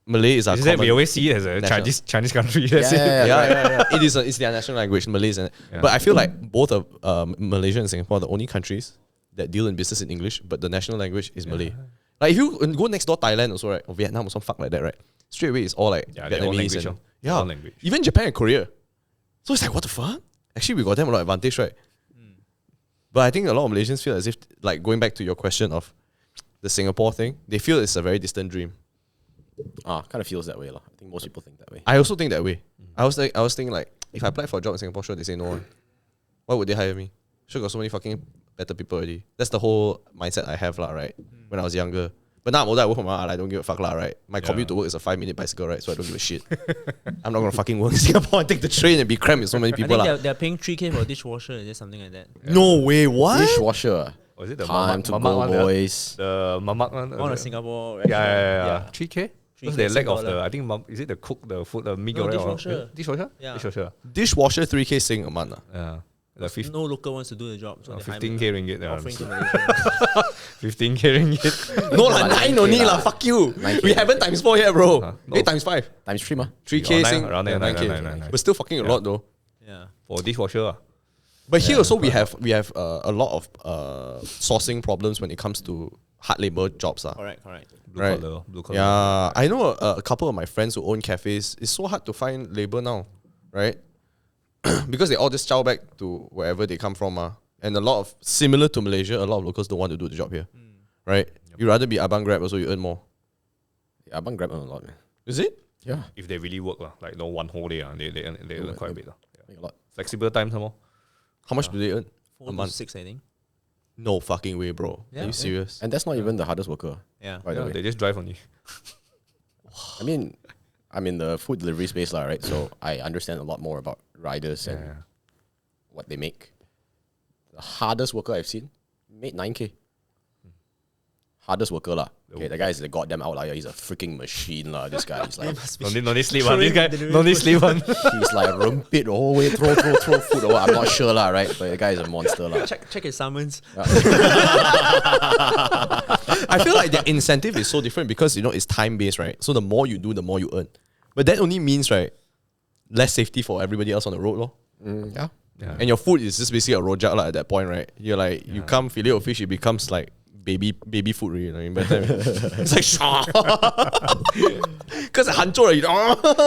Malay is our It's just that common. we always see it as a national- Chinese country. That's it. Yeah. It's their national language, Malays. Yeah. But I feel like both of Malaysia and Singapore are the only countries that deal in business in English, but the national language is Malay. Like if you go next door Thailand also, right, or Vietnam or some fuck like that, right, straight away it's all like Yeah, their own Vietnamese language. and, Their yeah, own language. even Japan and Korea. So it's like, what the fuck? Actually, we got them a lot of advantage, right? But I think a lot of Malaysians feel as if, like, going back to your question of the Singapore thing, they feel it's a very distant dream. Kind of feels that way, lah. I think most people think that way. I also think that way. I was thinking like, if I applied for a job in Singapore, sure they say no one. Why would they hire me? Sure got so many fucking better people already. That's the whole mindset I have, lah, right? When I was younger. But now I'm older, I work from home, I don't give a fuck, lah, right? My commute to work is a 5-minute bicycle ride, so I don't give a shit. I'm not gonna fucking work in Singapore and take the train and be crammed with so many I people, think lah. they're paying 3K for a dishwasher. Is there something like that? No way, what? Dishwasher. Or is it the Time mamak, to mamak go, one? boys. The mamak one? One of Singapore. Yeah. restaurant. 3K? Because 3K they lack of $6. the, I think, is it the cook, the food, the meat No, goreng or- dishwasher. Dishwasher? Yeah. Dishwasher. Dishwasher 3K Sing a month. Yeah. Like No local wants to do the job. So they hire 15K ringgit. Yeah. offering to Malaysia. 15K ringgit. No lah, 9 only 9K lah, lah. fuck you. 9K. We haven't times 4 yet, bro. No. 8 times 5. Times 3, ma. 3K nine, Sing. around there, 9K. But still fucking a lot though. Yeah. For dishwasher. Ah. But here also we have a lot of sourcing problems when it comes to hard labor jobs. Correct. Blue Right. collar. Blue collar. Yeah, I know a couple of my friends who own cafes. It's so hard to find labor now, right? Because they all just chow back to wherever they come from. And a lot of, similar to Malaysia, a lot of locals don't want to do the job here, right? You'd rather be abang grab also, you earn more. Yeah, Abang Grab earn a lot, man. Is it? Yeah. If they really work, like no one whole day, they earn quite a bit. Make a lot. Flexible time some more. How much do they earn? 4 to month. 6, I think. No fucking way, bro. Yeah. Are you serious? And that's not even the hardest worker, Yeah. by the way. They just drive only. I mean, I'm in the food delivery space, right? So I understand a lot more about riders and what they make. The hardest worker I've seen made 9K. Hardest worker lah. Okay, the guy is the goddamn outlier. He's a freaking machine lah. This guy, he's like, No need sleep one. This guy, no need sleep one. he's like rumpit the whole way, throw food. Oh, I'm not sure lah, right? But the guy is a monster lah. Check his summons. I feel like their incentive is so different because it's time based, right? So the more you do, the more you earn. But that only means, right, less safety for everybody else on the road, lor. Yeah. And your food is just basically a rojak lah at that point, right? You're like, you come fillet of fish, it becomes like baby food, really. You know? It's like because hancho,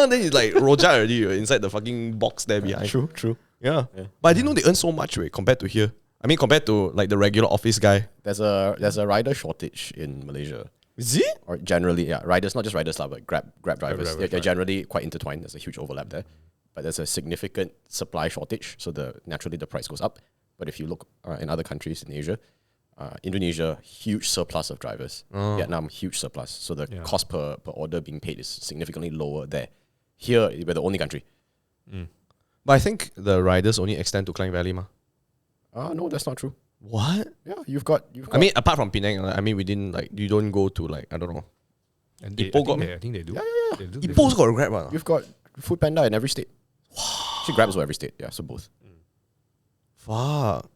then it's like rojak already. You're inside the fucking box there behind. True. Yeah. But I didn't know they earn so much, right, compared to here. I mean, compared to like the regular office guy. There's a rider shortage in Malaysia. Is it? Or generally, yeah, riders, not just riders lah, but Grab drivers. drivers, They're generally quite intertwined. There's a huge overlap there. But there's a significant supply shortage, so naturally the price goes up. But if you look in other countries in Asia, Indonesia, huge surplus of drivers. Vietnam, huge surplus. So the cost per order being paid is significantly lower there. Here, we're the only country. But I think the riders only extend to Klang Valley, ma. No, that's not true. What? Yeah, you've got. I mean, apart from Penang, I mean, we didn't like. You don't go to like, I don't know. And Ipoh I think they do. They do. Ipoh's got a Grab, man. you've got Food Panda in every state. Actually, Grab is for every state. Yeah, so both. Fuck.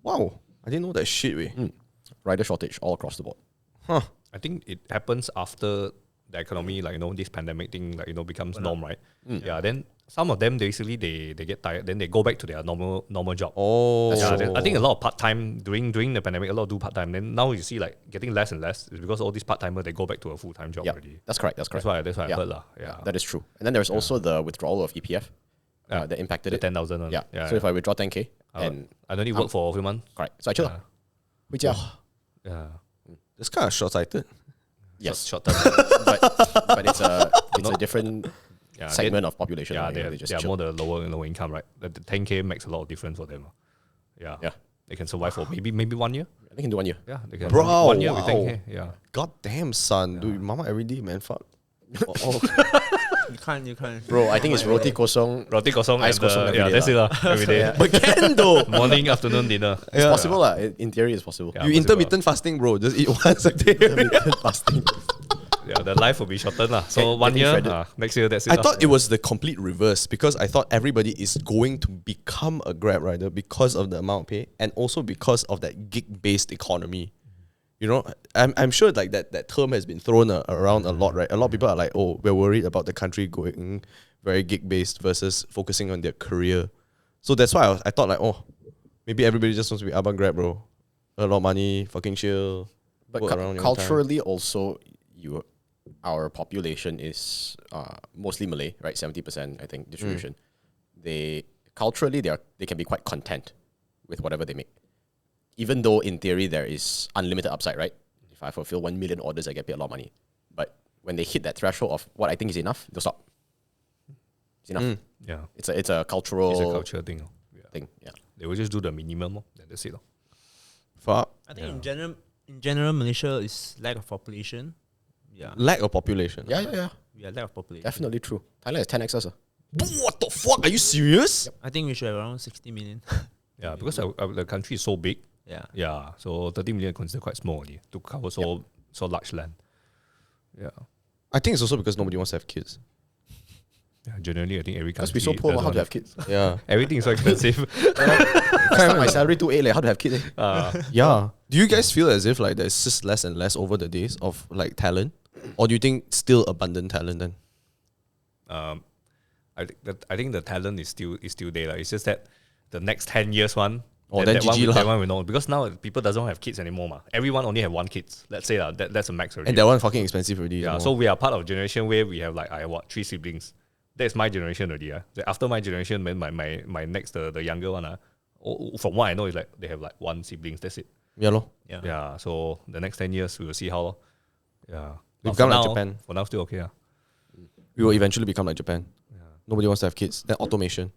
Wow. I didn't know that shit, way. Rider shortage all across the board. Huh. I think it happens after the economy, like this pandemic thing, becomes norm, right? Yeah. Then some of them basically they get tired, then they go back to their normal job. Oh. Yeah, I think a lot of part time during the pandemic, a lot do part time. Then now you see like getting less and less is because all these part timers they go back to a full time job already. That's correct. That's That's correct. why I heard lah. Yeah, That is true. And then there's also the withdrawal of EPF that impacted the it. 10,000. Yeah. So if I withdraw 10K and I don't need work for a few months. correct, so I chill. Yeah. Yeah. Yeah, That's kind of short-sighted. Yes, short term. but it's a different segment of population. Yeah, right? they just are chill. more the lower income, right? The 10K makes a lot of difference for them. Yeah, Yeah. they can survive for maybe 1 year. They can do 1 year. Yeah, they can. Bro, 1 year with wow. 10K. Yeah. God damn, son. Dude, mama every day, man. Fuck. You can't. Bro, I think it's roti kosong. Roti kosong Ice and kosong every day that's it lah. Every day. But can though. Morning, afternoon, dinner. It's possible lah. In theory, it's possible. Yeah. You possible. intermittent fasting, bro. Just eat once a day. Fasting. Yeah, the life will be shortened lah. So Get- 1 getting year, shredded. next year that's it. I lah. thought it was the complete reverse because I thought everybody is going to become a Grab rider because of the amount of pay and also because of that gig-based economy. You know, I'm sure like that term has been thrown around a lot, right? A lot of people are like, oh, we're worried about the country going very gig-based versus focusing on their career. So that's why I thought like, oh, maybe everybody just wants to be Abang Grab, bro. Earn a lot of money, fucking chill. But work around your own time. culturally, also, our population is mostly Malay, right? 70%, I think, distribution. They can be quite content with whatever they make. Even though in theory there is unlimited upside, right? If I fulfill 1 million orders, I get paid a lot of money. But when they hit that threshold of what I think is enough, they'll stop. It's enough. Yeah, It's a cultural it's a culture thing. Yeah. thing. Yeah. They will just do the minimum. That's it. Fuck. I think in general, Malaysia is lack of population. Yeah. Lack of population. Yeah. Yeah, lack of population. Definitely true. Thailand is 10x us. What the fuck? Are you serious? I think we should have around 60 million. Yeah, because the country is so big. Yeah. Yeah, so 30 million considered quite small already to cover so large land. Yeah. I think it's also because nobody wants to have kids. Yeah, generally, I think every Because country. we're so poor, doesn't how to want have kids? Yeah. Everything is so expensive. My salary 2A, like, how to have kids? Yeah. Do you guys feel as if like there's just less and less over the days of like talent? Or do you think still abundant talent then? I think the talent is still there. Like. It's just that the next 10 years one. Oh, then GG lah. that one we know. Because now people doesn't have kids anymore. Ma. Everyone only have 1 kid. Let's say that's a max already. And that one fucking expensive already. Yeah, so we are part of a generation where we have like 3 siblings. That's my generation already. After my generation, then my next the younger one. From what I know is like they have like 1 siblings. That's it. Yeah, lor. Yeah. So the next 10 years we will see how. Yeah. We've But gone like now, Japan. For now, still okay. we will eventually become like Japan. Nobody wants to have kids. Then automation.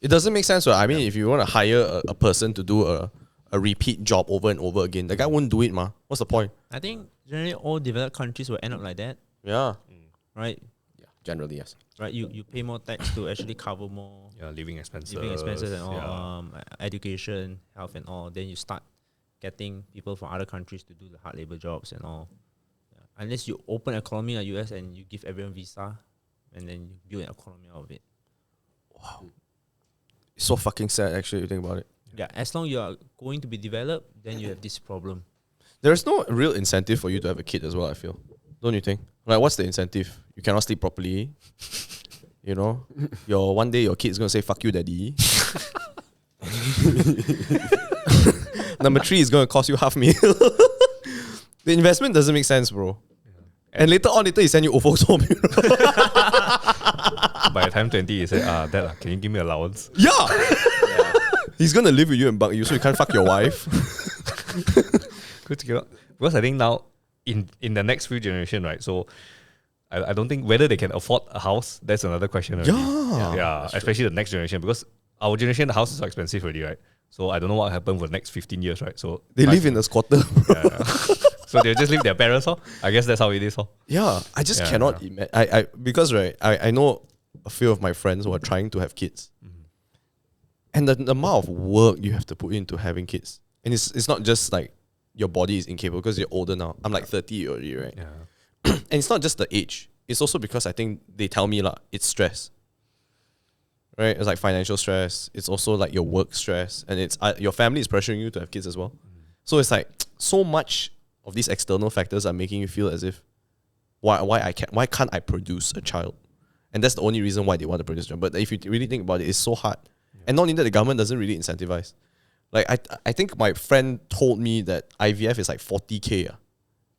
It doesn't make sense, right? I mean, if you want to hire a person to do a repeat job over and over again, the guy won't do it, ma. What's the point? I think generally all developed countries will end up like that, Yeah. right? Yeah, generally, yes. Right, you pay more tax to actually cover more living expenses. and all, education, health and all. Then you start getting people from other countries to do the hard labor jobs and all. Yeah. Unless you open economy like US and you give everyone visa, and then you build an economy out of it. Wow. It's so fucking sad, actually, if you think about it. Yeah, as long you are going to be developed, then you have this problem. There's no real incentive for you to have a kid as well, I feel. Don't you think? Like, what's the incentive? You cannot sleep properly. You know? One day your kid's gonna say, fuck you, daddy. Number 3 is gonna cost you half meal. The investment doesn't make sense, bro. And later you send you OFO's home. By the time 20, you say, Dad, can you give me allowance? Yeah. He's gonna live with you and bug you, so you can't fuck your wife. Because I think now, in the next few generation, right? So I don't think whether they can afford a house, that's another question already. Yeah, especially the next generation, because our generation, the house is so expensive already, right? So I don't know what will happen for the next 15 years, right? So they live in a squatter. Yeah. So they'll just leave their parents, I guess that's how it is. Yeah, I just cannot imagine. Because I know a few of my friends who are trying to have kids. And the amount of work you have to put into having kids. And it's not just like your body is incapable because you're older now. I'm like 30 already, right? Yeah. And it's not just the age. It's also because I think they tell me it's stress. Right? It's like financial stress. It's also like your work stress. And it's your family is pressuring you to have kids as well. So it's like so much of these external factors are making you feel as if why can't I produce a child? And that's the only reason why they want to produce a child. But if you really think about it, it's so hard. And not only that, the government doesn't really incentivize. Like I think my friend told me that IVF is like 40K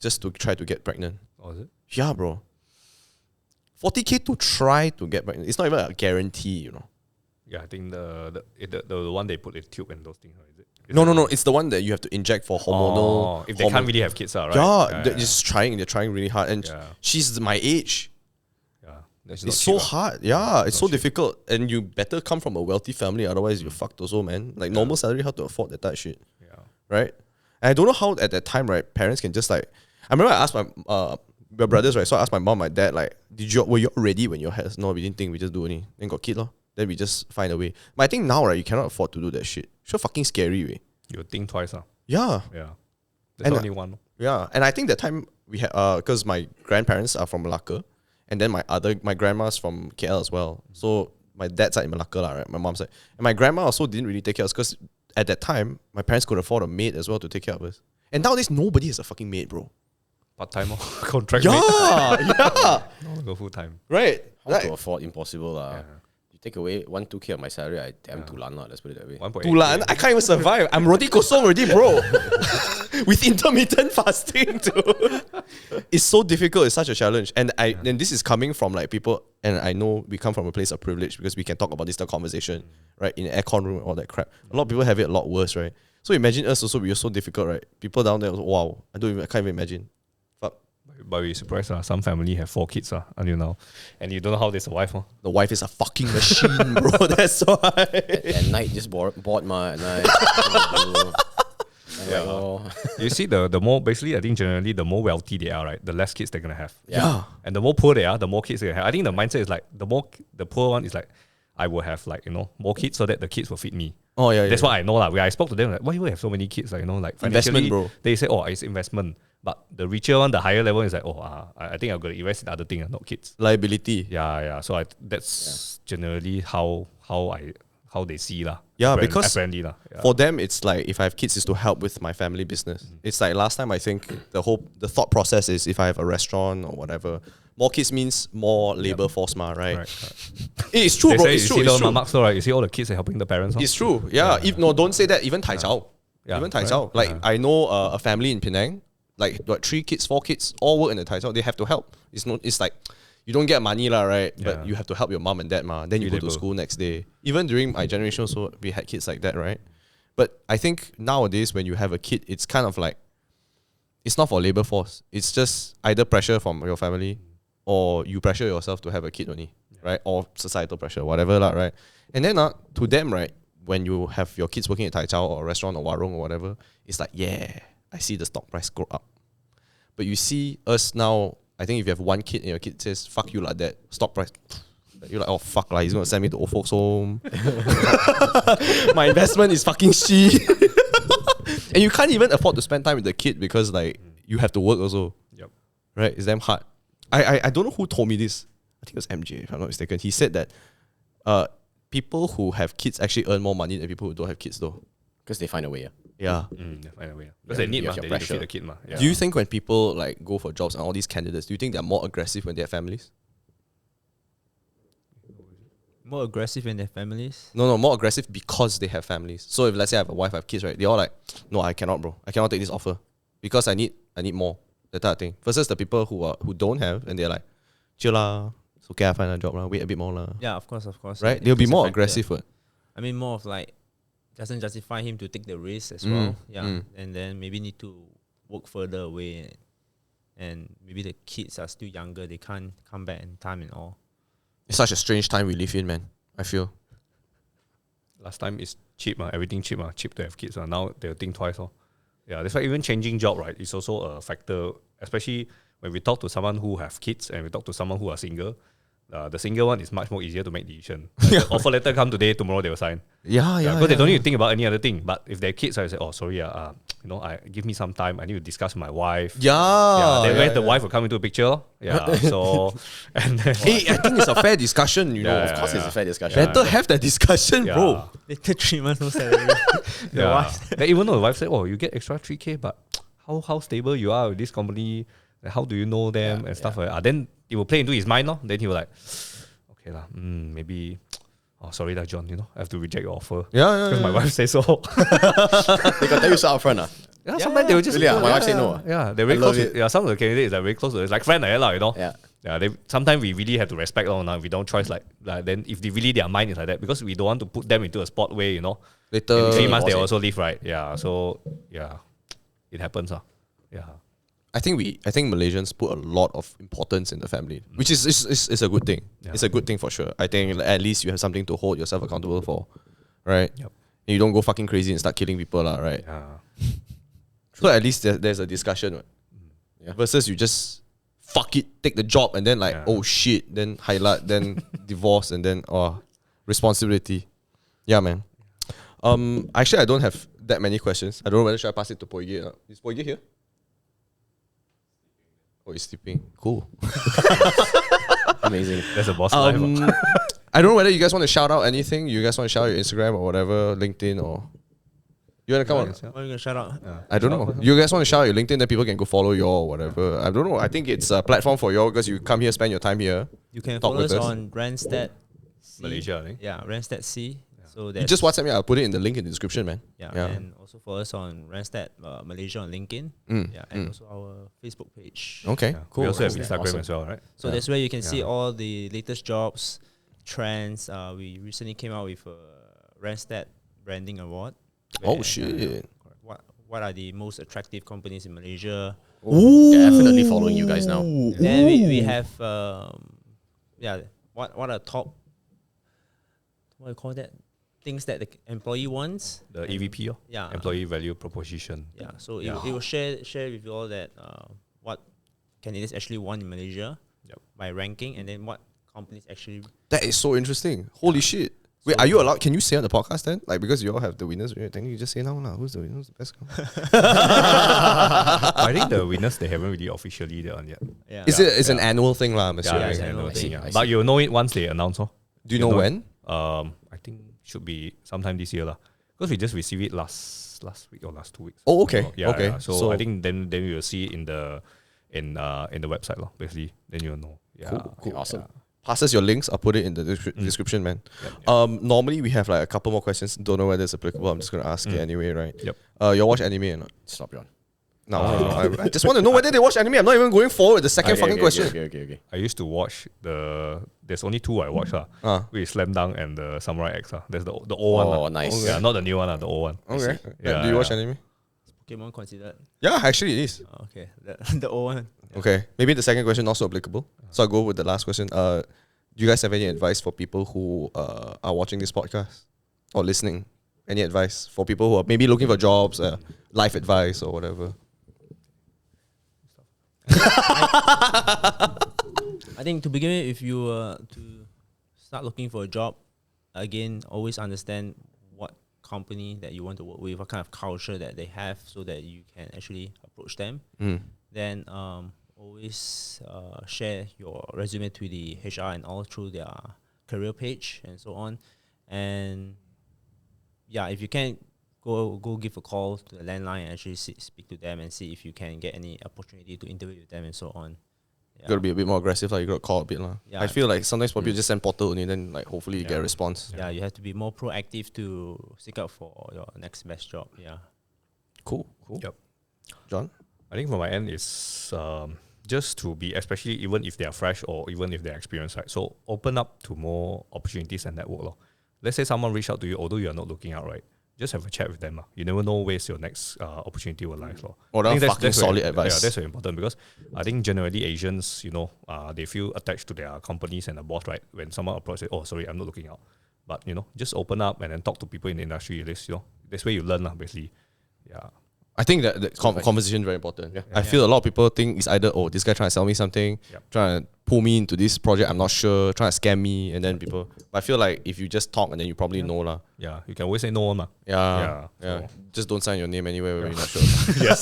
just to try to get pregnant. Oh, is it? Yeah, bro. 40K to try to get pregnant. It's not even a guarantee, you know. Yeah, I think the one they put in tube and those things, right? No. It's the one that you have to inject for hormonal. If they can't really have kids, right? Yeah, they're just trying. They're trying really hard, and she's my age. It's so hard. Yeah, it's so difficult. And you better come from a wealthy family, otherwise you're fucked also, man. Like normal salary, how to afford that type of shit. Yeah. Right? And I don't know how at that time, right, parents can just like I remember I asked my brothers, right? So I asked my mom, my dad, like, were you ready when you had? No, we didn't think, we just do any. Then got kid lor. Then we just find a way. But I think now, right, you cannot afford to do that shit. So fucking scary, way. You think twice, Yeah. Yeah. There's only one. Yeah. And I think that time we had because my grandparents are from Malacca. And then my grandma's from KL as well. So my dad's side in Malacca, right? My mom's side. And my grandma also didn't really take care of us because at that time, my parents could afford a maid as well to take care of us. And nowadays, nobody has a fucking maid, bro. Part-time contract Yeah, maid. yeah. No, go full-time. Right. How to afford impossible. You take away 1-2K of my salary, I damn dulan, let's put it that way. 1.8K. Dulan, I can't even survive. I'm roti kosong already, bro. With intermittent fasting, too. It's so difficult. It's such a challenge. And this is coming from like people, and I know we come from a place of privilege because we can talk about this conversation, right? In an aircon room and all that crap. A lot of people have it a lot worse, right? So imagine us also, we are so difficult, right? People down there, wow, I can't even imagine. But we're surprised, some family have 4 kids until now. And you don't know how they survive. The wife is a fucking machine, bro. That's why. At night, just bored at night. You see, the more, basically, I think generally, the more wealthy they are, right, the less kids they're going to have. Yeah. And the more poor they are, the more kids they have. I think the mindset is like, the poor one is like, I will have like, more kids so that the kids will feed me. Oh, yeah. That's what I know. When I spoke to them, like, why you have so many kids? Like, like investment, bro. They say, it's investment. But the richer one, the higher level is like, I think I'm going to invest in other things, not kids. Liability. Yeah. So that's generally how they see lah. Yeah, because apparently for them, it's like if I have kids, it's to help with my family business. It's like last time I think the thought process is if I have a restaurant or whatever, more kids means more labor force, right? It's true, bro. It's true. You see Mark store, right? You see all the kids are helping the parents. It's true. Yeah. Don't say that. Even Tai Chao. Even Tai Chao. Like I know a family in Penang. Like 3 kids, 4 kids, all work in the Tai Chao. They have to help. It's like you don't get money right? But you have to help your mom and dad Then you go to school next day. Even during my generation, so we had kids like that, right? But I think nowadays when you have a kid, it's kind of like it's not for labor force. It's just either pressure from your family or you pressure yourself to have a kid only, right? Or societal pressure, whatever lah, right? And then to them, right, when you have your kids working at Tai Chow or a restaurant or warung or whatever, it's like, yeah, I see the stock price go up. But you see us now, I think if you have one kid and your kid says, fuck you like that, stock price, you're like, oh fuck lah, he's gonna send me to old folks home. My investment is fucking shit. And you can't even afford to spend time with the kid because like you have to work also. Yep. Right? It's damn hard. I don't know who told me this. I think it was MJ, if I'm not mistaken. He said that people who have kids actually earn more money than people who don't have kids though. Because they find a way. Yeah. They find a way. Because they need, you have they your need to pressure. feed the kid. Yeah. Do you think when people like go for jobs and all these candidates, do you think they're more aggressive when they have families? More aggressive in their families. No, more aggressive because they have families. So if let's say I have a wife, I have kids, right? They're all like, no, I cannot, bro. I cannot take this offer because I need more. That type of thing. Versus the people who don't have and they're like, chill lah, it's okay, I find a job lah, wait a bit more lah. Yeah, of course. Right? They'll be It's a more factor. aggressive. What? I mean, more of like, doesn't justify him to take the risk as well. Yeah. mm. And then maybe need to work further away. And maybe the kids are still younger. They can't come back in time and all. It's such a strange time we live in, man. I feel. Last time it's cheap, everything cheap, cheap to have kids. Now they'll think twice. Yeah, that's why even changing job, right, is also a factor, especially when we talk to someone who have kids and we talk to someone who are single. The single one is much more easier to make decision. Like the offer letter come today, tomorrow they will sign. Yeah. Because they don't need to think about any other thing. But if they're kids, I say, oh, sorry, give me some time. I need to discuss with my wife. Then where the wife will come into the picture. Yeah, so and then Hey, I think it's a fair discussion, you know. Yeah, Of course, it's a fair discussion. Better have that discussion, bro. Later 3 months no salary. The wife. Then even though the wife said, oh, you get extra 3K, but how stable you are with this company, like, how do you know them and stuff like that. Then it will play into his mind, then he will like, okay lah, maybe, oh sorry lah, John, I have to reject your offer. Because my wife says so. They got tell you so upfront. Yeah, sometimes they will just Really, my wife say no. Yeah, they're very I love close. it. Some of the candidates are very close. It's like friend like that, Yeah. Yeah, sometimes we really have to respect now. If we don't choice then if their mind is like that, because we don't want to put them into a spot where Later, in 3 months they boss also leave, right? Yeah, so yeah, it happens. Yeah. I think Malaysians put a lot of importance in the family, which is a good thing. Yeah. It's a good thing for sure. I think at least you have something to hold yourself accountable for, right? Yep. And you don't go fucking crazy and start killing people, right? Yeah. So at least there's a discussion, right? Yeah. Versus you just fuck it, take the job, and then oh shit, then highlight, then divorce, and then responsibility. Yeah, man. Actually, I don't have that many questions. I don't know whether should I pass it to Poige. Is Poige here? Oh, he's sleeping. Cool. Amazing. That's a boss life. I don't know whether you guys want to shout out anything. You guys want to shout out your Instagram or whatever, LinkedIn or... You want to come on? What are you going to shout out? I don't know. You guys want to shout out your LinkedIn, then people can go follow you or whatever. I don't know. I think it's a platform for you because you come here, spend your time here. You can Talk follow with us us. on Randstad C. Malaysia, I think. Yeah, Randstad C. So You that's just WhatsApp me. I'll put it in the link in the description, man. and also follow us on Randstad Malaysia on LinkedIn. And also our Facebook page. Okay, Yeah. cool. We also have Awesome. Instagram Awesome. as well, right? So that's where you can see all the latest jobs, trends. We recently came out with a Randstad Branding Award. Oh, where, shit. What are the most attractive companies in Malaysia? Definitely following you guys now. Then we have what are top, what do you call that, things that the employee wants. The EVP, Yeah. Employee Value Proposition. Yeah, so it will share with you all that what candidates actually want in Malaysia by ranking, and then what companies actually. That is so interesting. Holy shit. Wait, are you allowed? Can you say on the podcast then? Like, because you all have the winners, right? Then you just say now, who's the winner? Who's the best? I think the winners, they haven't really officially done yet. Yeah. It's an annual thing, lah, Yeah, assuming. it's I another know. thing, I see. But you'll know it once they announce. Do you know when? I think should be sometime this year. Because we just received it last week or last 2 weeks. Oh, okay. Yeah, okay. yeah. So I think then you will see it in the website, basically. Then you'll know. Yeah. Cool. Awesome. Pass us your links. I'll put it in the description, man. Normally we have like a couple more questions. Don't know whether it's applicable. I'm just gonna ask it anyway, right? Yep. You watch anime or not? Stop, John. No. I just want to know whether they watch anime. I'm not even going forward with the second fucking question. Okay. I used to watch there's only two I watch, which is Slam Dunk and the Samurai X. That's the old one. Oh, nice. Yeah, not the new one, the old one. Okay. Yeah, Do you watch yeah. anime? Pokemon considered? Yeah, actually it is. Okay, the old one. Okay, maybe the second question not so applicable. So I'll go with the last question. Do you guys have any advice for people who are watching this podcast or listening? Any advice for people who are maybe looking for jobs, life advice or whatever? I think to begin with, if you were to start looking for a job, again, always understand what company that you want to work with, what kind of culture that they have, so that you can actually approach them. Then always share your resume to the HR and all through their career page and so on. And yeah, if you can, go give a call to the landline and actually speak to them and see if you can get any opportunity to interview with them and so on. You gotta be a bit more aggressive, like you gotta call a bit. Yeah. I feel like sometimes people just send portal only, then like hopefully you get a response. Yeah, you have to be more proactive to seek out for your next best job. Yeah. Cool. Yep. John? I think from my end is just to be, especially even if they are fresh or even if they're experienced, right? So open up to more opportunities and network. Lor. Let's say someone reach out to you, although you are not looking out, right? Just have a chat with them. You never know where's your next opportunity will lie. Oh, that's fucking solid advice. Yeah, that's very important because I think generally Asians, they feel attached to their companies and the boss, right? When someone approaches, oh, sorry, I'm not looking out. But, just open up and then talk to people in the industry. That's where you learn, basically. Yeah. I think that the conversation is very important. Yeah. I feel a lot of people think it's either, oh, this guy trying to sell me something, trying to pull me into this project, I'm not sure, trying to scam me, and then people. But I feel like if you just talk and then you probably know lah. Yeah, you can always say no, Yeah. So. Just don't sign your name anywhere where you're not sure. Yes.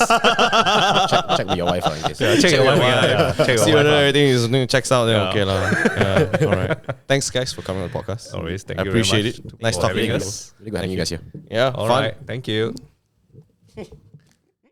check with your wife in case. Yeah, check your wife. Check See whether everything checks out, then okay lah. Yeah, all right. Thanks guys for coming on the podcast. Always, thank I you very appreciate much it. Nice talking to you. Really good having you guys here. Yeah, All fun. right, thank you.